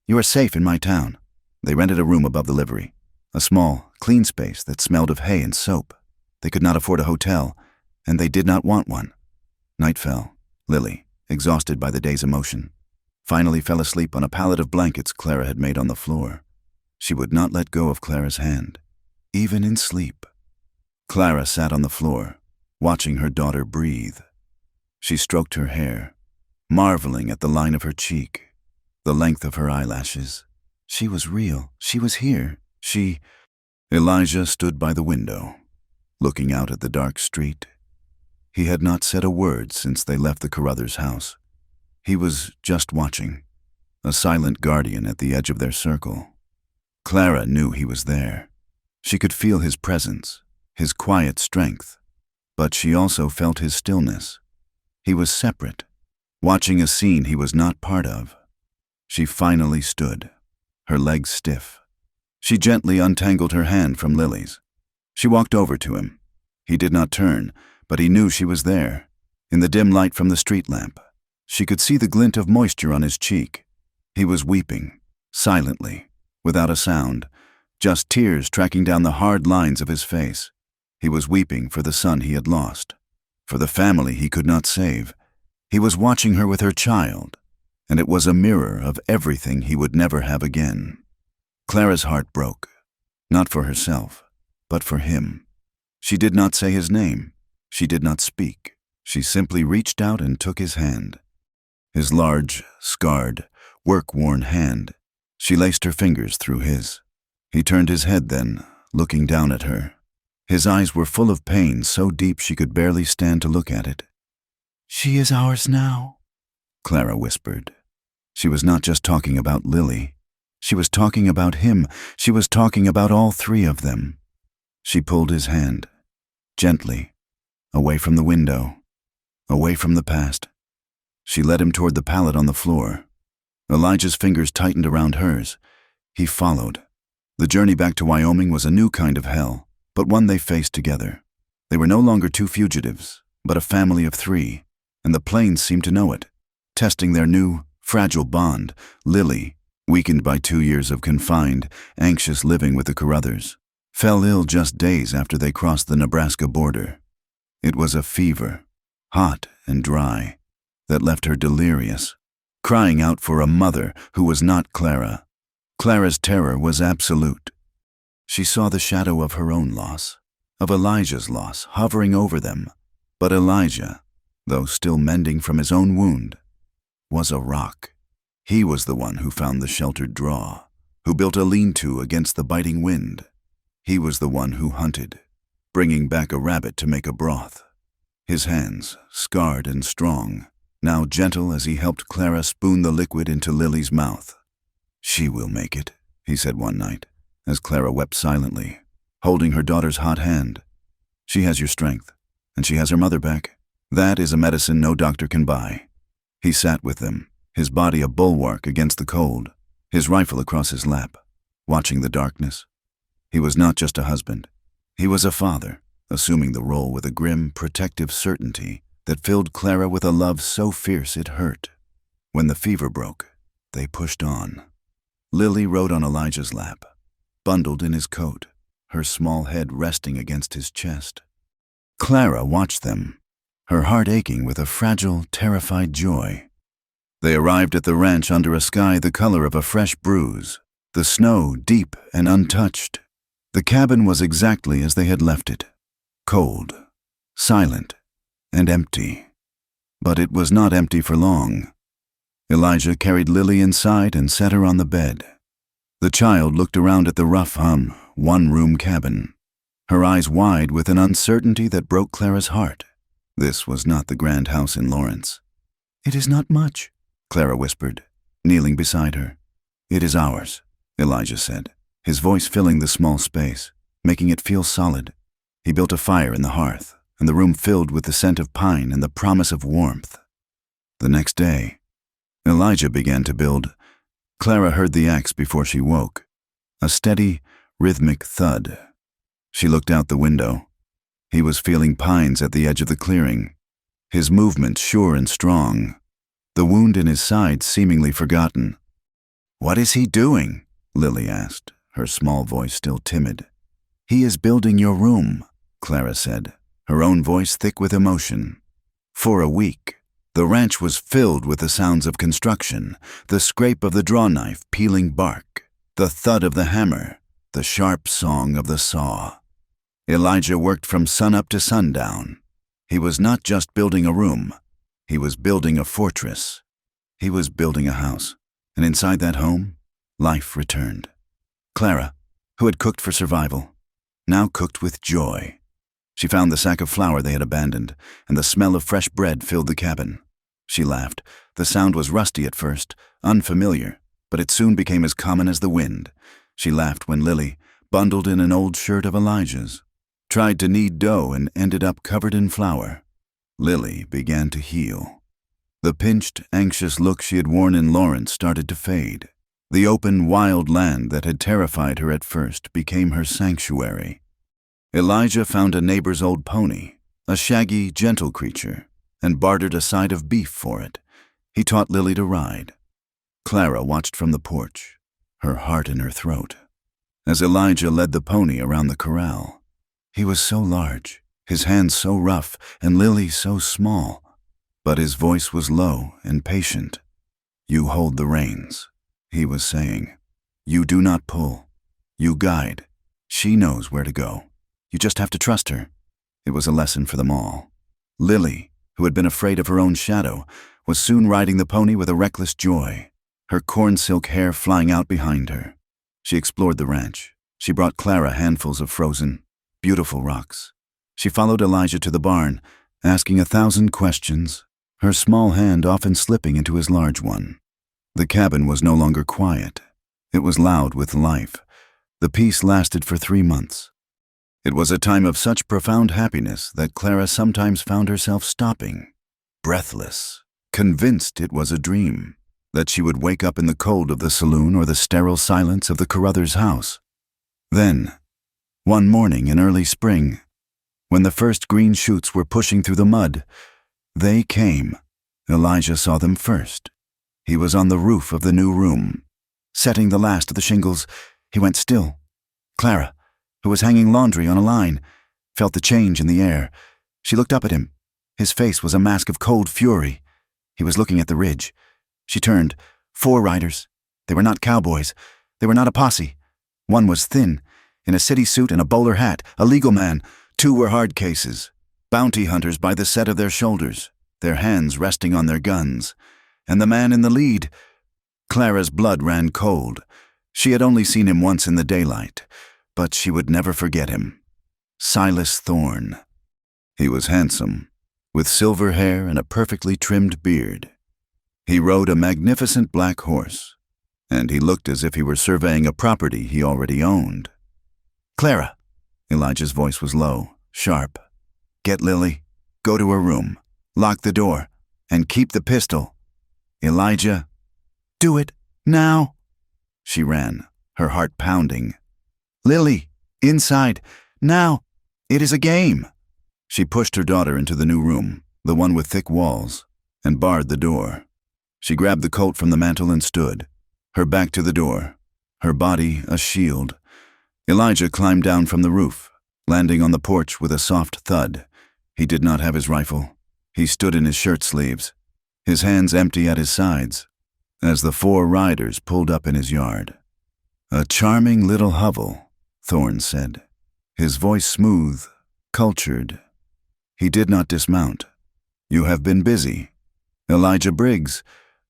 You are safe in my town. They rented a room above the livery, a small, clean space that smelled of hay and soap. They could not afford a hotel, and they did not want one. Night fell. Lily, exhausted by the day's emotion, finally fell asleep on a pallet of blankets Clara had made on the floor. She would not let go of Clara's hand, even in sleep. Clara sat on the floor, watching her daughter breathe. She stroked her hair, marveling at the line of her cheek, the length of her eyelashes. She was real. She was here. Elijah stood by the window, looking out at the dark street. He had not said a word since they left the Carruthers' house. He was just watching, a silent guardian at the edge of their circle. Clara knew he was there. She could feel his presence, his quiet strength, but she also felt his stillness. He was separate, watching a scene he was not part of. She finally stood, her legs stiff. She gently untangled her hand from Lily's. She walked over to him. He did not turn, but he knew she was there. In the dim light from the street lamp, she could see the glint of moisture on his cheek. He was weeping, silently, without a sound, just tears tracking down the hard lines of his face. He was weeping for the son he had lost, for the family he could not save, He was watching her with her child, and it was a mirror of everything he would never have again. Clara's heart broke, not for herself, but for him. She did not say his name. She did not speak. She simply reached out and took his hand. His large, scarred, work-worn hand. She laced her fingers through his. He turned his head then, looking down at her. His eyes were full of pain so deep she could barely stand to look at it. "She is ours now," Clara whispered. She was not just talking about Lily. She was talking about him. She was talking about all three of them. She pulled his hand, gently, away from the window, away from the past. She led him toward the pallet on the floor. Elijah's fingers tightened around hers. He followed. The journey back to Wyoming was a new kind of hell, but one they faced together. They were no longer two fugitives, but a family of three, and the plains seemed to know it. Testing their new, fragile bond, Lily, weakened by 2 years of confined, anxious living with the Carruthers, fell ill just days after they crossed the Nebraska border. It was a fever, hot and dry, that left her delirious, crying out for a mother who was not Clara. Clara's terror was absolute. She saw the shadow of her own loss, of Elijah's loss, hovering over them. But Elijah, though still mending from his own wound, was a rock. He was the one who found the sheltered draw, who built a lean-to against the biting wind. He was the one who hunted, bringing back a rabbit to make a broth. His hands, scarred and strong, now gentle as he helped Clara spoon the liquid into Lily's mouth. "She will make it," he said one night, as Clara wept silently, holding her daughter's hot hand. "She has your strength, and she has her mother back. That is a medicine no doctor can buy." He sat with them, his body a bulwark against the cold, his rifle across his lap, watching the darkness. He was not just a husband. He was a father, assuming the role with a grim, protective certainty that filled Clara with a love so fierce it hurt. When the fever broke, they pushed on. Lily rode on Elijah's lap, bundled in his coat, her small head resting against his chest. Clara watched them, her heart aching with a fragile, terrified joy. They arrived at the ranch under a sky the color of a fresh bruise, the snow deep and untouched. The cabin was exactly as they had left it, cold, silent, and empty. But it was not empty for long. Elijah carried Lily inside and set her on the bed. The child looked around at the rough, one-room cabin, her eyes wide with an uncertainty that broke Clara's heart. This was not the grand house in Lawrence. "It is not much," Clara whispered, kneeling beside her. "It is ours," Elijah said, his voice filling the small space, making it feel solid. He built a fire in the hearth, and the room filled with the scent of pine and the promise of warmth. The next day, Elijah began to build. Clara heard the axe before she woke, a steady, rhythmic thud. She looked out the window. He was feeling pines at the edge of the clearing, his movement sure and strong, the wound in his side seemingly forgotten. "What is he doing?" Lily asked, her small voice still timid. "He is building your room," Clara said, her own voice thick with emotion. For a week, the ranch was filled with the sounds of construction, the scrape of the draw knife peeling bark, the thud of the hammer, the sharp song of the saw. Elijah worked from sunup to sundown. He was not just building a room. He was building a fortress. He was building a house, and inside that home, life returned. Clara, who had cooked for survival, now cooked with joy. She found the sack of flour they had abandoned, and the smell of fresh bread filled the cabin. She laughed. The sound was rusty at first, unfamiliar, but it soon became as common as the wind. She laughed when Lily, bundled in an old shirt of Elijah's, tried to knead dough and ended up covered in flour. Lily began to heal. The pinched, anxious look she had worn in Lawrence started to fade. The open, wild land that had terrified her at first became her sanctuary. Elijah found a neighbor's old pony, a shaggy, gentle creature, and bartered a side of beef for it. He taught Lily to ride. Clara watched from the porch, her heart in her throat, as Elijah led the pony around the corral. He was so large, his hands so rough, and Lily so small, but his voice was low and patient. "You hold the reins," he was saying. "You do not pull. You guide. She knows where to go. You just have to trust her." It was a lesson for them all. Lily, who had been afraid of her own shadow, was soon riding the pony with a reckless joy, her corn silk hair flying out behind her. She explored the ranch. She brought Clara handfuls of frozen, beautiful rocks. She followed Elijah to the barn, asking 1,000 questions, her small hand often slipping into his large one. The cabin was no longer quiet. It was loud with life. The peace lasted for 3 months. It was a time of such profound happiness that Clara sometimes found herself stopping, breathless, convinced it was a dream, that she would wake up in the cold of the saloon or the sterile silence of the Carruthers' house. Then, one morning in early spring, when the first green shoots were pushing through the mud, they came. Elijah saw them first. He was on the roof of the new room. Setting the last of the shingles, he went still. Clara, who was hanging laundry on a line, felt the change in the air. She looked up at him. His face was a mask of cold fury. He was looking at the ridge. She turned. 4 riders. They were not cowboys. They were not a posse. One was thin, in a city suit and a bowler hat, a legal man. 2 were hard cases, bounty hunters by the set of their shoulders, their hands resting on their guns. And the man in the lead. Clara's blood ran cold. She had only seen him once in the daylight, but she would never forget him. Silas Thorne. He was handsome, with silver hair and a perfectly trimmed beard. He rode a magnificent black horse, and he looked as if he were surveying a property he already owned. "Clara," Elijah's voice was low, sharp. "Get Lily, go to her room, lock the door, and keep the pistol. Elijah, do it, now." She ran, her heart pounding. "Lily, inside, now, it is a game." She pushed her daughter into the new room, the one with thick walls, and barred the door. She grabbed the colt from the mantel and stood, her back to the door, her body a shield. Elijah climbed down from the roof, landing on the porch with a soft thud. He did not have his rifle. He stood in his shirt sleeves, his hands empty at his sides, as the 4 riders pulled up in his yard. "A charming little hovel," Thorne said, his voice smooth, cultured. He did not dismount. "You have been busy, Elijah Briggs,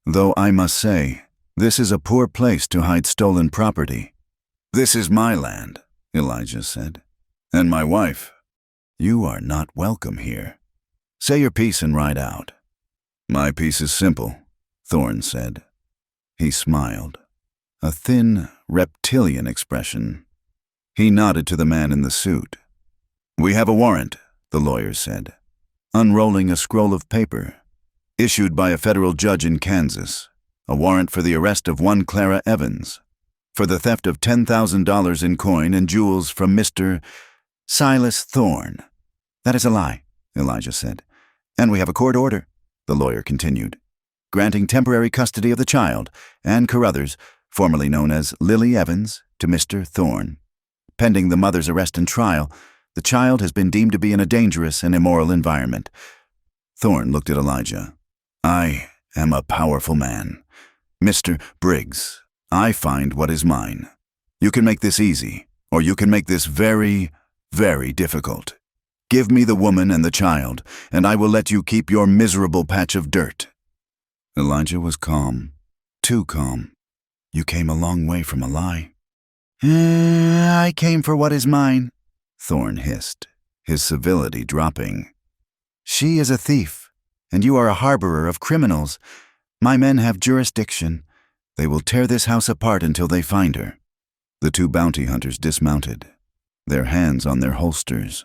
though I must say, this is a poor place to hide stolen property." "This is my land," Elijah said, "and my wife. You are not welcome here. Say your piece and ride out." "My piece is simple," Thorne said. He smiled, a thin, reptilian expression. He nodded to the man in the suit. "We have a warrant," the lawyer said, unrolling a scroll of paper. "Issued by a federal judge in Kansas. A warrant for the arrest of one Clara Evans, for the theft of $10,000 in coin and jewels from Mr. Silas Thorne." "That is a lie," Elijah said. "And we have a court order," the lawyer continued, "granting temporary custody of the child, Ann Carruthers, formerly known as Lily Evans, to Mr. Thorne. Pending the mother's arrest and trial, the child has been deemed to be in a dangerous and immoral environment." Thorne looked at Elijah. "I am a powerful man. Mr. Briggs, I find what is mine. You can make this easy, or you can make this very, very difficult. Give me the woman and the child, and I will let you keep your miserable patch of dirt." Elijah was calm, too calm. "You came a long way from a lie." "I came for what is mine," Thorne hissed, his civility dropping. "She is a thief, and you are a harborer of criminals. My men have jurisdiction. They will tear this house apart until they find her." The 2 bounty hunters dismounted, their hands on their holsters.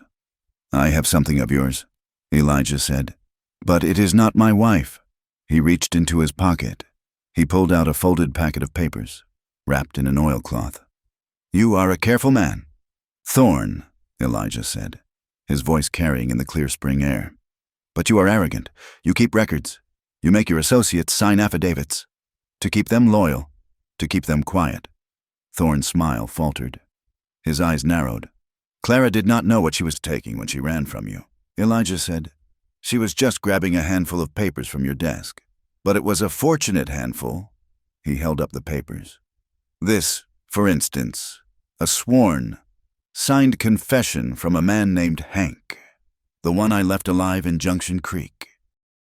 "I have something of yours," Elijah said, "but it is not my wife." He reached into his pocket. He pulled out a folded packet of papers, wrapped in an oilcloth. "You are a careful man." "Thorne," Elijah said, his voice carrying in the clear spring air. "But you are arrogant. You keep records. You make your associates sign affidavits. To keep them loyal, to keep them quiet." Thorne's smile faltered. His eyes narrowed. "Clara did not know what she was taking when she ran from you," Elijah said. She was just grabbing a handful of papers from your desk. But it was a fortunate handful. He held up the papers. This, for instance, a sworn, signed confession from a man named Hank, the one I left alive in Junction Creek.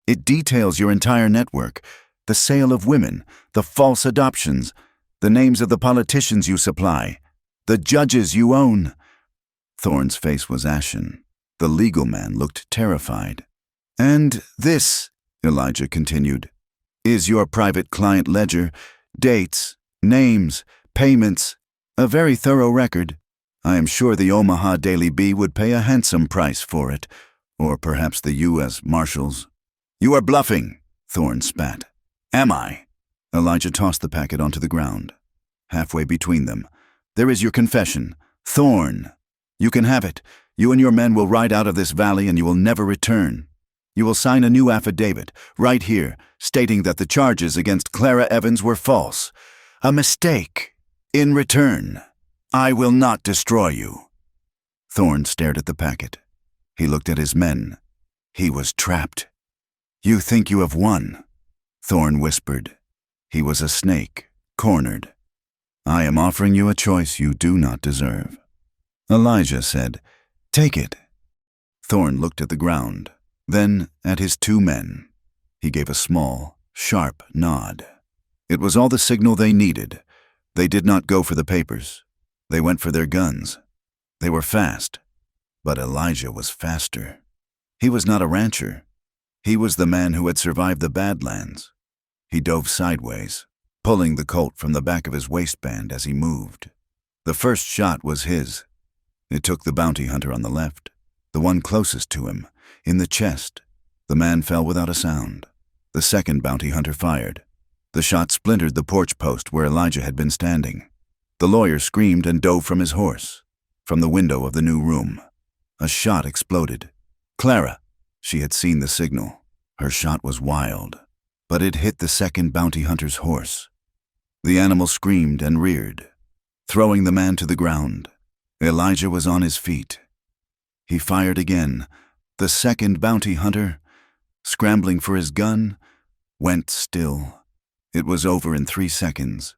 It details your entire network, the sale of women, the false adoptions, the names of the politicians you supply, the judges you own. Thorne's face was ashen. The legal man looked terrified. And this, Elijah continued, is your private client ledger, dates, names, payments, a very thorough record. I am sure the Omaha Daily Bee would pay a handsome price for it, or perhaps the U.S. Marshals. You are bluffing, Thorne spat. Am I? Elijah tossed the packet onto the ground. Halfway between them, there is your confession. Thorne, you can have it. You and your men will ride out of this valley and you will never return. You will sign a new affidavit, right here, stating that the charges against Clara Evans were false. A mistake. In return, I will not destroy you. Thorne stared at the packet. He looked at his men. He was trapped. You think you have won, Thorne whispered. He was a snake, cornered. I am offering you a choice you do not deserve. Elijah said, Take it. Thorne looked at the ground, then at his two men. He gave a small, sharp nod. It was all the signal they needed. They did not go for the papers. They went for their guns. They were fast, but Elijah was faster. He was not a rancher. He was the man who had survived the Badlands. He dove sideways, pulling the Colt from the back of his waistband as he moved. The first shot was his. It took the bounty hunter on the left, the one closest to him, in the chest. The man fell without a sound. The second bounty hunter fired. The shot splintered the porch post where Elijah had been standing. The lawyer screamed and dove from his horse. From the window of the new room, a shot exploded. Clara, she had seen the signal. Her shot was wild, but it hit the second bounty hunter's horse. The animal screamed and reared, throwing the man to the ground. Elijah was on his feet. He fired again. The second bounty hunter, scrambling for his gun, went still. It was over in 3 seconds.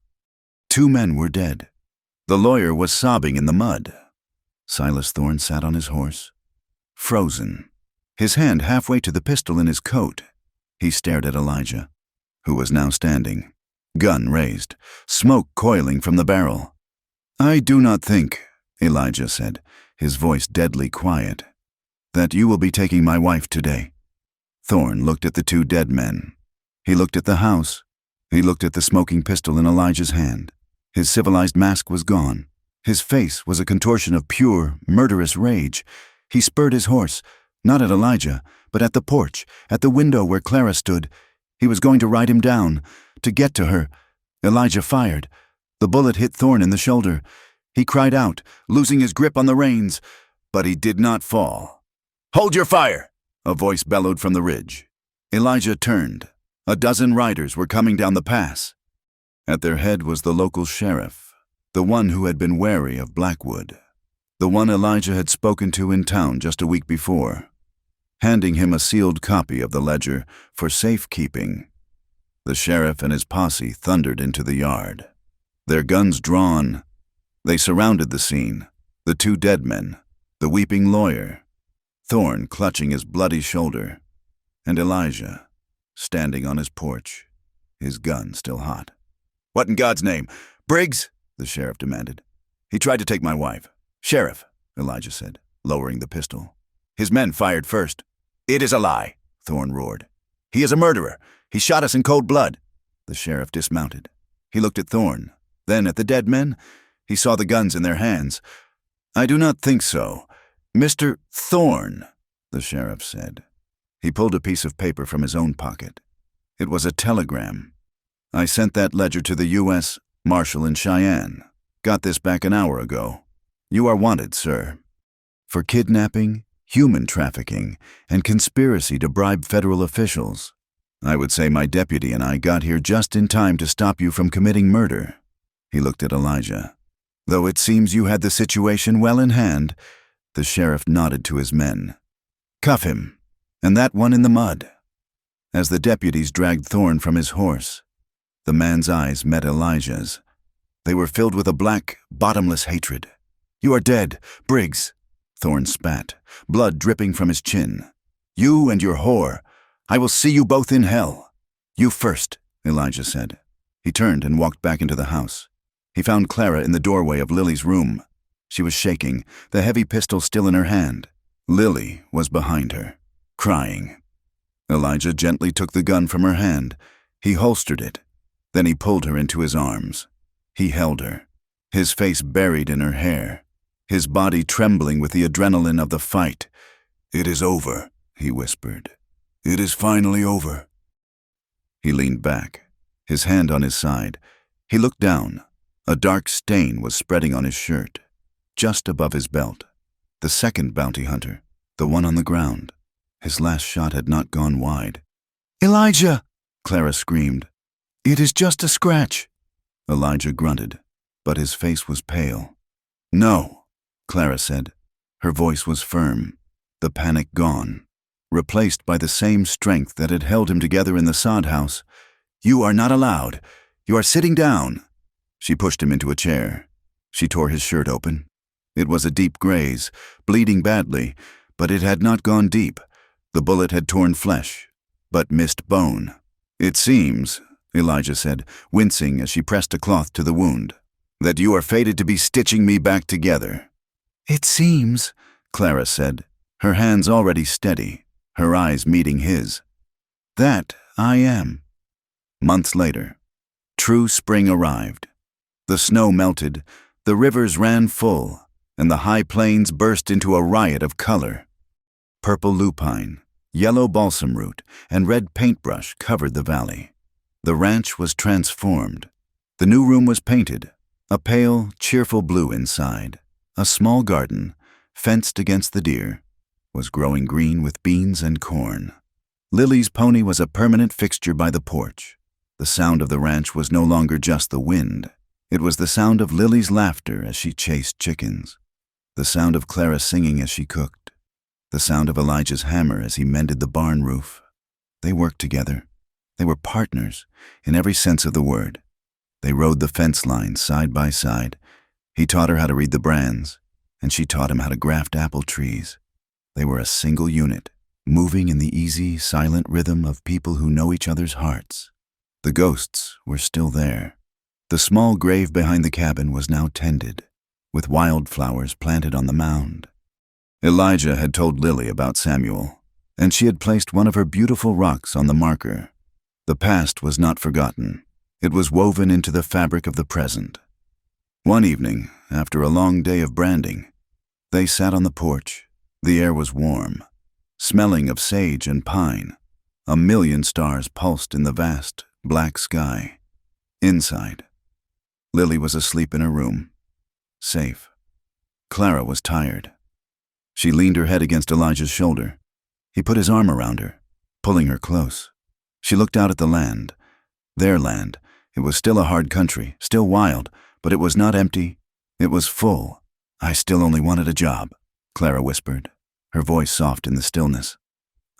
2 men were dead. The lawyer was sobbing in the mud. Silas Thorne sat on his horse, frozen, his hand halfway to the pistol in his coat. He stared at Elijah, who was now standing, gun raised, smoke coiling from the barrel. I do not think, Elijah said, his voice deadly quiet, that you will be taking my wife today. Thorne looked at the 2 dead men. He looked at the house. He looked at the smoking pistol in Elijah's hand. His civilized mask was gone. His face was a contortion of pure, murderous rage. He spurred his horse, not at Elijah, but at the porch, at the window where Clara stood. He was going to ride him down, to get to her. Elijah fired. The bullet hit Thorne in the shoulder. He cried out, losing his grip on the reins, but he did not fall. Hold your fire! A voice bellowed from the ridge. Elijah turned. A dozen riders were coming down the pass. At their head was the local sheriff, the one who had been wary of Blackwood, the one Elijah had spoken to in town just a week before, handing him a sealed copy of the ledger for safekeeping. The sheriff and his posse thundered into the yard. Their guns drawn, they surrounded the scene, the 2 dead men, the weeping lawyer, Thorne clutching his bloody shoulder, and Elijah standing on his porch, his gun still hot. What in God's name? Briggs? The sheriff demanded. He tried to take my wife. Sheriff, Elijah said, lowering the pistol. His men fired first. It is a lie, Thorne roared. He is a murderer. He shot us in cold blood. The sheriff dismounted. He looked at Thorne, then at the dead men. He saw the guns in their hands. I do not think so. Mr. Thorne, the sheriff said. He pulled a piece of paper from his own pocket. It was a telegram. I sent that ledger to the U.S. Marshal in Cheyenne. Got this back an hour ago. You are wanted, sir, for kidnapping, human trafficking, and conspiracy to bribe federal officials. I would say my deputy and I got here just in time to stop you from committing murder. He looked at Elijah. Though it seems you had the situation well in hand, the sheriff nodded to his men. Cuff him. And that one in the mud. As the deputies dragged Thorne from his horse, the man's eyes met Elijah's. They were filled with a black, bottomless hatred. "You are dead, Briggs," Thorne spat, blood dripping from his chin. "You and your whore. I will see you both in hell." "You first," Elijah said. He turned and walked back into the house. He found Clara in the doorway of Lily's room. She was shaking, the heavy pistol still in her hand. Lily was behind her, crying. Elijah gently took the gun from her hand. He holstered it. Then he pulled her into his arms. He held her, his face buried in her hair, his body trembling with the adrenaline of the fight. "It is over," he whispered. "It is finally over." He leaned back, his hand on his side. He looked down. A dark stain was spreading on his shirt, just above his belt. The second bounty hunter, the one on the ground. His last shot had not gone wide. "Elijah!" Clara screamed. "It is just a scratch." Elijah grunted, but his face was pale. "No," Clara said. Her voice was firm, the panic gone, replaced by the same strength that had held him together in the sod house. "You are not allowed. You are sitting down." She pushed him into a chair. She tore his shirt open. It was a deep graze, bleeding badly, but it had not gone deep. The bullet had torn flesh, but missed bone. "It seems," Elijah said, wincing as she pressed a cloth to the wound, "that you are fated to be stitching me back together." "It seems," Clara said, her hands already steady, her eyes meeting his. "That I am." Months later, true spring arrived. The snow melted, the rivers ran full, and the high plains burst into a riot of color. Purple lupine, yellow balsam root, and red paintbrush covered the valley. The ranch was transformed. The new room was painted, a pale, cheerful blue inside. A small garden, fenced against the deer, was growing green with beans and corn. Lily's pony was a permanent fixture by the porch. The sound of the ranch was no longer just the wind. It was the sound of Lily's laughter as she chased chickens, the sound of Clara singing as she cooked, the sound of Elijah's hammer as he mended the barn roof. They worked together. They were partners in every sense of the word. They rode the fence line side by side. He taught her how to read the brands, and she taught him how to graft apple trees. They were a single unit, moving in the easy, silent rhythm of people who know each other's hearts. The ghosts were still there. The small grave behind the cabin was now tended, with wildflowers planted on the mound. Elijah had told Lily about Samuel, and she had placed one of her beautiful rocks on the marker. The past was not forgotten. It was woven into the fabric of the present. One evening, after a long day of branding, they sat on the porch. The air was warm, smelling of sage and pine. A million stars pulsed in the vast, black sky. Inside, Lily was asleep in her room, safe. Clara was tired. She leaned her head against Elijah's shoulder. He put his arm around her, pulling her close. She looked out at the land, their land. It was still a hard country, still wild, but it was not empty. It was full. "I still only wanted a job," Clara whispered, her voice soft in the stillness.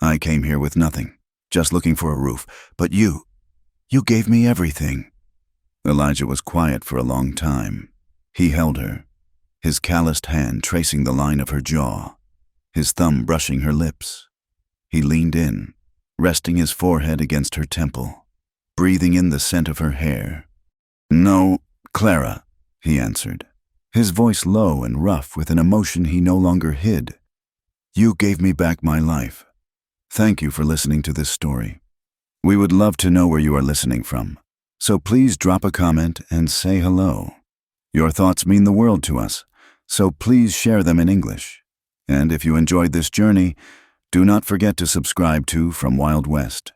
"I came here with nothing, just looking for a roof. But you gave me everything." Elijah was quiet for a long time. He held her, his calloused hand tracing the line of her jaw, his thumb brushing her lips. He leaned in, resting his forehead against her temple, breathing in the scent of her hair. "No, Clara," he answered, his voice low and rough with an emotion he no longer hid. "You gave me back my life. Thank you for listening to this story. We would love to know where you are listening from, so please drop a comment and say hello. Your thoughts mean the world to us, so please share them in English. And if you enjoyed this journey, do not forget to subscribe to From Wild West.